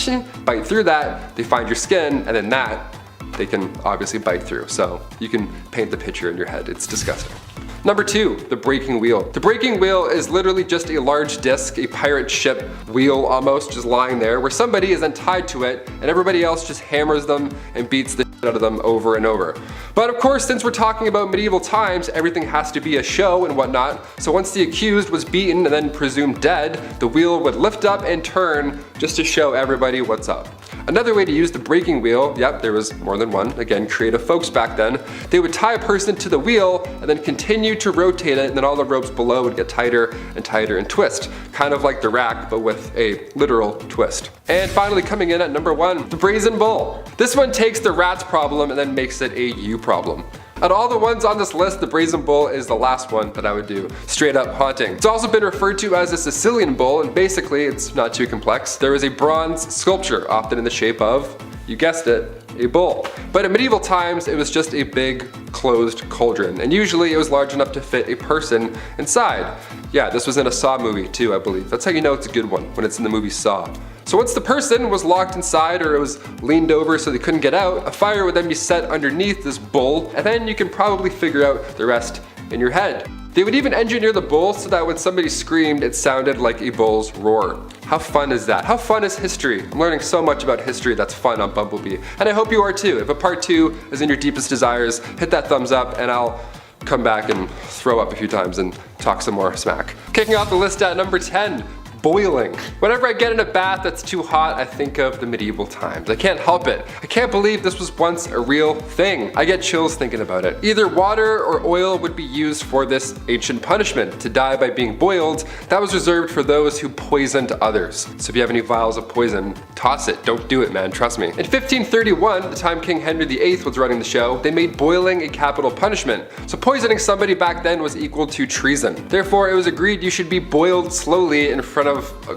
bite through that, they find your skin, and then that they can obviously bite through. So you can paint the picture in your head. It's disgusting. Number 2, the breaking wheel. The breaking wheel is literally just a large disc, a pirate ship wheel almost, just lying there, where somebody is then tied to it and everybody else just hammers them and beats the shit out of them over and over. But of course, since we're talking about medieval times, everything has to be a show and whatnot, so once the accused was beaten and then presumed dead, the wheel would lift up and turn just to show everybody what's up. Another way to use the breaking wheel, yep, there was more than one, again, creative folks back then, they would tie a person to the wheel and then continue to rotate it, and then all the ropes below would get tighter and tighter and twist. Kind of like the rack, but with a literal twist. And finally coming in at number 1, the brazen bull. This one takes the rat's problem and then makes it a you problem. Out of all the ones on this list, the brazen bull is the last one that I would do. Straight up haunting. It's also been referred to as a Sicilian bull, and basically it's not too complex. There is a bronze sculpture, often in the shape of, you guessed it, a bull. But in medieval times, it was just a big closed cauldron, and usually it was large enough to fit a person inside. Yeah, this was in a Saw movie too, I believe. That's how you know it's a good one, when it's in the movie Saw. So once the person was locked inside or it was leaned over so they couldn't get out, a fire would then be set underneath this bull, and then you can probably figure out the rest in your head. They would even engineer the bull so that when somebody screamed, it sounded like a bull's roar. How fun is that? How fun is history? I'm learning so much about history that's fun on BumbleBee, and I hope you are too. If a part 2 is in your deepest desires, hit that thumbs up and I'll come back and throw up a few times and talk some more smack. Kicking off the list at number 10, boiling. Whenever I get in a bath that's too hot, I think of the medieval times. I can't help it. I can't believe this was once a real thing. I get chills thinking about it. Either water or oil would be used for this ancient punishment. To die by being boiled, that was reserved for those who poisoned others. So if you have any vials of poison, toss it. Don't do it, man. Trust me. In 1531, the time King Henry VIII was running the show, they made boiling a capital punishment. So poisoning somebody back then was equal to treason. Therefore, it was agreed you should be boiled slowly in front of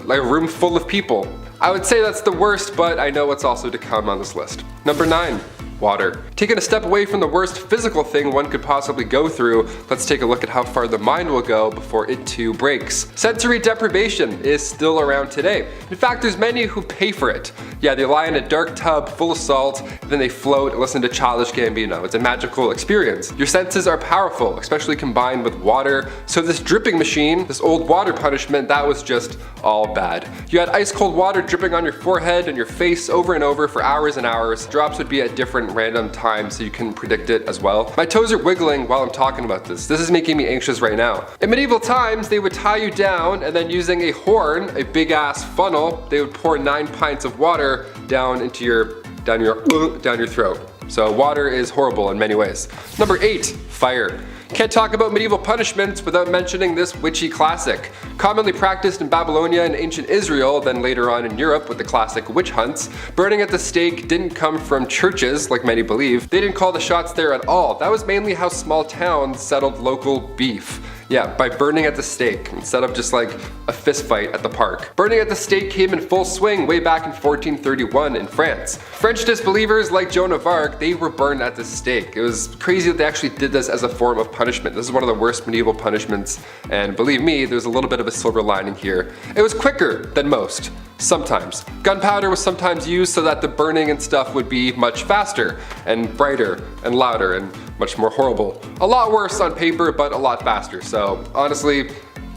like a room full of people. I would say that's the worst, but I know what's also to come on this list. Number 9, water. Taking a step away from the worst physical thing one could possibly go through, let's take a look at how far the mind will go before it too breaks. Sensory deprivation is still around today. In fact, there's many who pay for it. Yeah, they lie in a dark tub full of salt, then they float and listen to Childish Gambino. It's a magical experience. Your senses are powerful, especially combined with water. So this dripping machine, this old water punishment, that was just all bad. You had ice cold water dripping on your forehead and your face over and over for hours and hours. Drops would be at different random times so you couldn't predict it as well. My toes are wiggling while I'm talking about this. This is making me anxious right now. In medieval times, they would tie you down and then using a horn, a big ass funnel, they would pour 9 pints of water down your throat. So water is horrible in many ways. Number 8, fire. Can't talk about medieval punishments without mentioning this witchy classic. Commonly practiced in Babylonia and ancient Israel, then later on in Europe with the classic witch hunts, burning at the stake didn't come from churches, like many believe. They didn't call the shots there at all. That was mainly how small towns settled local beef. Yeah, by burning at the stake, instead of just like a fist fight at the park. Burning at the stake came in full swing way back in 1431 in France. French disbelievers like Joan of Arc, they were burned at the stake. It was crazy that they actually did this as a form of punishment. This is one of the worst medieval punishments, and believe me, there's a little bit of a silver lining here. It was quicker than most. Sometimes. Gunpowder was sometimes used so that the burning and stuff would be much faster and brighter and louder and much more horrible. A lot worse on paper, but a lot faster. So honestly,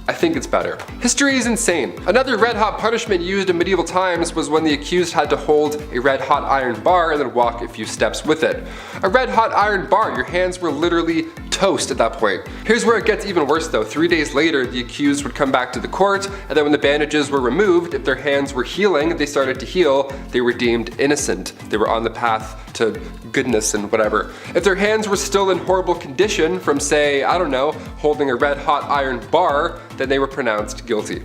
I think it's better. History is insane. Another red hot punishment used in medieval times was when the accused had to hold a red hot iron bar and then walk a few steps with it. A red hot iron bar, your hands were literally toast at that point. Here's where it gets even worse though. 3 days later, the accused would come back to the court, and then when the bandages were removed, if their hands were healing, they started to heal, they were deemed innocent. They were on the path to goodness and whatever. If their hands were still in horrible condition from, say, I don't know, holding a red hot iron bar, then they were pronounced guilty.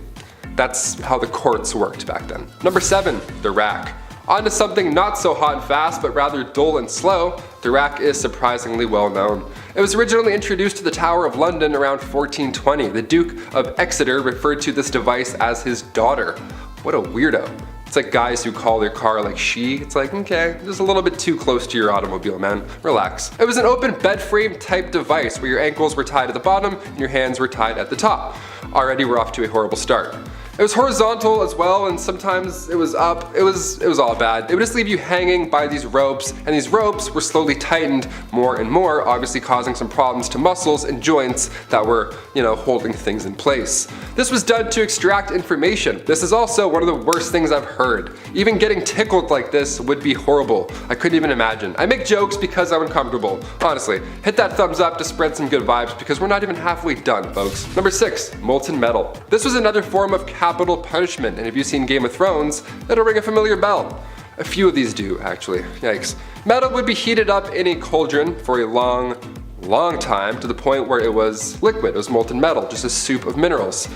That's how the courts worked back then. Number 7, the rack. On to something not so hot and fast, but rather dull and slow. The rack is surprisingly well known. It was originally introduced to the Tower of London around 1420. The Duke of Exeter referred to this device as his daughter. What a weirdo. It's like guys who call their car like she. It's like, okay, just a little bit too close to your automobile, man. Relax. It was an open bed frame type device where your ankles were tied at the bottom and your hands were tied at the top. Already we're off to a horrible start. It was horizontal as well, and sometimes it was up. It was all bad. It would just leave you hanging by these ropes, and these ropes were slowly tightened more and more, obviously causing some problems to muscles and joints that were, holding things in place. This was done to extract information. This is also one of the worst things I've heard. Even getting tickled like this would be horrible. I couldn't even imagine. I make jokes because I'm uncomfortable. Honestly, hit that thumbs up to spread some good vibes because we're not even halfway done, folks. Number 6, molten metal. This was another form of capital punishment, and if you've seen Game of Thrones, it'll ring a familiar bell. A few of these do, actually. Yikes. Metal would be heated up in a cauldron for a long time to the point where it was liquid. It was molten metal, just a soup of minerals.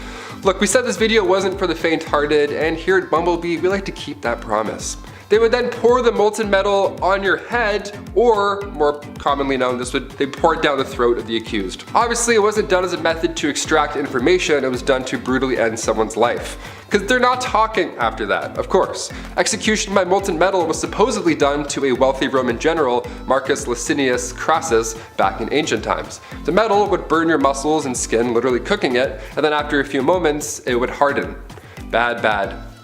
Look, we said this video wasn't for the faint-hearted, and here at BumbleBee, we like to keep that promise. They would then pour the molten metal on your head, or more commonly known, they pour it down the throat of the accused. Obviously, it wasn't done as a method to extract information, it was done to brutally end someone's life. Because they're not talking after that, of course. Execution by molten metal was supposedly done to a wealthy Roman general, Marcus Licinius Crassus, back in ancient times. The metal would burn your muscles and skin, literally cooking it, and then after a few moments, it would harden. Bad,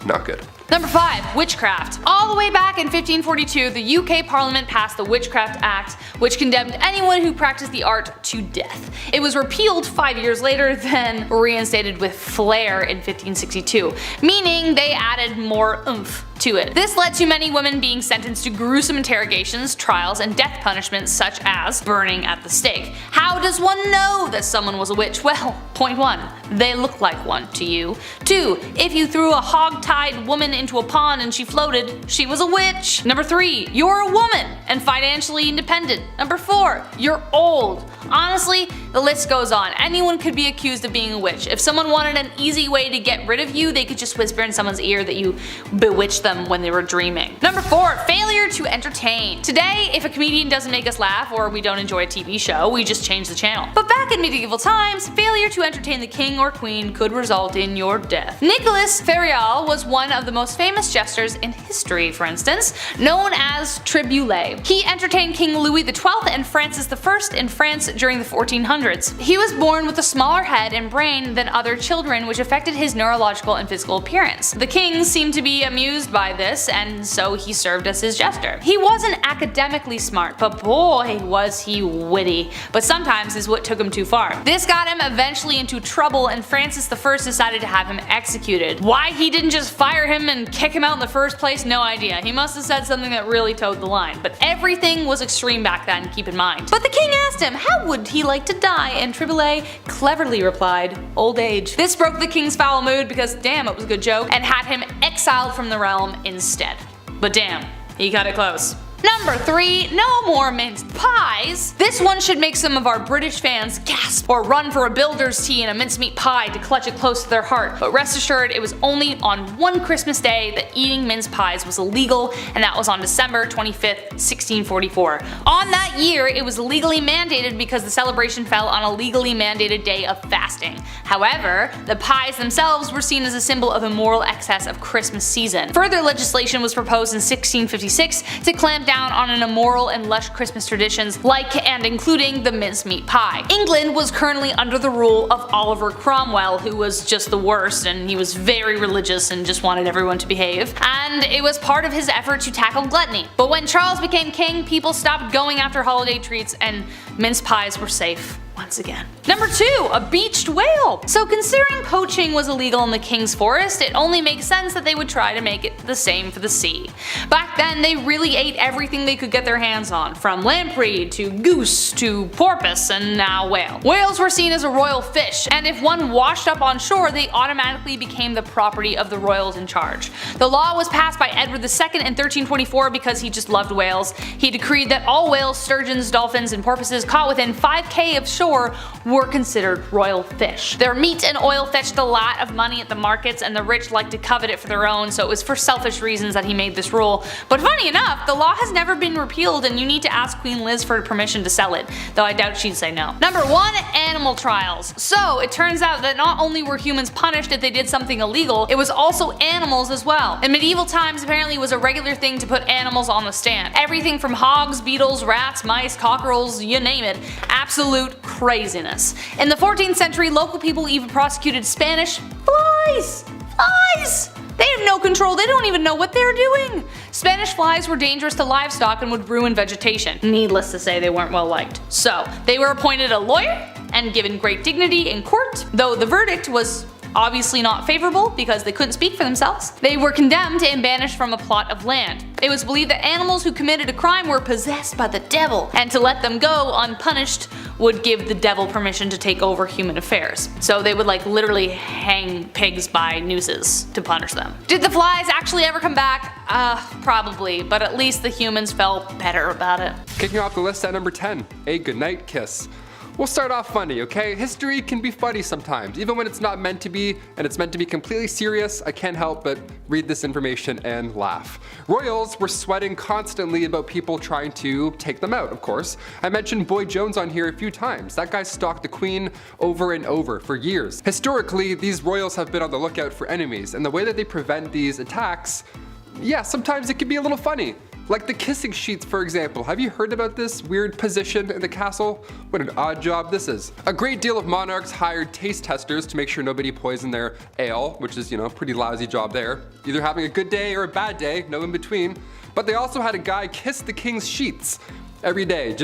not good. Number 5, witchcraft. All the way back in 1542, the UK Parliament passed the Witchcraft Act, which condemned anyone who practiced the art to death. It was repealed 5 years later, then reinstated with flair in 1562, meaning they added more oomph to it. This led to many women being sentenced to gruesome interrogations, trials, and death punishments such as burning at the stake. How does one know that someone was a witch? Well, point 1, they look like one to you. 2, if you threw a hog-tied woman into a pond and she floated, she was a witch. Number 3, you're a woman and financially independent. Number 4, you're old. Honestly, the list goes on. Anyone could be accused of being a witch. If someone wanted an easy way to get rid of you, they could just whisper in someone's ear that you bewitched them when they were dreaming. Number 4, failure to entertain. Today, if a comedian doesn't make us laugh or we don't enjoy a TV show, we just change the channel. But back in medieval times, failure to entertain the king or queen could result in your death. Nicolas Ferial was one of the most famous jesters in history, for instance, known as Triboulet. He entertained King Louis XII and Francis I in France during the 1400s. He was born with a smaller head and brain than other children, which affected his neurological and physical appearance. The king seemed to be amused by this, and so he served as his jester. He wasn't academically smart, but boy was he witty. But sometimes his wit took him too far. This got him eventually into trouble, and Francis I decided to have him executed. Why he didn't just fire him and kick him out in the first place, no idea. He must have said something that really towed the line. But everything was extreme back then, keep in mind. But the king asked him how would he like to die, and Triboulet cleverly replied, old age. This broke the king's foul mood because damn, it was a good joke, and had him exiled from the realm instead. But damn, he cut it close. Number 3, no more minced pies. This one should make some of our British fans gasp or run for a builder's tea and a mincemeat pie to clutch it close to their heart. But rest assured, it was only on one Christmas day that eating mince pies was illegal, and that was on December 25th, 1644. On that year, it was legally mandated because the celebration fell on a legally mandated day of fasting. However, the pies themselves were seen as a symbol of immoral excess of Christmas season. Further legislation was proposed in 1656 to clamp down on an immoral and lush Christmas traditions like and including the mincemeat pie. England was currently under the rule of Oliver Cromwell, who was just the worst, and he was very religious and just wanted everyone to behave. And it was part of his effort to tackle gluttony. But when Charles became king, people stopped going after holiday treats and mince pies were safe once again. Number 2, a beached whale. So considering poaching was illegal in the king's forest, it only makes sense that they would try to make it the same for the sea. Back then, they really ate everything they could get their hands on, from lamprey to goose to porpoise and now whale. Whales were seen as a royal fish, and if one washed up on shore, they automatically became the property of the royals in charge. The law was passed by Edward II in 1324 because he just loved whales. He decreed that all whales, sturgeons, dolphins, and porpoises caught within 5k of shore were considered royal fish. Their meat and oil fetched a lot of money at the markets, and the rich liked to covet it for their own, so it was for selfish reasons that he made this rule. But funny enough, the law has never been repealed, and you need to ask Queen Liz for permission to sell it, though I doubt she'd say no. Number 1, animal trials. So it turns out that not only were humans punished if they did something illegal, it was also animals as well. In medieval times, apparently it was a regular thing to put animals on the stand. Everything from hogs, beetles, rats, mice, cockerels, you name it. Absolute craziness. In the 14th century, local people even prosecuted Spanish flies. They have no control, they don't even know what they're doing. Spanish flies were dangerous to livestock and would ruin vegetation. Needless to say, they weren't well liked. So, they were appointed a lawyer and given great dignity in court, though the verdict was obviously not favorable because they couldn't speak for themselves. They were condemned and banished from a plot of land. It was believed that animals who committed a crime were possessed by the devil, and to let them go unpunished would give the devil permission to take over human affairs. So they would like literally hang pigs by nooses to punish them. Did the flies actually ever come back? Probably, but at least the humans felt better about it. Kicking off the list at number 10, a goodnight kiss. We'll start off funny, okay? History can be funny sometimes, even when it's not meant to be, and it's meant to be completely serious. I can't help but read this information and laugh. Royals were sweating constantly about people trying to take them out, of course. I mentioned Boy Jones on here a few times. That guy stalked the queen over and over for years. Historically, these royals have been on the lookout for enemies, and the way that they prevent these attacks, yeah, sometimes it can be a little funny. Like the kissing sheets, for example. Have you heard about this weird position in the castle? What an odd job this is. A great deal of monarchs hired taste testers to make sure nobody poisoned their ale, which is, pretty lousy job there. Either having a good day or a bad day, no in between. But they also had a guy kiss the king's sheets every day, He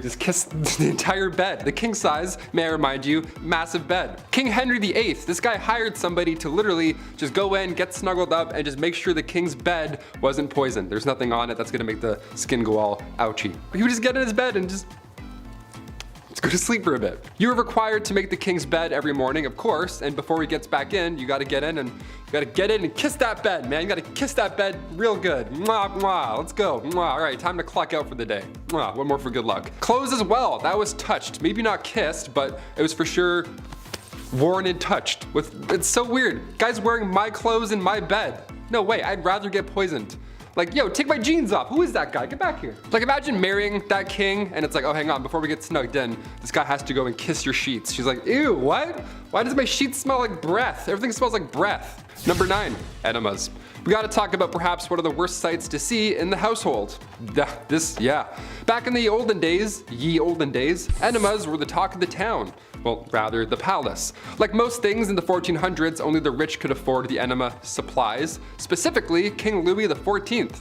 just kissed the entire bed. The king size, may I remind you, massive bed. King Henry VIII, this guy hired somebody to literally just go in, get snuggled up, and just make sure the king's bed wasn't poisoned. There's nothing on it that's gonna make the skin go all ouchy. But he would just get in his bed and just go to sleep for a bit. You are required to make the king's bed every morning, of course, and before he gets back in, you gotta get in and kiss that bed, man. You gotta kiss that bed real good. Mwah, mwah, let's go. Mwah. All right, time to clock out for the day. Mwah, one more for good luck. Clothes as well, that was touched. Maybe not kissed, but it was for sure worn and touched. It's so weird. Guys wearing my clothes in my bed. No way, I'd rather get poisoned. Like, yo, take my jeans off. Who is that guy? Get back here. Like, imagine marrying that king and it's like, oh, hang on, before we get snugged in, this guy has to go and kiss your sheets. She's like, ew, what? Why does my sheets smell like breath? Everything smells like breath. Number 9, enemas. We gotta talk about perhaps one of the worst sights to see in the household. Back in the olden days, enemas were the talk of the town. Well, rather, the palace. Like most things in the 1400s, only the rich could afford the enema supplies, specifically King Louis XIV.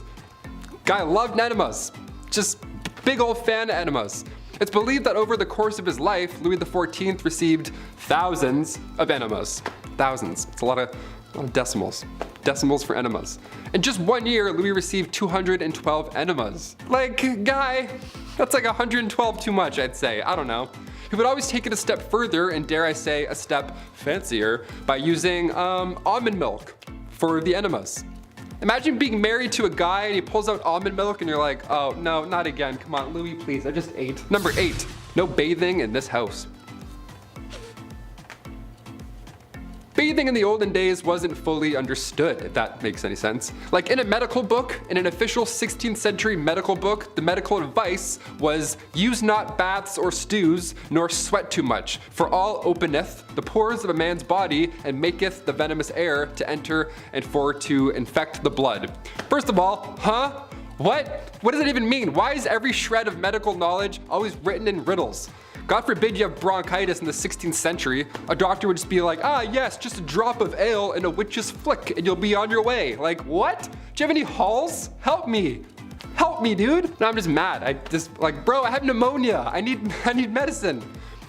Guy loved enemas. Just big old fan of enemas. It's believed that over the course of his life, Louis XIV received thousands of enemas. Thousands. It's a lot of decimals. Decimals for enemas. In just 1 year, Louis received 212 enemas. Like, guy, that's like 112 too much, I'd say. I don't know. He would always take it a step further, and dare I say, a step fancier, by using almond milk for the enemas. Imagine being married to a guy and he pulls out almond milk and you're like, oh no, not again. Come on, Louis, please, I just ate. Number 8, no bathing in this house. Bathing in the olden days wasn't fully understood, if that makes any sense. Like in a medical book, in an official 16th century medical book, the medical advice was, use not baths or stews, nor sweat too much, for all openeth the pores of a man's body, and maketh the venomous air to enter and for to infect the blood. First of all, huh? What? What does it even mean? Why is every shred of medical knowledge always written in riddles? God forbid you have bronchitis in the 16th century. A doctor would just be like, ah yes, just a drop of ale and a witch's flick and you'll be on your way. Like, what? Do you have any halls? Help me. Help me, dude. No, I'm just mad. I just like, bro, I have pneumonia. I need medicine.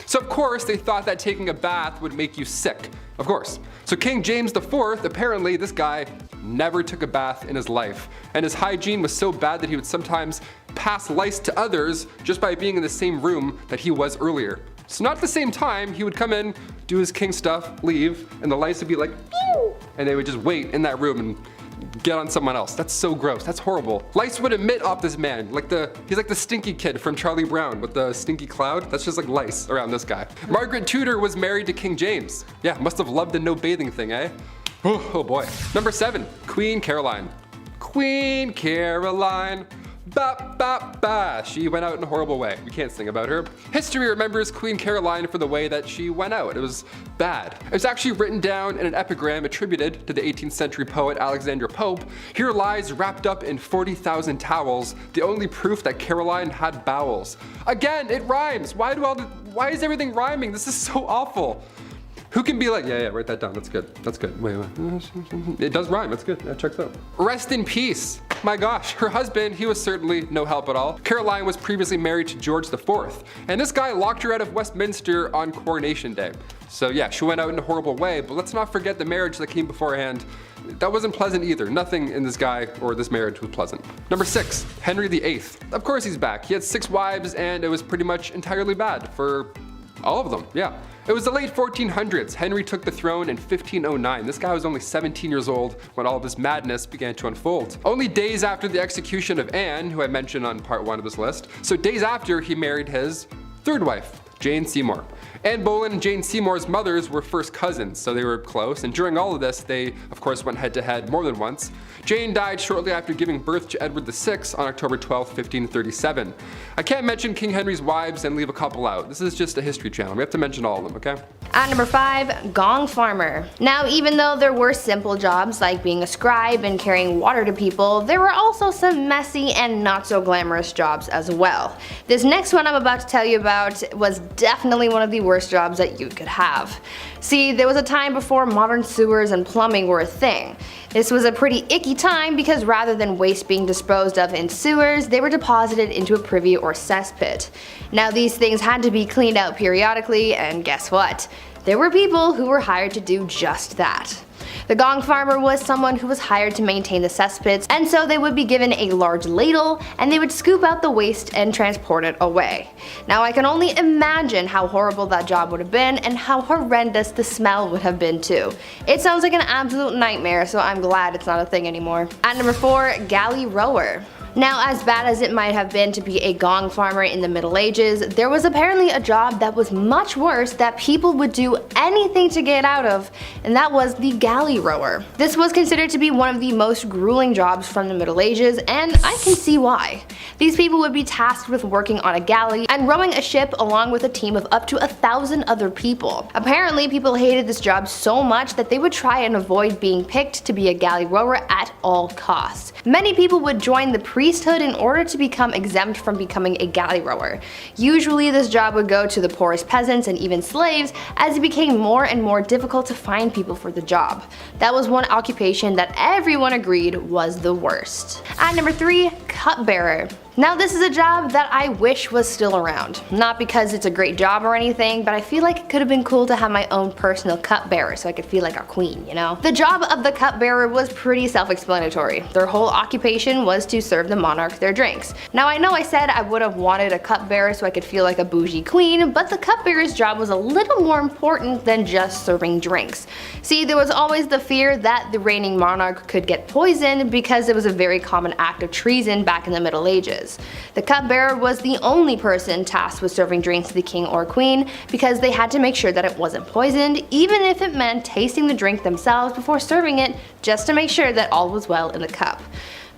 So of course they thought that taking a bath would make you sick. Of course. So King James IV, apparently this guy never took a bath in his life. And his hygiene was so bad that he would sometimes pass lice to others just by being in the same room that he was earlier. So not at the same time, he would come in, do his king stuff, leave, and the lice would be like, pew! And they would just wait in that room and get on someone else. That's so gross. That's horrible. Lice would emit off this man. He's like the stinky kid from Charlie Brown with the stinky cloud. That's just like lice around this guy. Margaret Tudor was married to King James. Yeah, must have loved the no bathing thing, eh? Oh boy. Number 7, Queen Caroline. Queen Caroline. Ba ba ba. She went out in a horrible way. We can't sing about her. History remembers Queen Caroline for the way that she went out. It was bad. It was actually written down in an epigram attributed to the 18th century poet Alexander Pope. Here lies wrapped up in 40,000 towels, the only proof that Caroline had bowels. Again, it rhymes. Why is everything rhyming? This is so awful. Who can be like, yeah, write that down, that's good, that's good. Wait. It does rhyme, that's good, that checks out. Rest in peace. My gosh, her husband, he was certainly no help at all. Caroline was previously married to George IV, and this guy locked her out of Westminster on Coronation Day. So yeah, she went out in a horrible way, but let's not forget the marriage that came beforehand. That wasn't pleasant either. Nothing in this guy or this marriage was pleasant. Number 6, Henry VIII. Of course he's back. He had 6 wives and it was pretty much entirely bad for all of them, yeah. It was the late 1400s. Henry took the throne in 1509. This guy was only 17 years old when all this madness began to unfold. Only days after the execution of Anne, who I mentioned on part 1 of this list, so days after he married his 3rd wife, Jane Seymour. Anne Boleyn and Jane Seymour's mothers were first cousins, so they were close, and during all of this, they of course went head to head more than once. Jane died shortly after giving birth to Edward VI on October 12, 1537. I can't mention King Henry's wives and leave a couple out. This is just a history channel. We have to mention all of them, okay? At number 5, gong farmer. Now, even though there were simple jobs like being a scribe and carrying water to people, there were also some messy and not so glamorous jobs as well. This next one I'm about to tell you about was definitely one of the worst jobs that you could have. See, there was a time before modern sewers and plumbing were a thing. This was a pretty icky time because rather than waste being disposed of in sewers, they were deposited into a privy or cesspit. Now these things had to be cleaned out periodically, and guess what? There were people who were hired to do just that. The gong farmer was someone who was hired to maintain the cesspits, and so they would be given a large ladle and they would scoop out the waste and transport it away. Now I can only imagine how horrible that job would have been and how horrendous the smell would have been too. It sounds like an absolute nightmare, so I'm glad it's not a thing anymore. At number 4, Galley Rower. Now, as bad as it might have been to be a gong farmer in the Middle Ages, there was apparently a job that was much worse that people would do anything to get out of, and that was the galley rower. This was considered to be one of the most grueling jobs from the Middle Ages, and I can see why. These people would be tasked with working on a galley and rowing a ship along with a team of up to 1,000 other people. Apparently, people hated this job so much that they would try and avoid being picked to be a galley rower at all costs. Many people would join the priesthood in order to become exempt from becoming a galley rower. Usually this job would go to the poorest peasants and even slaves, as it became more and more difficult to find people for the job. That was one occupation that everyone agreed was the worst. At number 3, cupbearer. Now this is a job that I wish was still around. Not because it's a great job or anything, but I feel like it could have been cool to have my own personal cupbearer so I could feel like a queen, you know? The job of the cupbearer was pretty self-explanatory. Their whole occupation was to serve the monarch their drinks. Now I know I said I would have wanted a cupbearer so I could feel like a bougie queen, but the cupbearer's job was a little more important than just serving drinks. See, there was always the fear that the reigning monarch could get poisoned because it was a very common act of treason back in the Middle Ages. The cupbearer was the only person tasked with serving drinks to the king or queen because they had to make sure that it wasn't poisoned, even if it meant tasting the drink themselves before serving it, just to make sure that all was well in the cup.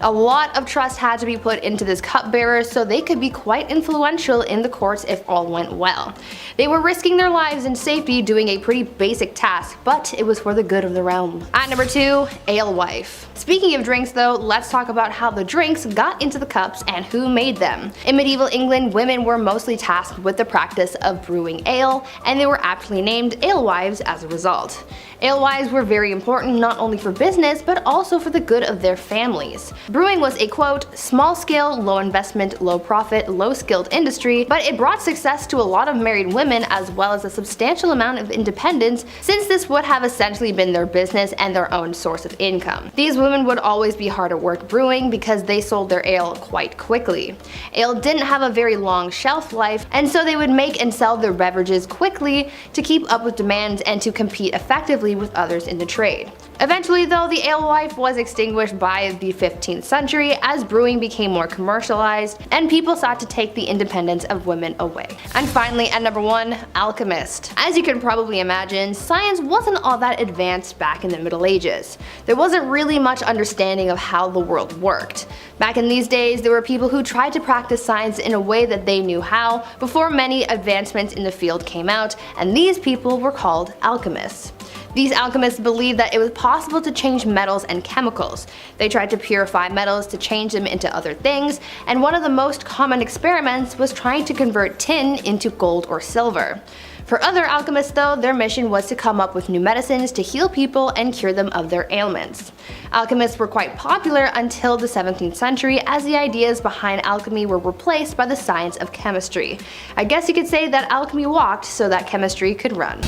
A lot of trust had to be put into this cupbearer so they could be quite influential in the courts if all went well. They were risking their lives and safety doing a pretty basic task, but it was for the good of the realm. At number 2, alewife. Speaking of drinks though, let's talk about how the drinks got into the cups and who made them. In medieval England, women were mostly tasked with the practice of brewing ale, and they were aptly named alewives as a result. Alewives were very important not only for business, but also for the good of their families. Brewing was a quote, small scale, low investment, low profit, low skilled industry, but it brought success to a lot of married women as well as a substantial amount of independence, since this would have essentially been their business and their own source of income. These women would always be hard at work brewing because they sold their ale quite quickly. Ale didn't have a very long shelf life, and so they would make and sell their beverages quickly to keep up with demand and to compete effectively with others in the trade. Eventually though, the alewife was extinguished by the 15th century as brewing became more commercialized and people sought to take the independence of women away. And finally, at number 1, alchemist. As you can probably imagine, science wasn't all that advanced back in the Middle Ages. There wasn't really much understanding of how the world worked. Back in these days, there were people who tried to practice science in a way that they knew how before many advancements in the field came out, and these people were called alchemists. These alchemists believed that it was possible to change metals and chemicals. They tried to purify metals to change them into other things, and one of the most common experiments was trying to convert tin into gold or silver. For other alchemists though, their mission was to come up with new medicines to heal people and cure them of their ailments. Alchemists were quite popular until the 17th century as the ideas behind alchemy were replaced by the science of chemistry. I guess you could say that alchemy walked so that chemistry could run.